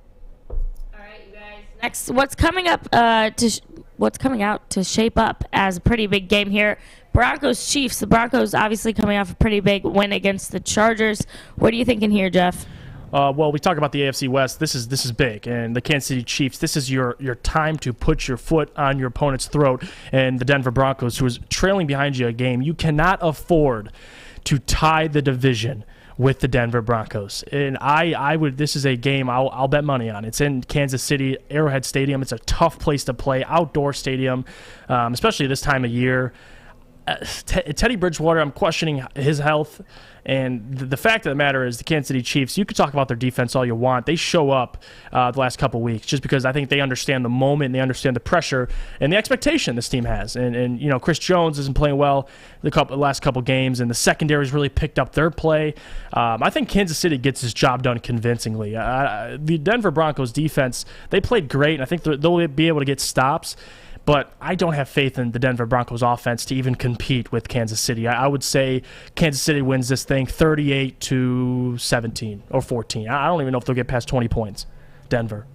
All right, you guys. Next, what's coming out to shape up as a pretty big game here? Broncos-Chiefs. The Broncos obviously coming off a pretty big win against the Chargers. What are you thinking here, Jeff? Well, we talk about the AFC West. This is big, and the Kansas City Chiefs. This is your time to put your foot on your opponent's throat. And the Denver Broncos, who is trailing behind you a game, you cannot afford to tie the division with the Denver Broncos. And I would. This is a game I'll bet money on. It's in Kansas City, Arrowhead Stadium. It's a tough place to play, outdoor stadium, especially this time of year. Teddy Bridgewater, I'm questioning his health. And the fact of the matter is the Kansas City Chiefs, you could talk about their defense all you want. They show up the last couple weeks just because I think they understand the moment, and they understand the pressure and the expectation this team has. And Chris Jones isn't playing well the last couple games, and the secondary's really picked up their play. I think Kansas City gets his job done convincingly. The Denver Broncos defense, they played great, and I think they'll be able to get stops. But I don't have faith in the Denver Broncos offense to even compete with Kansas City. I would say Kansas City wins this thing 38-17 or 14. I don't even know if they'll get past 20 points. Denver.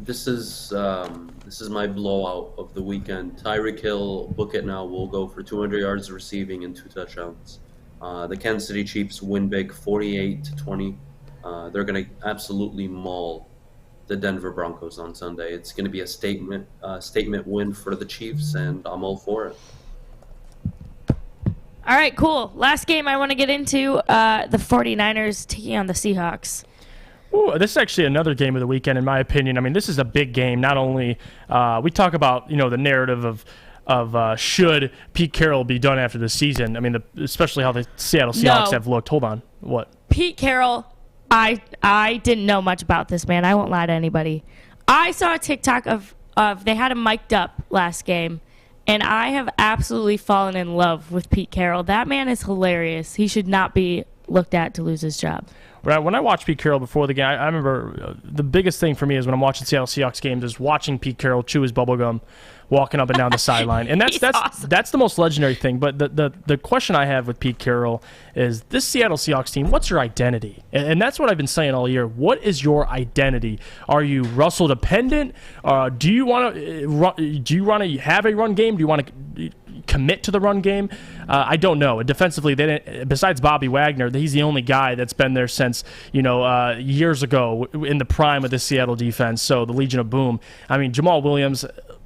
This is my blowout of the weekend. Tyreek Hill, book it now, will go for 200 yards receiving and 2 touchdowns. The Kansas City Chiefs win big 48-20. They're going to absolutely maul the Denver Broncos on Sunday. It's going to be a statement win for the Chiefs, and I'm all for it. All right, cool. Last game I want to get into, the 49ers taking on the Seahawks. Ooh, this is actually another game of the weekend, in my opinion. I mean, this is a big game. Not only we talk about the narrative of should Pete Carroll be done after the season. I mean, especially how the Seattle Seahawks have looked. Hold on, what? Pete Carroll. I didn't know much about this, man. I won't lie to anybody. I saw a TikTok of they had him mic'd up last game, and I have absolutely fallen in love with Pete Carroll. That man is hilarious. He should not be looked at to lose his job. Right. When I watched Pete Carroll before the game, I remember the biggest thing for me is when I'm watching Seattle Seahawks games is watching Pete Carroll chew his bubble gum, walking up and down the sideline, and that's awesome. That's the most legendary thing. But the question I have with Pete Carroll is this Seattle Seahawks team. What's your identity? And that's what I've been saying all year. What is your identity? Are you Russell dependent? Do you want to have a run game? Do you want to commit to the run game? I don't know. Defensively, they didn't. Besides Bobby Wagner, he's the only guy that's been there since years ago in the prime of the Seattle defense. So the Legion of Boom. I mean, Jamal Williams,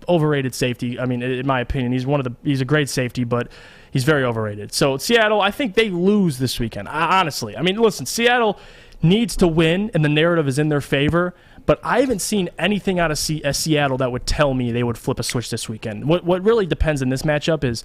overrated safety. I mean, in my opinion, he's a great safety, but he's very overrated. So Seattle, I think they lose this weekend. Honestly, I mean, listen, Seattle needs to win, and the narrative is in their favor. But I haven't seen anything out of Seattle that would tell me they would flip a switch this weekend. What really depends in this matchup is,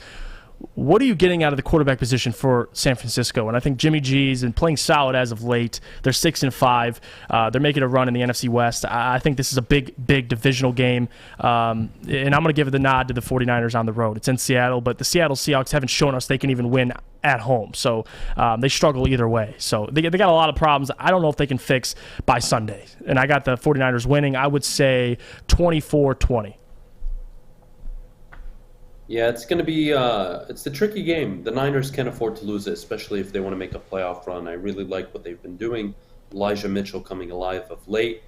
what are you getting out of the quarterback position for San Francisco? And I think Jimmy G's been playing solid as of late. They're 6-5. They're making a run in the NFC West. I think this is a big divisional game. And I'm going to give the nod to the 49ers on the road. It's in Seattle, but the Seattle Seahawks haven't shown us they can even win at home. So they struggle either way. So they got a lot of problems. I don't know if they can fix by Sunday. And I got the 49ers winning, I would say 24-20. Yeah, it's going to be it's the tricky game. The Niners can't afford to lose it, especially if they want to make a playoff run. I really like what they've been doing. Elijah Mitchell coming alive of late.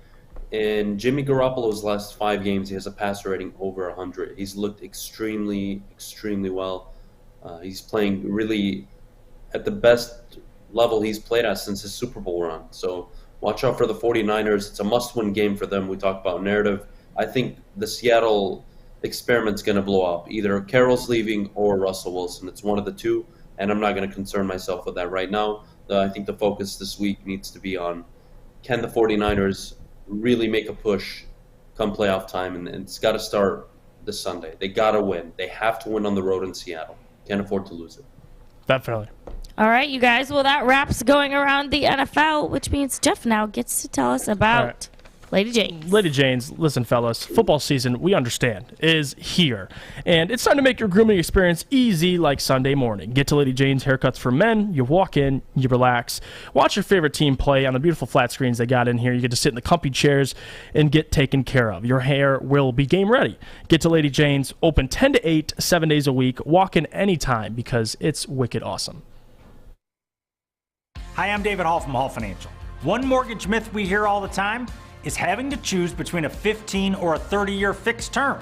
And Jimmy Garoppolo's last 5 games, he has a passer rating over 100. He's looked extremely well. He's playing really at the best level he's played at since his Super Bowl run. So watch out for the 49ers. It's a must-win game for them. We talk about narrative. I think the Seattle experiment's going to blow up. Either Carroll's leaving or Russell Wilson. It's one of the two, and I'm not going to concern myself with that right now. I think the focus this week needs to be on, can the 49ers really make a push come playoff time? And it's got to start this Sunday. They got to win. They have to win on the road in Seattle. Can't afford to lose it. Definitely. All right, you guys. Well, that wraps going around the NFL, which means Jeff now gets to tell us about Lady Jane's. Lady Jane's, listen, fellas, football season, we understand, is here. And it's time to make your grooming experience easy like Sunday morning. Get to Lady Jane's Haircuts for Men. You walk in, you relax, watch your favorite team play on the beautiful flat screens they got in here. You get to sit in the comfy chairs and get taken care of. Your hair will be game ready. Get to Lady Jane's, open 10 to 8, 7 days a week. Walk in anytime because it's wicked awesome. Hi, I'm David Hall from Hall Financial. One mortgage myth we hear all the time is having to choose between a 15 or a 30-year fixed term.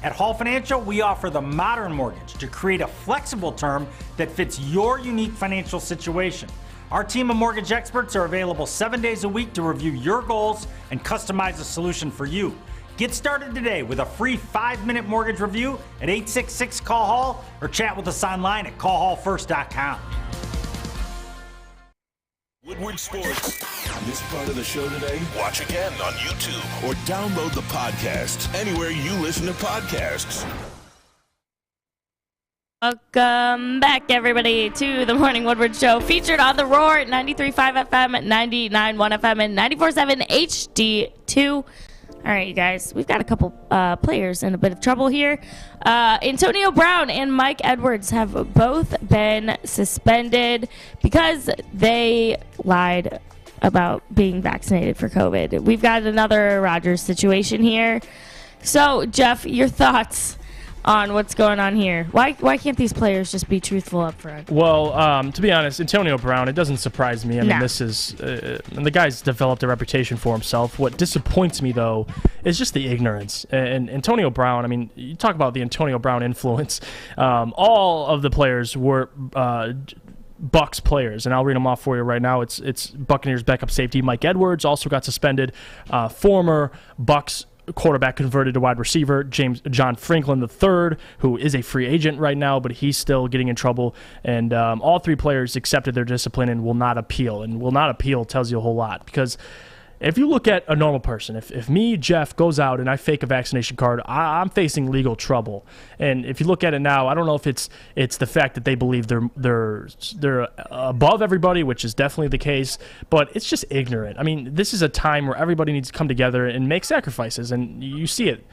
At Hall Financial, we offer the modern mortgage to create a flexible term that fits your unique financial situation. Our team of mortgage experts are available 7 days a week to review your goals and customize a solution for you. Get started today with a free 5-minute mortgage review at 866-CALL-HALL or chat with us online at callhallfirst.com. Woodward Sports. This part of the show today, watch again on YouTube or download the podcast anywhere you listen to podcasts. Welcome back, everybody, to the Morning Woodward Show, featured on the Roar at 93.5 FM, 99.1 FM, and 94.7 HD2. All right, you guys, we've got a couple players in a bit of trouble here. Antonio Brown and Mike Edwards have both been suspended because they lied about being vaccinated for COVID. We've got another Rodgers situation here. So, Jeff, your thoughts on what's going on here? Why can't these players just be truthful up front? Well, to be honest, Antonio Brown, it doesn't surprise me. I mean, this is the guy's developed a reputation for himself. What disappoints me, though, is just the ignorance. And Antonio Brown, I mean, you talk about the Antonio Brown influence. All of the players were Bucs players, and I'll read them off for you right now. It's Buccaneers backup safety Mike Edwards also got suspended. Former Bucs quarterback converted to wide receiver John Franklin III, who is a free agent right now, but he's still getting in trouble. And all 3 players accepted their discipline and will not appeal. And will not appeal tells you a whole lot, because if you look at a normal person, if me, Jeff, goes out and I fake a vaccination card, I'm facing legal trouble. And if you look at it now, I don't know if it's the fact that they believe they're above everybody, which is definitely the case, but it's just ignorant. I mean, this is a time where everybody needs to come together and make sacrifices, and you see it.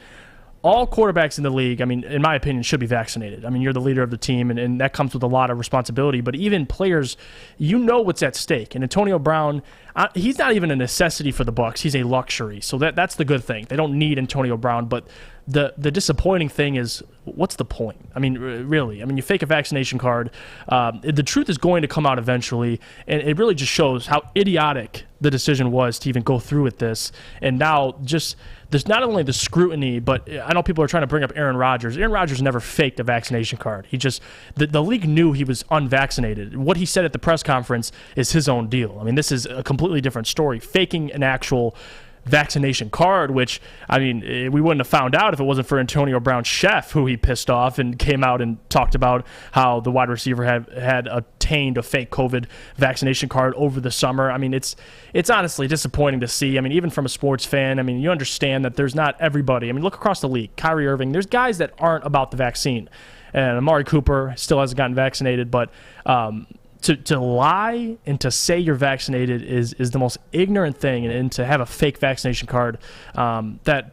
All quarterbacks in the league, I mean, in my opinion, should be vaccinated. I mean, you're the leader of the team, and that comes with a lot of responsibility. But even players, you know what's at stake. And Antonio Brown, he's not even a necessity for the Bucs. He's a luxury. So that's the good thing. They don't need Antonio Brown, but the disappointing thing is, what's the point? I mean, really. I mean, you fake a vaccination card. The truth is going to come out eventually, and it really just shows how idiotic the decision was to even go through with this. And now just there's not only the scrutiny, but I know people are trying to bring up Aaron Rodgers. Aaron Rodgers never faked a vaccination card. He just the league knew he was unvaccinated. What he said at the press conference is his own deal. I mean, this is a completely different story. Faking an actual vaccination card, which, I mean, we wouldn't have found out if it wasn't for Antonio Brown's chef, who he pissed off and came out and talked about how the wide receiver had obtained a fake COVID vaccination card over the summer. I mean, it's honestly disappointing to see. I mean, even from a sports fan, I mean, you understand that there's not everybody. I mean, look across the league. Kyrie Irving, there's guys that aren't about the vaccine. And Amari Cooper still hasn't gotten vaccinated, but to lie and to say you're vaccinated is the most ignorant thing, and to have a fake vaccination card that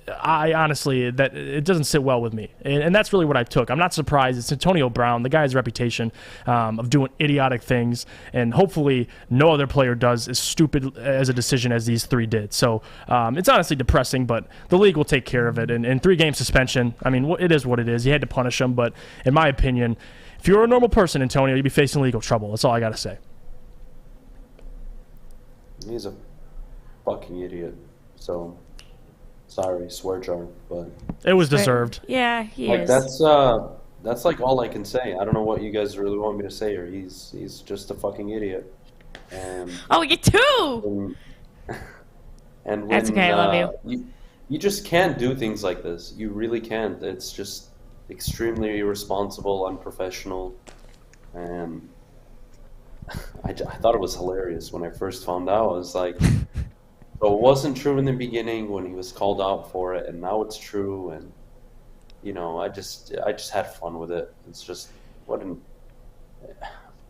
I honestly, that it doesn't sit well with me. And that's really what I took. I'm not surprised. It's Antonio Brown, the guy's reputation of doing idiotic things, and hopefully no other player does as stupid as a decision as these three did. So it's honestly depressing, but the league will take care of it. And 3-game suspension, I mean, it is what it is. You had to punish him, but in my opinion, if you were a normal person, Antonio, you'd be facing legal trouble. That's all I got to say. He's a fucking idiot. So, sorry, swear jar, but it was deserved. Yeah, he like, is. That's like all I can say. I don't know what you guys really want me to say here. He's just a fucking idiot. And oh, you too. And when, that's okay. I love you. You just can't do things like this. You really can't. It's just extremely irresponsible, unprofessional, and I thought it was hilarious when I first found out. I was like, so it wasn't true in the beginning when he was called out for it, and now it's true, and you know, I just had fun with it. It's just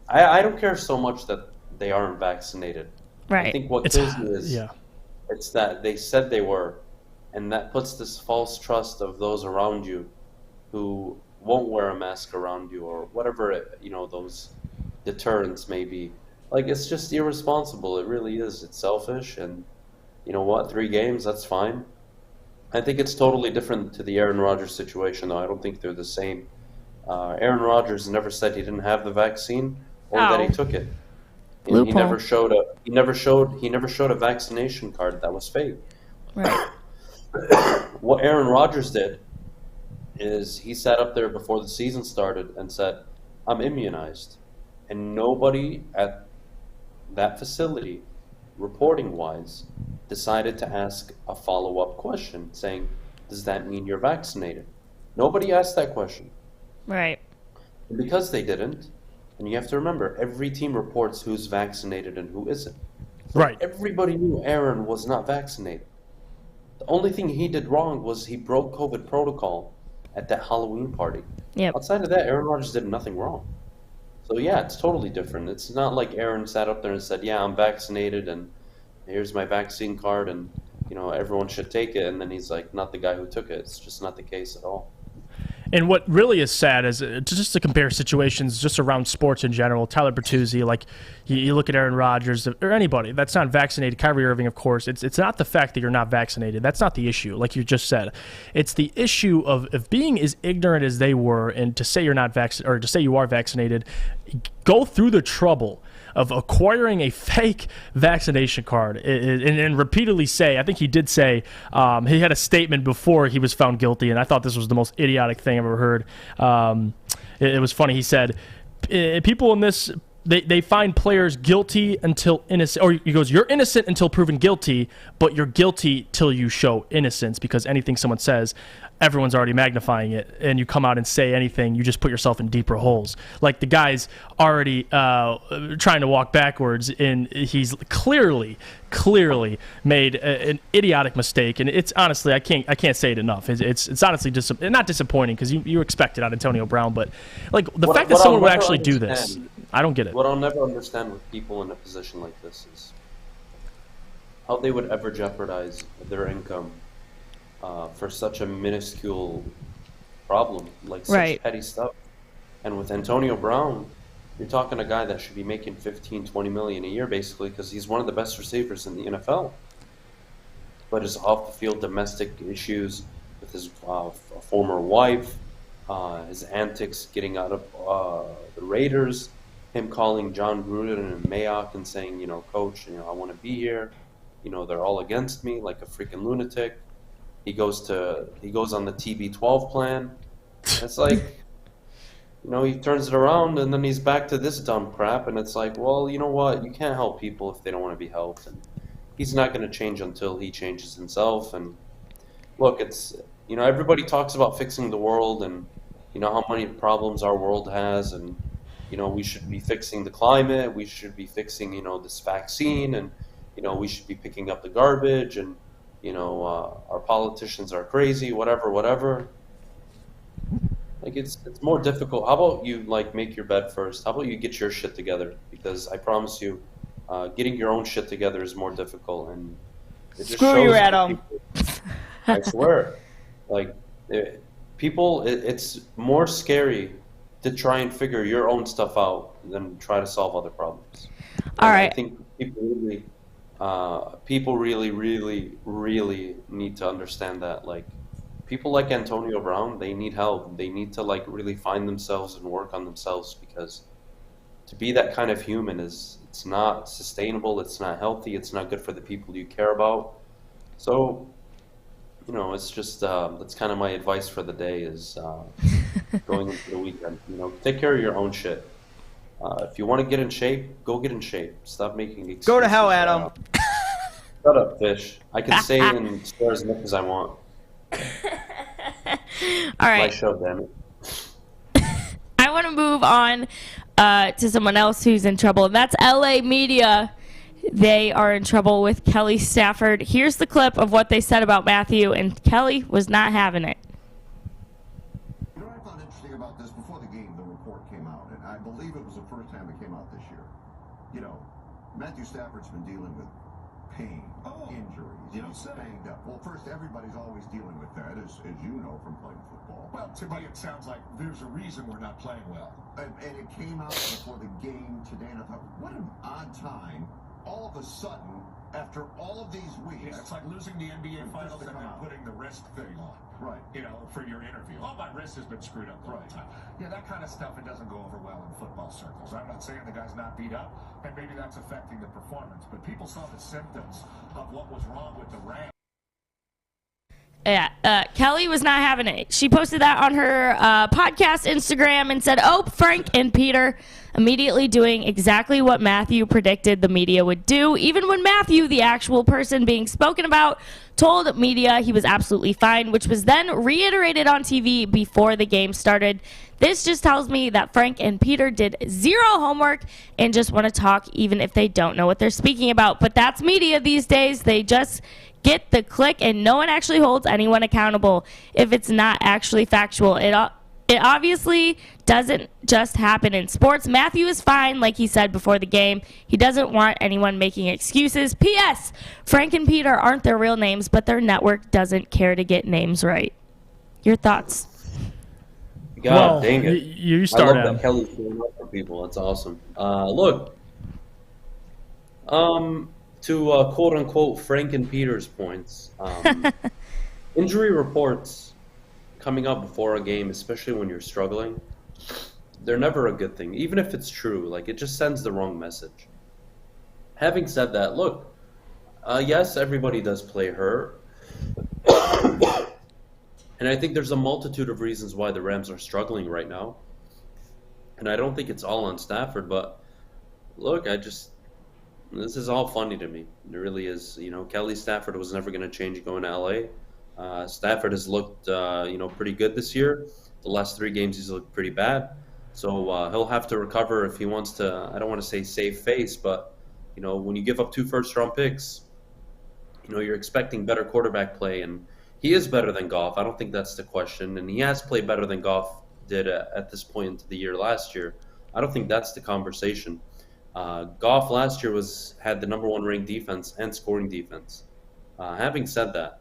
I don't care so much that they aren't vaccinated. Right. I think what kills me is it's that they said they were, and that puts this false trust of those around you who won't wear a mask around you, or whatever those deterrents may be. Like, it's just irresponsible. It really is. It's selfish, and you know what? 3 games, that's fine. I think it's totally different to the Aaron Rodgers situation, though. I don't think they're the same. Aaron Rodgers never said he didn't have the vaccine or that he took it. And he never showed a vaccination card that was fake. Right. What Aaron Rodgers did is he sat up there before the season started and said, I'm immunized. And nobody at that facility, reporting-wise, decided to ask a follow-up question saying, does that mean you're vaccinated? Nobody asked that question. Right. And because they didn't, and you have to remember, every team reports who's vaccinated and who isn't. So right. Everybody knew Aaron was not vaccinated. The only thing he did wrong was he broke COVID protocol at that Halloween party. Yep. Outside of that, Aaron Rodgers did nothing wrong. So yeah, it's totally different. It's not like Aaron sat up there and said, yeah, I'm vaccinated and here's my vaccine card and everyone should take it, and then he's like not the guy who took it. It's just not the case at all. And what really is sad is just to compare situations just around sports in general. Tyler Bertuzzi, like you look at Aaron Rodgers or anybody that's not vaccinated, Kyrie Irving, of course. It's not the fact that you're not vaccinated. That's not the issue, like you just said. It's the issue of being as ignorant as they were, and to say you're not vaccinated or to say you are vaccinated, go through the trouble of acquiring a fake vaccination card and repeatedly say, I think he did say, he had a statement before he was found guilty, and I thought this was the most idiotic thing I've ever heard. It was funny. He said, people in this, they find players guilty until innocent, or he goes, you're innocent until proven guilty, but you're guilty till you show innocence, because anything someone says, everyone's already magnifying it, and you come out and say anything, you just put yourself in deeper holes. Like the guy's already trying to walk backwards, and he's clearly made an idiotic mistake. And it's honestly, I can't say it enough. It's honestly not disappointing, because you expect it on Antonio Brown, but like the fact that someone would actually do this, I don't get it. What I'll never understand with people in a position like this is how they would ever jeopardize their income for such a minuscule problem, like such petty stuff. And with Antonio Brown, you're talking a guy that should be making $15-20 million a year, basically, because he's one of the best receivers in the NFL. But his off-the-field domestic issues, with his former wife, his antics getting out of the Raiders, him calling John Gruden and Mayock and saying, coach, I want to be here. They're all against me like a freaking lunatic. He goes on the TB12 plan. It's like, he turns it around and then he's back to this dumb crap. And it's like, well, you know what? You can't help people if they don't want to be helped. And he's not going to change until he changes himself. And look, it's, everybody talks about fixing the world and, how many problems our world has. And, we should be fixing the climate. We should be fixing, this vaccine. And, we should be picking up the garbage. And, our politicians are crazy, whatever. Like, it's more difficult. How about you, make your bed first? How about you get your shit together? Because I promise you, getting your own shit together is more difficult. And it just Screw you, Adam. I swear. It's more scary to try and figure your own stuff out than try to solve other problems. All right. I think people really, really, really need to understand that. People like Antonio Brown, they need help. They need to really find themselves and work on themselves, because to be that kind of human it's not sustainable, it's not healthy, it's not good for the people you care about. So, it's just that's kind of my advice for the day is going into the weekend. Take care of your own shit. If you want to get in shape, go get in shape. Stop making excuses. Go to hell, Adam. Shut up, fish. I can stay and swear as much as I want. All right. My show, damn it. I want to move on to someone else who's in trouble, and that's LA media. They are in trouble with Kelly Stafford. Here's the clip of what they said about Matthew, and Kelly was not having it. You know what I found interesting about this? Before the game, the report came out, and I believe it was the first time it came out this year. Matthew Stafford's been dealing with pain, injuries, he's banged up. Well, first, everybody's always dealing with that, as you know from playing football. Well, to me, it sounds like there's a reason we're not playing well. And it came out before the game today, and I thought, what an odd time. All of a sudden, after all of these weeks... Yeah, it's like losing the NBA Finals and then putting the wrist thing on. Right. For your interview. Oh, my wrist has been screwed up the whole time. Yeah, that kind of stuff, it doesn't go over well in football circles. I'm not saying the guy's not beat up, and maybe that's affecting the performance, but people saw the symptoms of what was wrong with the Rams. Yeah, Kelly was not having it. She posted that on her podcast Instagram and said, Frank and Peter immediately doing exactly what Matthew predicted the media would do, even when Matthew, the actual person being spoken about, told media he was absolutely fine, which was then reiterated on TV before the game started. This just tells me that Frank and Peter did zero homework and just want to talk even if they don't know what they're speaking about. But that's media these days. They just get the click, and no one actually holds anyone accountable if it's not actually factual. It obviously doesn't just happen in sports. Matthew is fine, like he said before the game. He doesn't want anyone making excuses. P.S. Frank and Peter aren't their real names, but their network doesn't care to get names right. Your thoughts? God dang it. You start, I love that Kelly's doing up for people. That's awesome. Look. To quote-unquote Frank and Peter's points, injury reports coming up before a game, especially when you're struggling, they're never a good thing. Even if it's true, it just sends the wrong message. Having said that, look, yes, everybody does play hurt. And I think there's a multitude of reasons why the Rams are struggling right now. And I don't think it's all on Stafford, but look, this is all funny to me. It really is. Kelly Stafford was never going to change going to LA. Stafford has looked, pretty good this year. The last 3 games he's looked pretty bad. So he'll have to recover if he wants to, I don't want to say save face, but, when you give up 2 first-round picks, you're expecting better quarterback play, and he is better than Goff. I don't think that's the question, and he has played better than Goff did at this point into the year last year. I don't think that's the conversation. Goff last year had the number 1 ranked defense and scoring defense. Having said that,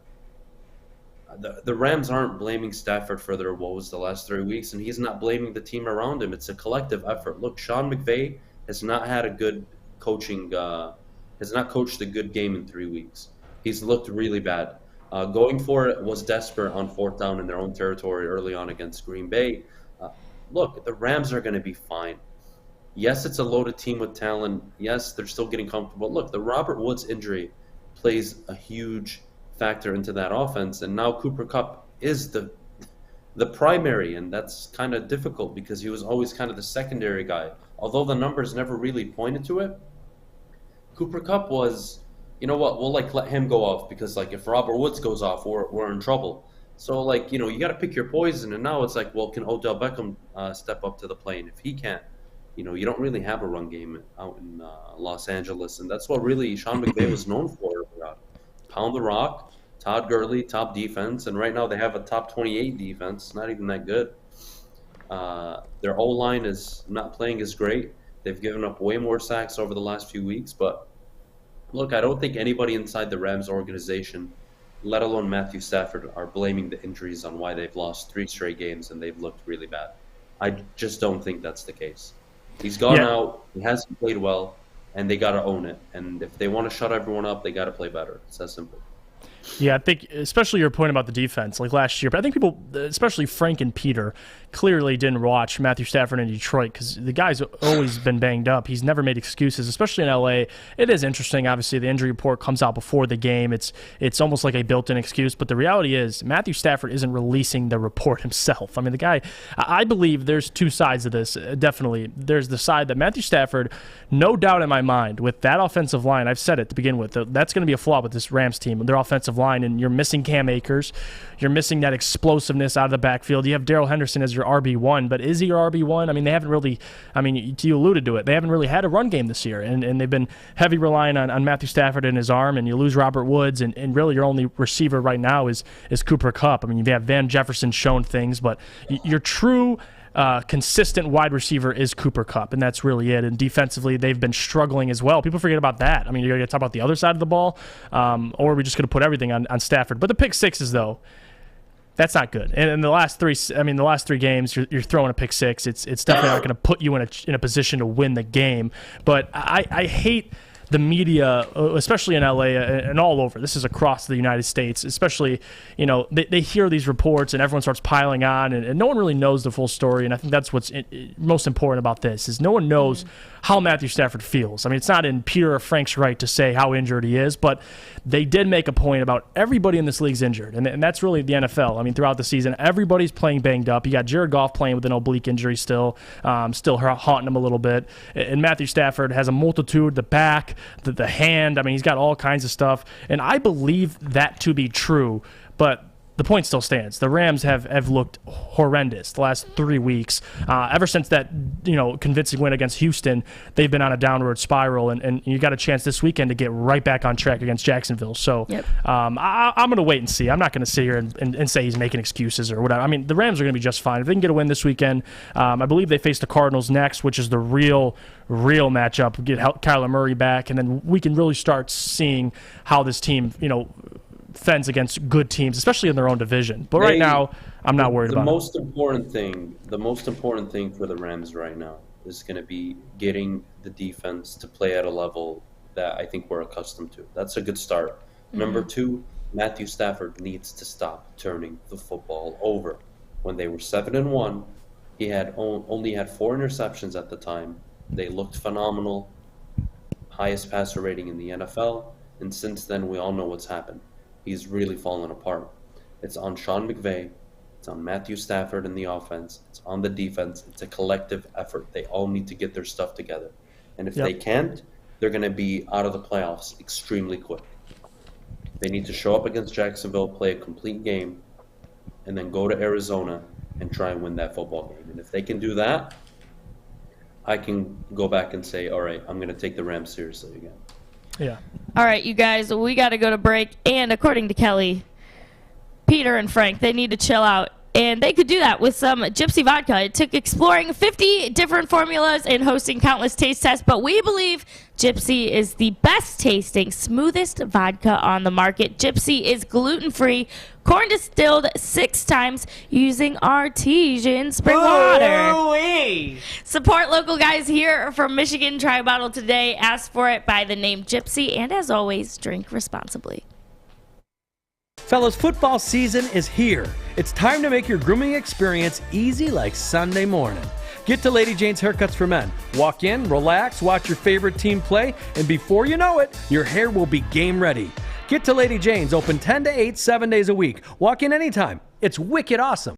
the Rams aren't blaming Stafford for their woes the last 3 weeks, and he's not blaming the team around him. It's a collective effort. Look, Sean McVay has not had a good coaching, has not coached a good game in 3 weeks. He's looked really bad. Going for it was desperate on 4th down in their own territory early on against Green Bay. Look, the Rams are going to be fine. Yes, it's a loaded team with talent. Yes, they're still getting comfortable. Look, the Robert Woods injury plays a huge factor into that offense, and now Cooper Kupp is the primary, and that's kind of difficult because he was always kind of the secondary guy. Although the numbers never really pointed to it, Cooper Kupp was, you know what, we'll let him go off because if Robert Woods goes off, we're in trouble. So you got to pick your poison, and now it's well, can Odell Beckham step up to the plate? And if he can't, you don't really have a run game out in Los Angeles, and that's what really Sean McVay was known for. Pound the rock, Todd Gurley, top defense, and right now they have a top 28 defense. Not even that good. Their O-line is not playing as great. They've given up way more sacks over the last few weeks, but look, I don't think anybody inside the Rams organization, let alone Matthew Stafford, are blaming the injuries on why they've lost 3 straight games and they've looked really bad. I just don't think that's the case. He's gone out, he hasn't played well, and they got to own it. And if they want to shut everyone up, they got to play better. It's that simple. Yeah, I think especially your point about the defense, last year, but I think people, especially Frank and Peter, clearly didn't watch Matthew Stafford in Detroit because the guy's always been banged up. He's never made excuses, especially in L.A. It is interesting. Obviously, the injury report comes out before the game. It's almost like a built-in excuse, but the reality is Matthew Stafford isn't releasing the report himself. I mean, the guy, I believe there's 2 sides of this, definitely. There's the side that Matthew Stafford, no doubt in my mind, with that offensive line, I've said it to begin with, that's going to be a flaw with this Rams team, their offensive line, and you're missing Cam Akers. You're missing that explosiveness out of the backfield. You have Darrell Henderson as your RB1, but is he your RB1? I mean, they haven't really, you alluded to it, they haven't really had a run game this year, and they've been heavy relying on Matthew Stafford and his arm, and you lose Robert Woods, and really your only receiver right now is Cooper Kupp. I mean, you have Van Jefferson shown things, but your true consistent wide receiver is Cooper Kupp, and that's really it. And defensively, they've been struggling as well. People forget about that. I mean, you're going to talk about the other side of the ball, or are we just going to put everything on Stafford? But the pick sixes, though, that's not good. And in the last 3 games, you're throwing a pick six. It's definitely not going to put you in a position to win the game. But I hate the media, especially in LA and all over. This is across the United States, especially, they hear these reports and everyone starts piling on, and no one really knows the full story. And I think that's what's most important about this is no one knows how Matthew Stafford feels. I mean, it's not in Peter or Frank's right to say how injured he is, but they did make a point about everybody in this league's injured, and that's really the NFL. I mean, throughout the season, everybody's playing banged up. You got Jared Goff playing with an oblique injury still haunting him a little bit, and Matthew Stafford has a multitude, the back, the hand. I mean, he's got all kinds of stuff, and I believe that to be true, but the point still stands. The Rams have looked horrendous the last 3 weeks. Ever since that convincing win against Houston, they've been on a downward spiral, and you got a chance this weekend to get right back on track against Jacksonville. So I'm going to wait and see. I'm not going to sit here and say he's making excuses or whatever. I mean, the Rams are going to be just fine. If they can get a win this weekend, I believe they face the Cardinals next, which is the real matchup. Get Kyler Murray back, and then we can really start seeing how this team, fends against good teams, especially in their own division. But right now, I'm not worried about it. The most important thing for the Rams right now is going to be getting the defense to play at a level that I think we're accustomed to. That's a good start. Mm-hmm. Number 2, Matthew Stafford needs to stop turning the football over. When they were 7-1, he had only had 4 interceptions at the time. They looked phenomenal, highest passer rating in the NFL, and since then we all know what's happened. He's really fallen apart. It's on Sean McVay. It's on Matthew Stafford in the offense. It's on the defense. It's a collective effort. They all need to get their stuff together. And if they can't, they're going to be out of the playoffs extremely quick. They need to show up against Jacksonville, play a complete game, and then go to Arizona and try and win that football game. And if they can do that, I can go back and say, all right, I'm going to take the Rams seriously again. Yeah. All right, you guys, we got to go to break. And according to Kelly, Peter and Frank, they need to chill out. And they could do that with some Gypsy vodka. It took exploring 50 different formulas and hosting countless taste tests, but we believe Gypsy is the best tasting, smoothest vodka on the market. Gypsy is gluten-free, corn distilled 6 times using artesian spring water. Ooh-wee. Support local guys here from Michigan. Try a bottle today. Ask for it by the name Gypsy. And as always, drink responsibly. Fellas, football season is here. It's time to make your grooming experience easy like Sunday morning. Get to Lady Jane's Haircuts for Men. Walk in, relax, watch your favorite team play, and before you know it, your hair will be game ready. Get to Lady Jane's, open 10 to 8, 7 days a week. Walk in anytime. It's wicked awesome.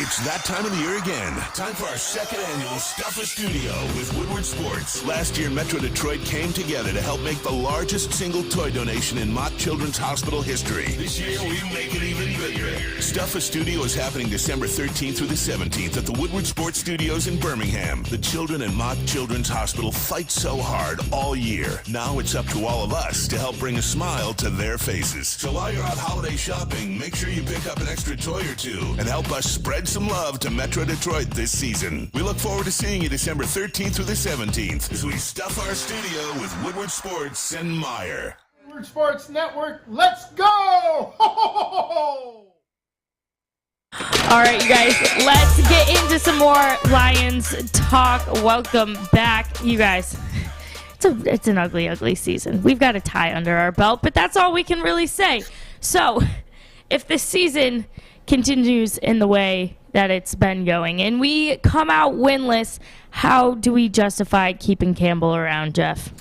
It's that time of the year again. Time for our second annual Stuffer Studio with Woodward Sports. Last year, Metro Detroit came together to help make the largest single toy donation in Mott Children's Hospital history. This year, we make it even bigger. Stuffer Studio is happening December 13th through the 17th at the Woodward Sports Studios in Birmingham. The children in Mott Children's Hospital fight so hard all year. Now it's up to all of us to help bring a smile to their faces. So while you're out holiday shopping, make sure you pick up an extra toy or two and help us spread some love to Metro Detroit this season. We look forward to seeing you December 13th through the 17th as we stuff our studio with Woodward Sports and Myre. Woodward Sports Network, let's go! Ho, ho, ho, ho! All right, you guys, let's get into some more Lions talk. Welcome back, you guys. It's an ugly, ugly season. We've got a tie under our belt, but that's all we can really say. So, if this season continues in the way that it's been going and we come out winless, how do we justify keeping Campbell around, Jeff?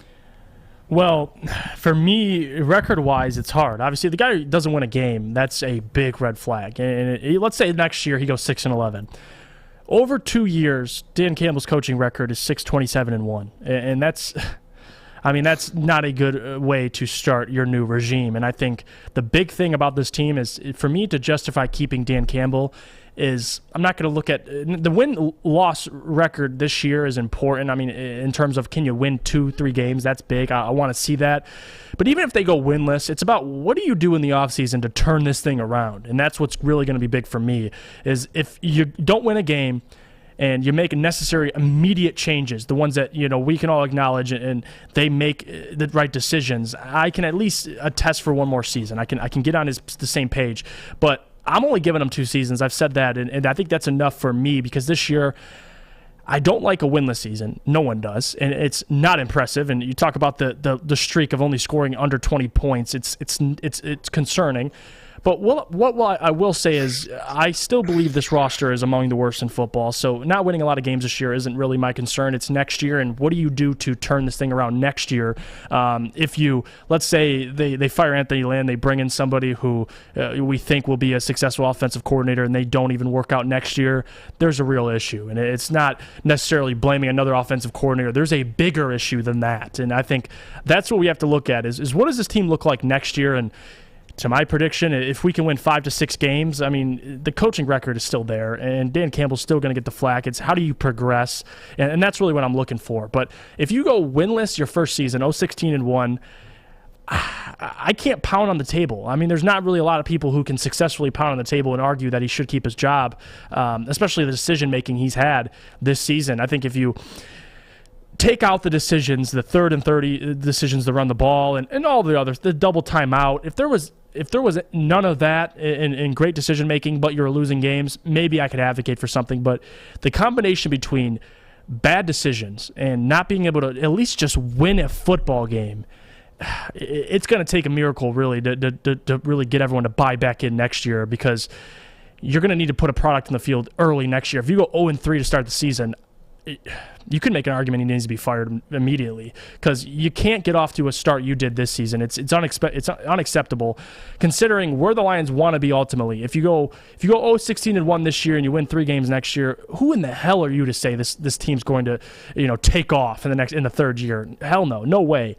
Well, for me, record-wise, it's hard. Obviously, the guy who doesn't win a game, that's a big red flag. And let's say next year he goes 6-11. Over 2 years, Dan Campbell's coaching record is 6-27-1, and that's not a good way to start your new regime. And I think the big thing about this team is, for me to justify keeping Dan Campbell, is I'm not going to look at the win-loss record this year is important. I mean, in terms of can you win 2-3 games, that's big. I want to see that. But even if they go winless, it's about what do you do in the offseason to turn this thing around? And that's what's really going to be big for me, is if you don't win a game and you make necessary immediate changes, the ones that we can all acknowledge, and they make the right decisions, I can at least attest for one more season. I can get on the same page. But I'm only giving them 2 seasons. I've said that, and I think that's enough for me, because this year I don't like a winless season. No one does, and it's not impressive. And you talk about the streak of only scoring under 20 points. It's concerning. But what I will say is I still believe this roster is among the worst in football. So not winning a lot of games this year isn't really my concern. It's next year, and what do you do to turn this thing around next year? If you, let's say they fire Anthony Lynn, they bring in somebody who we think will be a successful offensive coordinator, and they don't even work out next year, there's a real issue. And it's not necessarily blaming another offensive coordinator. There's a bigger issue than that. And I think that's what we have to look at is what does this team look like next year? And to my prediction, if we can win 5 to 6 games, I mean, the coaching record is still there, and Dan Campbell's still going to get the flack. It's how do you progress, and that's really what I'm looking for. But if you go winless your first season, 0-16-1, I can't pound on the table. I mean, there's not really a lot of people who can successfully pound on the table and argue that he should keep his job, especially the decision-making he's had this season. I think if you take out the decisions, the 3rd and 30 decisions to run the ball, and all the others, the double timeout, if there was none of that in great decision making, but you're losing games, maybe I could advocate for something. But the combination between bad decisions and not being able to at least just win a football game, it's going to take a miracle really to really get everyone to buy back in next year, because you're going to need to put a product in the field early next year. If you go 0-3 to start the season, you could make an argument he needs to be fired immediately, because you can't get off to a start you did this season. It's unacceptable considering where the Lions want to be ultimately. If you go 0-16-1 this year and you win 3 games next year, who in the hell are you to say this team's going to take off in the 3rd year? Hell no way.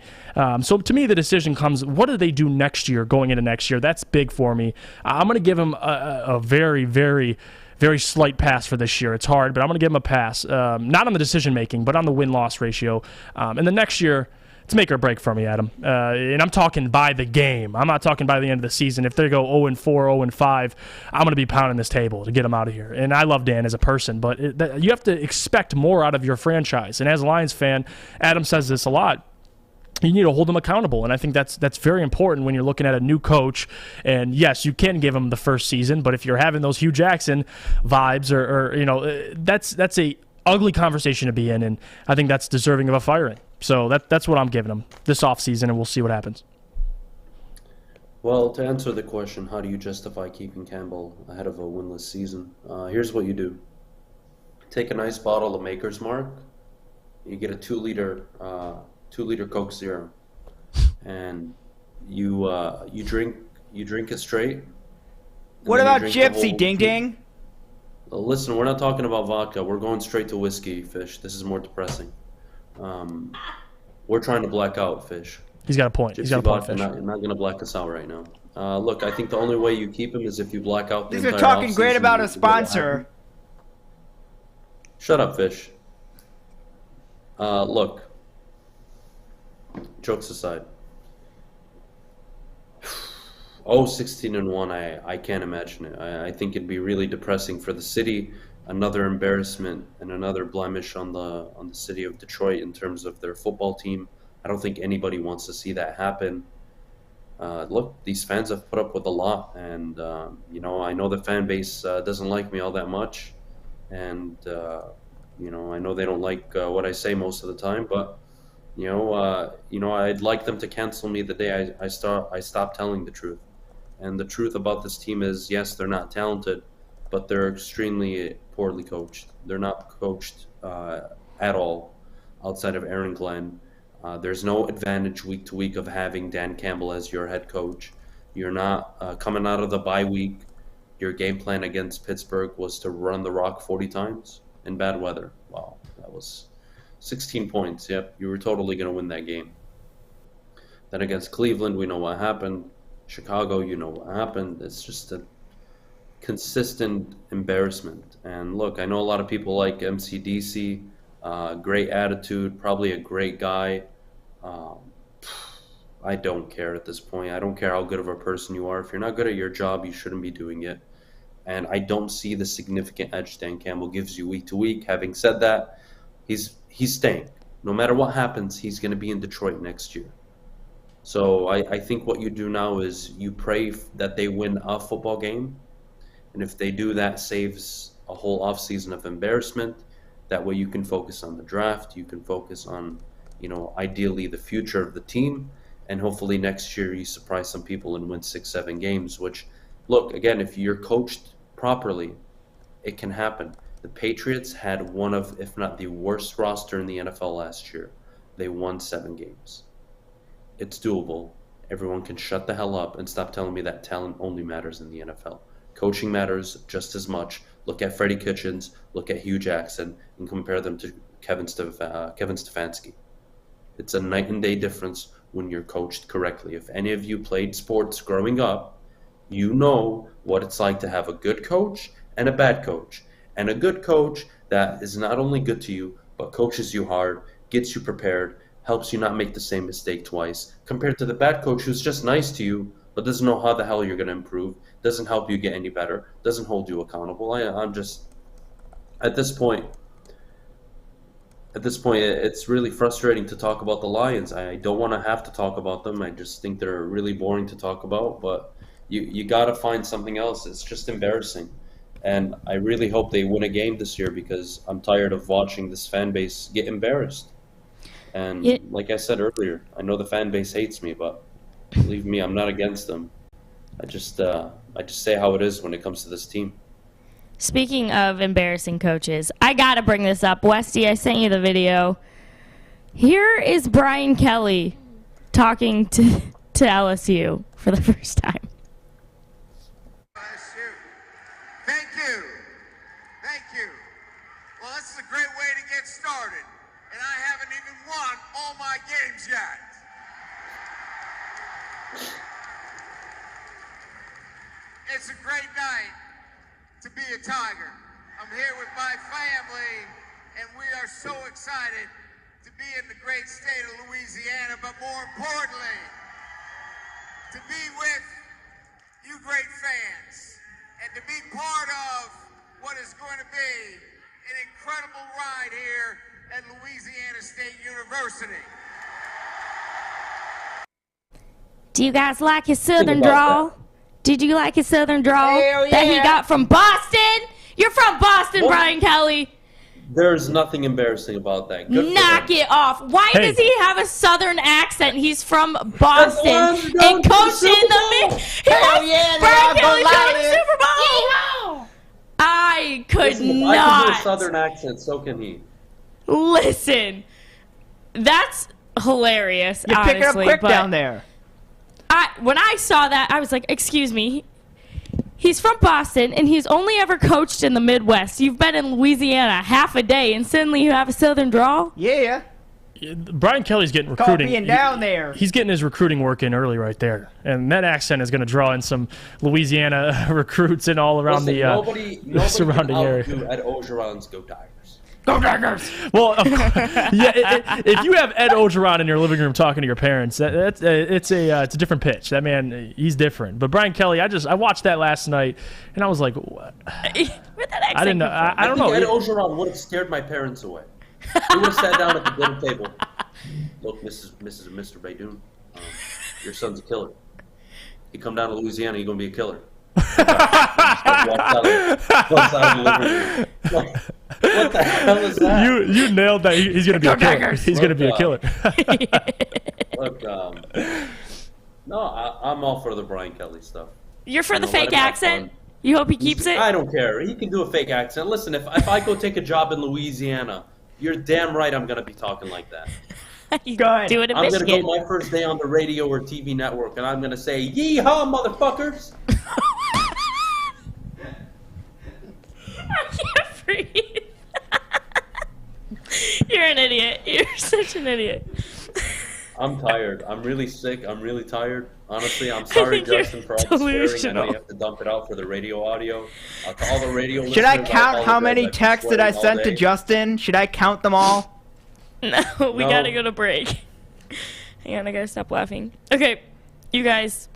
So to me, the decision comes, what do they do next year going into next year? That's big for me. I'm going to give him a very, very, very slight pass for this year. It's hard, but I'm going to give him a pass. Not on the decision-making, but on the win-loss ratio. And the next year, it's make or break for me, Adam. And I'm talking by the game. I'm not talking by the end of the season. If they go 0-4, 0-5, I'm going to be pounding this table to get them out of here. And I love Dan as a person, but you have to expect more out of your franchise. And as a Lions fan, Adam says this a lot, you need to hold them accountable, and I think that's very important when you're looking at a new coach. And yes, you can give them the first season, but if you're having those Hugh Jackson vibes, or that's a ugly conversation to be in, and I think that's deserving of a firing. So that's what I'm giving them this offseason, and we'll see what happens. Well, to answer the question, how do you justify keeping Campbell ahead of a winless season? Here's what you do. Take a nice bottle of Maker's Mark. You get a 2-liter Coke Zero, and you drink it straight. What about Gypsy, Ding Ding? Listen, we're not talking about vodka. We're going straight to whiskey, Fish. This is more depressing. We're trying to black out, Fish. He's got a point. He's got a point, Fish. Not going to black us out right now. Look, I think the only way you keep him is if you black out the These entire are talking great offseason. about a sponsor. Shut up, Fish. Look, jokes aside. 16-1, I can't imagine it. I think it'd be really depressing for the city. Another embarrassment and another blemish on the city of Detroit in terms of their football team. I don't think anybody wants to see that happen. Look, these fans have put up with a lot, and I know the fan base doesn't like me all that much, and I know they don't like what I say most of the time, but I'd like them to cancel me the day I stop telling the truth. And the truth about this team is, yes, they're not talented, but they're extremely poorly coached. They're not coached at all outside of Aaron Glenn. There's no advantage week to week of having Dan Campbell as your head coach. You're not coming out of the bye week. Your game plan against Pittsburgh was to run the rock 40 times in bad weather. Wow, that was 16 points. Yep, you were totally going to win that game. Then against Cleveland, we know what happened. Chicago, you know what happened. It's just a consistent embarrassment. And look, I know a lot of people like MCDC, great attitude, probably a great guy. I don't care at this point. I don't care how good of a person you are. If you're not good at your job, you shouldn't be doing it. And I don't see the significant edge Dan Campbell gives you week to week. Having said that, he's staying. No matter what happens, he's going to be in Detroit next year. So I think what you do now is you pray that they win a football game. And if they do, that saves a whole offseason of embarrassment. That way you can focus on the draft. You can focus on, ideally the future of the team. And hopefully next year you surprise some people and win 6-7 games, which, look, again, if you're coached properly, it can happen. The Patriots had one of, if not the worst roster in the NFL last year. They won 7 games. It's doable. Everyone can shut the hell up and stop telling me that talent only matters in the NFL. Coaching matters just as much. Look at Freddie Kitchens, look at Hugh Jackson, and compare them to Kevin Stefanski. It's a night and day difference when you're coached correctly. If any of you played sports growing up, you know what it's like to have a good coach and a bad coach. And a good coach that is not only good to you, but coaches you hard, gets you prepared, helps you not make the same mistake twice, compared to the bad coach who's just nice to you, but doesn't know how the hell you're going to improve, doesn't help you get any better, doesn't hold you accountable. I'm just, at this point, it's really frustrating to talk about the Lions. I don't want to have to talk about them. I just think they're really boring to talk about, but you got to find something else. It's just embarrassing. And I really hope they win a game this year because I'm tired of watching this fan base get embarrassed. And like I said earlier, I know the fan base hates me, but believe me, I'm not against them. I just say how it is when it comes to this team. Speaking of embarrassing coaches, I got to bring this up. Westy, I sent you the video. Here is Brian Kelly talking to LSU for the first time. Thank you. Thank you. Well, this is a great way to get started. And I haven't even won all my games yet. It's a great night to be a Tiger. I'm here with my family, and we are so excited to be in the great state of Louisiana, but more importantly, to be with you great fans, and to be part of what is going to be an incredible ride here at Louisiana State University. Do you guys like his southern drawl? Did you like his southern drawl that he got from Boston? You're from Boston, Brian Kelly. There's nothing embarrassing about that. Knock it off. Why does he have a southern accent? He's from Boston and coached in the that. A southern accent, so can he. Listen, that's hilarious. You pick it up honestly, quick but down there. When I saw that, I was like, excuse me. He's from Boston, and he's only ever coached in the Midwest. You've been in Louisiana half a day, and suddenly you have a southern drawl? Yeah. Brian Kelly's getting recruiting. Being down there. He's getting his recruiting work in early right there. And that accent is going to draw in some Louisiana recruits and all around nobody surrounding can area. outdo Ed Ogeron's Go Tigers. Go Tigers! Well, if you have Ed Ogeron in your living room talking to your parents, it's a different pitch. That man, he's different. But Brian Kelly, I watched that last night, and I was like, what? Where'd that accent I didn't know. come from? I don't know. Ed Ogeron would have scared my parents away. We would have sat down at the dinner table. Look, Mrs. and Mr. Baydoun, your son's a killer. You come down to Louisiana, you're going to be a killer. What the hell is that? You nailed that. He's going to be a killer. He's going to be a killer. Look, no, I'm all for the Brian Kelly stuff. You're for the fake accent? You hope he keeps it? I don't care. He can do a fake accent. Listen, if I go take a job in Louisiana, you're damn right I'm going to be talking like that. Go ahead. Do it in I'm going to Michigan. go my first day on the radio or TV network, and I'm going to say, yeehaw, motherfuckers. I can't breathe. You're an idiot. You're such an idiot. I'm tired. I'm really sick. I'm really tired. Honestly, I'm sorry, Justin, for all the swearing. I know you have to dump it out for the radio audio. To all the radio Should I listeners, count how apologize. many I've been texts that I swearing all sent to day. Justin? Should I count them all? No, we No. gotta go to break. Hang on, I gotta stop laughing. Okay, you guys,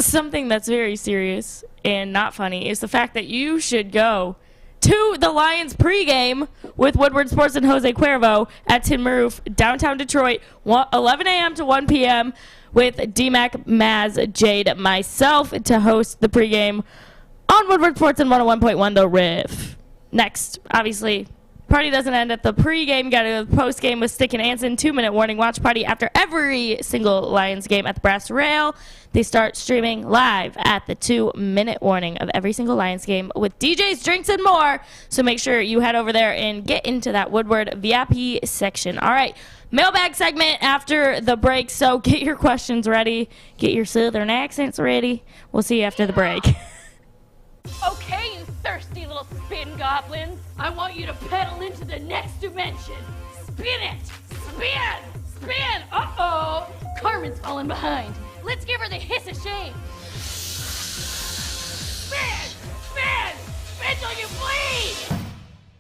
something that's very serious and not funny is the fact that you should go to the Lions pregame with Woodward Sports and Jose Cuervo at Tin Roof, downtown Detroit, 11 a.m. to 1 p.m. with D-Mac, Maz, Jade, myself to host the pregame on Woodward Sports and 101.1 The Riff. Next, obviously, party doesn't end at the pregame. Got to go to the postgame with Stick and Anson. 2-minute warning watch party after every single Lions game at the Brass Rail. They start streaming live at the 2-minute warning of every single Lions game with DJs, drinks, and more. So make sure you head over there and get into that Woodward VIP section. All right, mailbag segment after the break. So get your questions ready. Get your southern accents ready. We'll see you after the break. Okay, you thirsty little spin goblins. I want you to pedal into the next dimension. Spin it! Spin! Spin! Uh-oh! Carmen's falling behind. Let's give her the hiss of shame. Spin! Spin! Spin till you bleed!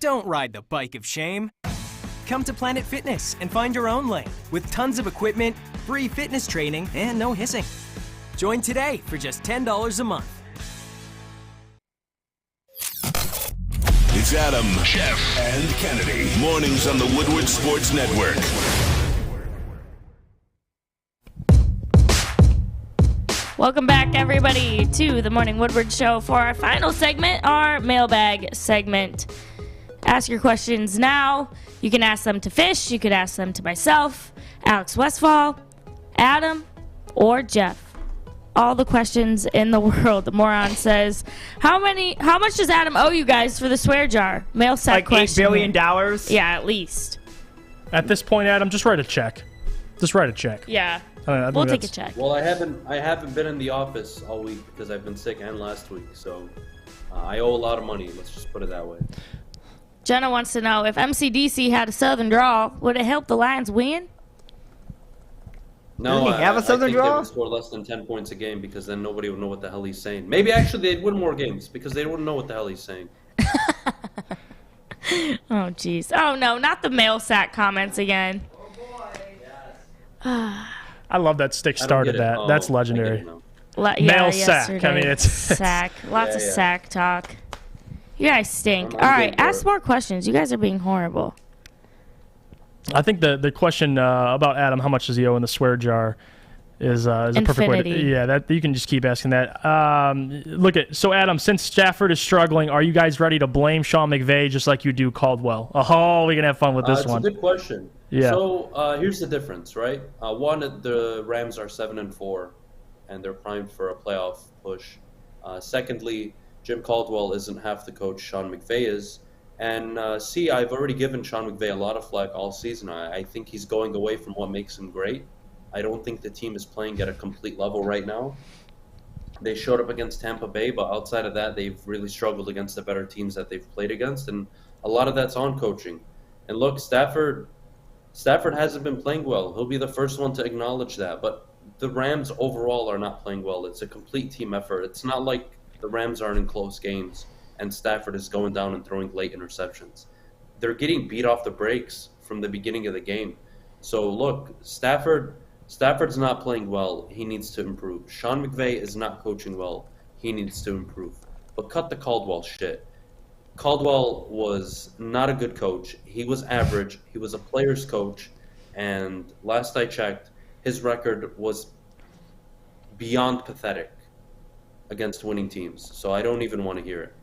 Don't ride the bike of shame. Come to Planet Fitness and find your own lane with tons of equipment, free fitness training, and no hissing. Join today for just $10 a month. It's Adam, Jeff, and Kennedy. Mornings on the Woodward Sports Network. Welcome back, everybody, to the Morning Woodward Show for our final segment, our mailbag segment. Ask your questions now. You can ask them to Fish. You could ask them to myself, Alex Westfall, Adam, or Jeff. All the questions in the world. The moron says, how much does Adam owe you guys for the swear jar? Mail sack Like question. $8 billion? Yeah, at least. At this point, Adam, just write a check. Just write a check. Yeah. I think We'll take a that's- check. Well, I haven't been in the office all week because I've been sick and last week, so I owe a lot of money. Let's just put it that way. Jenna wants to know, if MCDC had a southern draw, would it help the Lions win? No, Doesn't he have a I Southern think draw? they would score less than 10 points a game because then nobody would know what the hell he's saying. Maybe actually they'd win more games because they wouldn't know what the hell he's saying. Oh, jeez. Oh, no, not the mail sack comments again. I love that Stick I don't started get it. that. Oh, That's I legendary. get it Mail sack. I yesterday. mean, it's sack. Lots of Yeah. sack talk. You guys stink. I'm All right, good for ask it. more questions. You guys are being horrible. I think the question about Adam, how much does he owe in the swear jar, is a perfect way to. Infinity. Yeah, that you can just keep asking that. So Adam, since Stafford is struggling, are you guys ready to blame Sean McVay just like you do Caldwell? Oh, we can have fun with this it's one. a good question. Yeah. So here's the difference, right? One, the Rams are 7-4, and they're primed for a playoff push. Secondly, Jim Caldwell isn't half the coach Sean McVay is, And I've already given Sean McVay a lot of flack all season. I think he's going away from what makes him great. I don't think the team is playing at a complete level right now. They showed up against Tampa Bay, but outside of that, they've really struggled against the better teams that they've played against, and a lot of that's on coaching. And look, Stafford hasn't been playing well. He'll be the first one to acknowledge that, but the Rams overall are not playing well. It's a complete team effort. It's not like the Rams aren't in close games and Stafford is going down and throwing late interceptions. They're getting beat off the brakes from the beginning of the game. So look, Stafford's not playing well. He needs to improve. Sean McVay is not coaching well. He needs to improve. But cut the Caldwell shit. Caldwell was not a good coach. He was average. He was a player's coach. And last I checked, his record was beyond pathetic against winning teams. So I don't even want to hear it.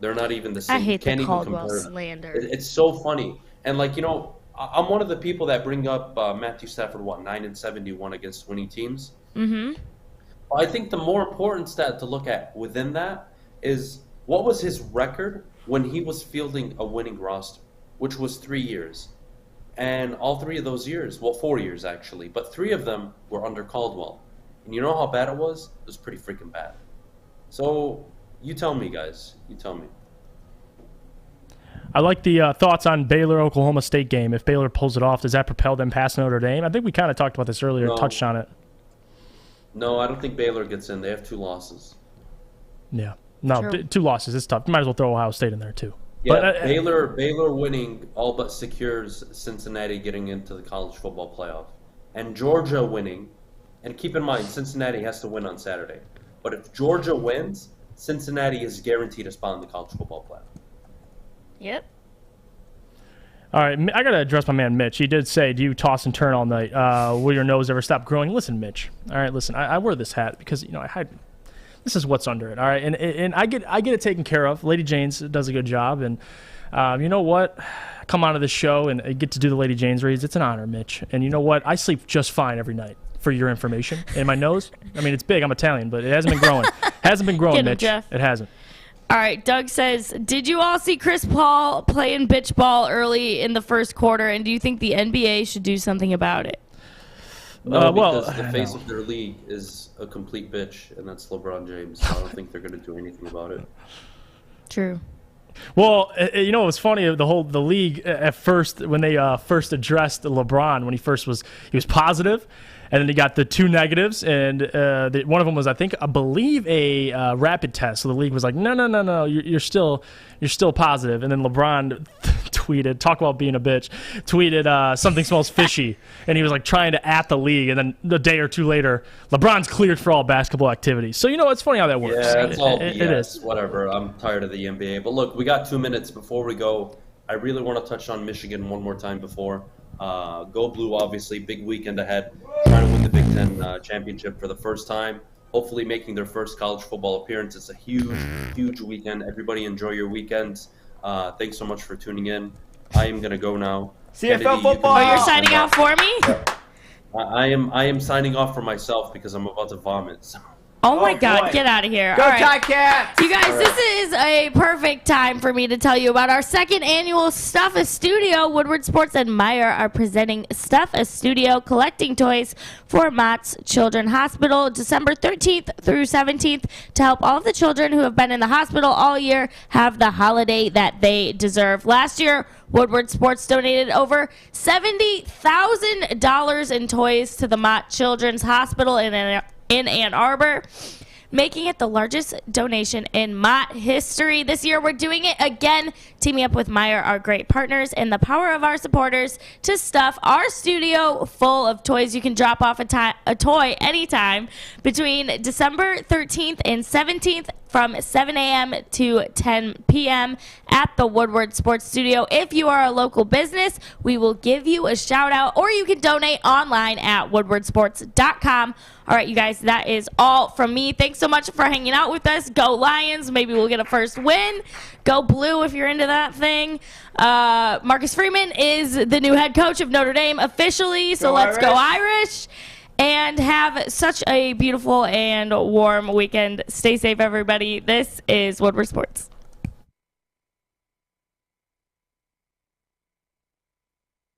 They're not even the same. I hate Can't the even Caldwell compare. slander. It's so funny. And I'm one of the people that bring up Matthew Stafford, 9-71 against winning teams. Mm-hmm. I think the more important stat to look at within that is what was his record when he was fielding a winning roster, which was 3 years. And all 3 of those years, 4 years actually, but 3 of them were under Caldwell. And you know how bad it was? It was pretty freaking bad. So you tell me, guys. You tell me. I like the thoughts on Baylor-Oklahoma State game. If Baylor pulls it off, does that propel them past Notre Dame? I think we kind of talked about this earlier, touched on it. No, I don't think Baylor gets in. They have 2 losses. Yeah. No, 2 losses. It's tough. You might as well throw Ohio State in there, too. Yeah, but, Baylor winning all but secures Cincinnati getting into the college football playoff. And Georgia winning, and keep in mind, Cincinnati has to win on Saturday. But if Georgia wins, Cincinnati is guaranteed a spot in the college football playoff. Yep. All right, I got to address my man Mitch. He did say, do you toss and turn all night? Will your nose ever stop growing? Listen, Mitch. All right, listen, I wear this hat because, this is what's under it, all right? And I get it taken care of. Lady Jane's does a good job. And you know what? Come onto this show and get to do the Lady Jane's reads. It's an honor, Mitch. And you know what? I sleep just fine every night, for your information. And my nose, it's big. I'm Italian, but it hasn't been growing. Get him, Mitch. Jeff. It hasn't. All right, Doug says, did you all see Chris Paul playing bitch ball early in the first quarter, and do you think the NBA should do something about it? No, because the face of their league is a complete bitch, and that's LeBron James. So I don't think they're going to do anything about it. True. Well, it was funny. The league at first, when they first addressed LeBron, when he was positive, and then he got the 2 negatives, and one of them was, I believe, a rapid test. So the league was like, no, you're still positive. And then LeBron tweeted, talk about being a bitch, tweeted something smells fishy, and he was like trying to at the league. And then a day or 2 later, LeBron's cleared for all basketball activities. So it's funny how that works. Yeah, it's all BS. It is. Whatever. I'm tired of the NBA. But look, we got 2 minutes before we go. I really want to touch on Michigan one more time before. Go Blue, obviously. Big weekend ahead. Trying to win the Big Ten championship for the first time. Hopefully making their first college football appearance. It's a huge weekend. Everybody enjoy your weekends. Thanks so much for tuning in. I am going to go now. CFL football. Oh, you're signing off for me? I am signing off for myself because I'm about to vomit. So. Oh my God, boy. Get out of here. Go all right. Ticats! You guys, this is a perfect time for me to tell you about our 2nd annual Stuff a Studio. Woodward Sports and Myre are presenting Stuff a Studio, collecting toys for Mott's Children's Hospital, December 13th through 17th, to help all of the children who have been in the hospital all year have the holiday that they deserve. Last year, Woodward Sports donated over $70,000 in toys to the Mott Children's Hospital in Ann Arbor, making it the largest donation in Mott history. This year, we're doing it again, teaming up with Myre, our great partners, and the power of our supporters to stuff our studio full of toys. You can drop off a toy anytime between December 13th and 17th from 7 a.m. to 10 p.m. at the Woodward Sports Studio. If you are a local business, we will give you a shout out, or you can donate online at woodwardsports.com. All right, you guys, that is all from me. Thanks so much for hanging out with us. Go Lions. Maybe we'll get a first win. Go Blue if you're into that thing. Marcus Freeman is the new head coach of Notre Dame officially, so let's go Irish. And have such a beautiful and warm weekend. Stay safe, everybody. This is Woodward Sports.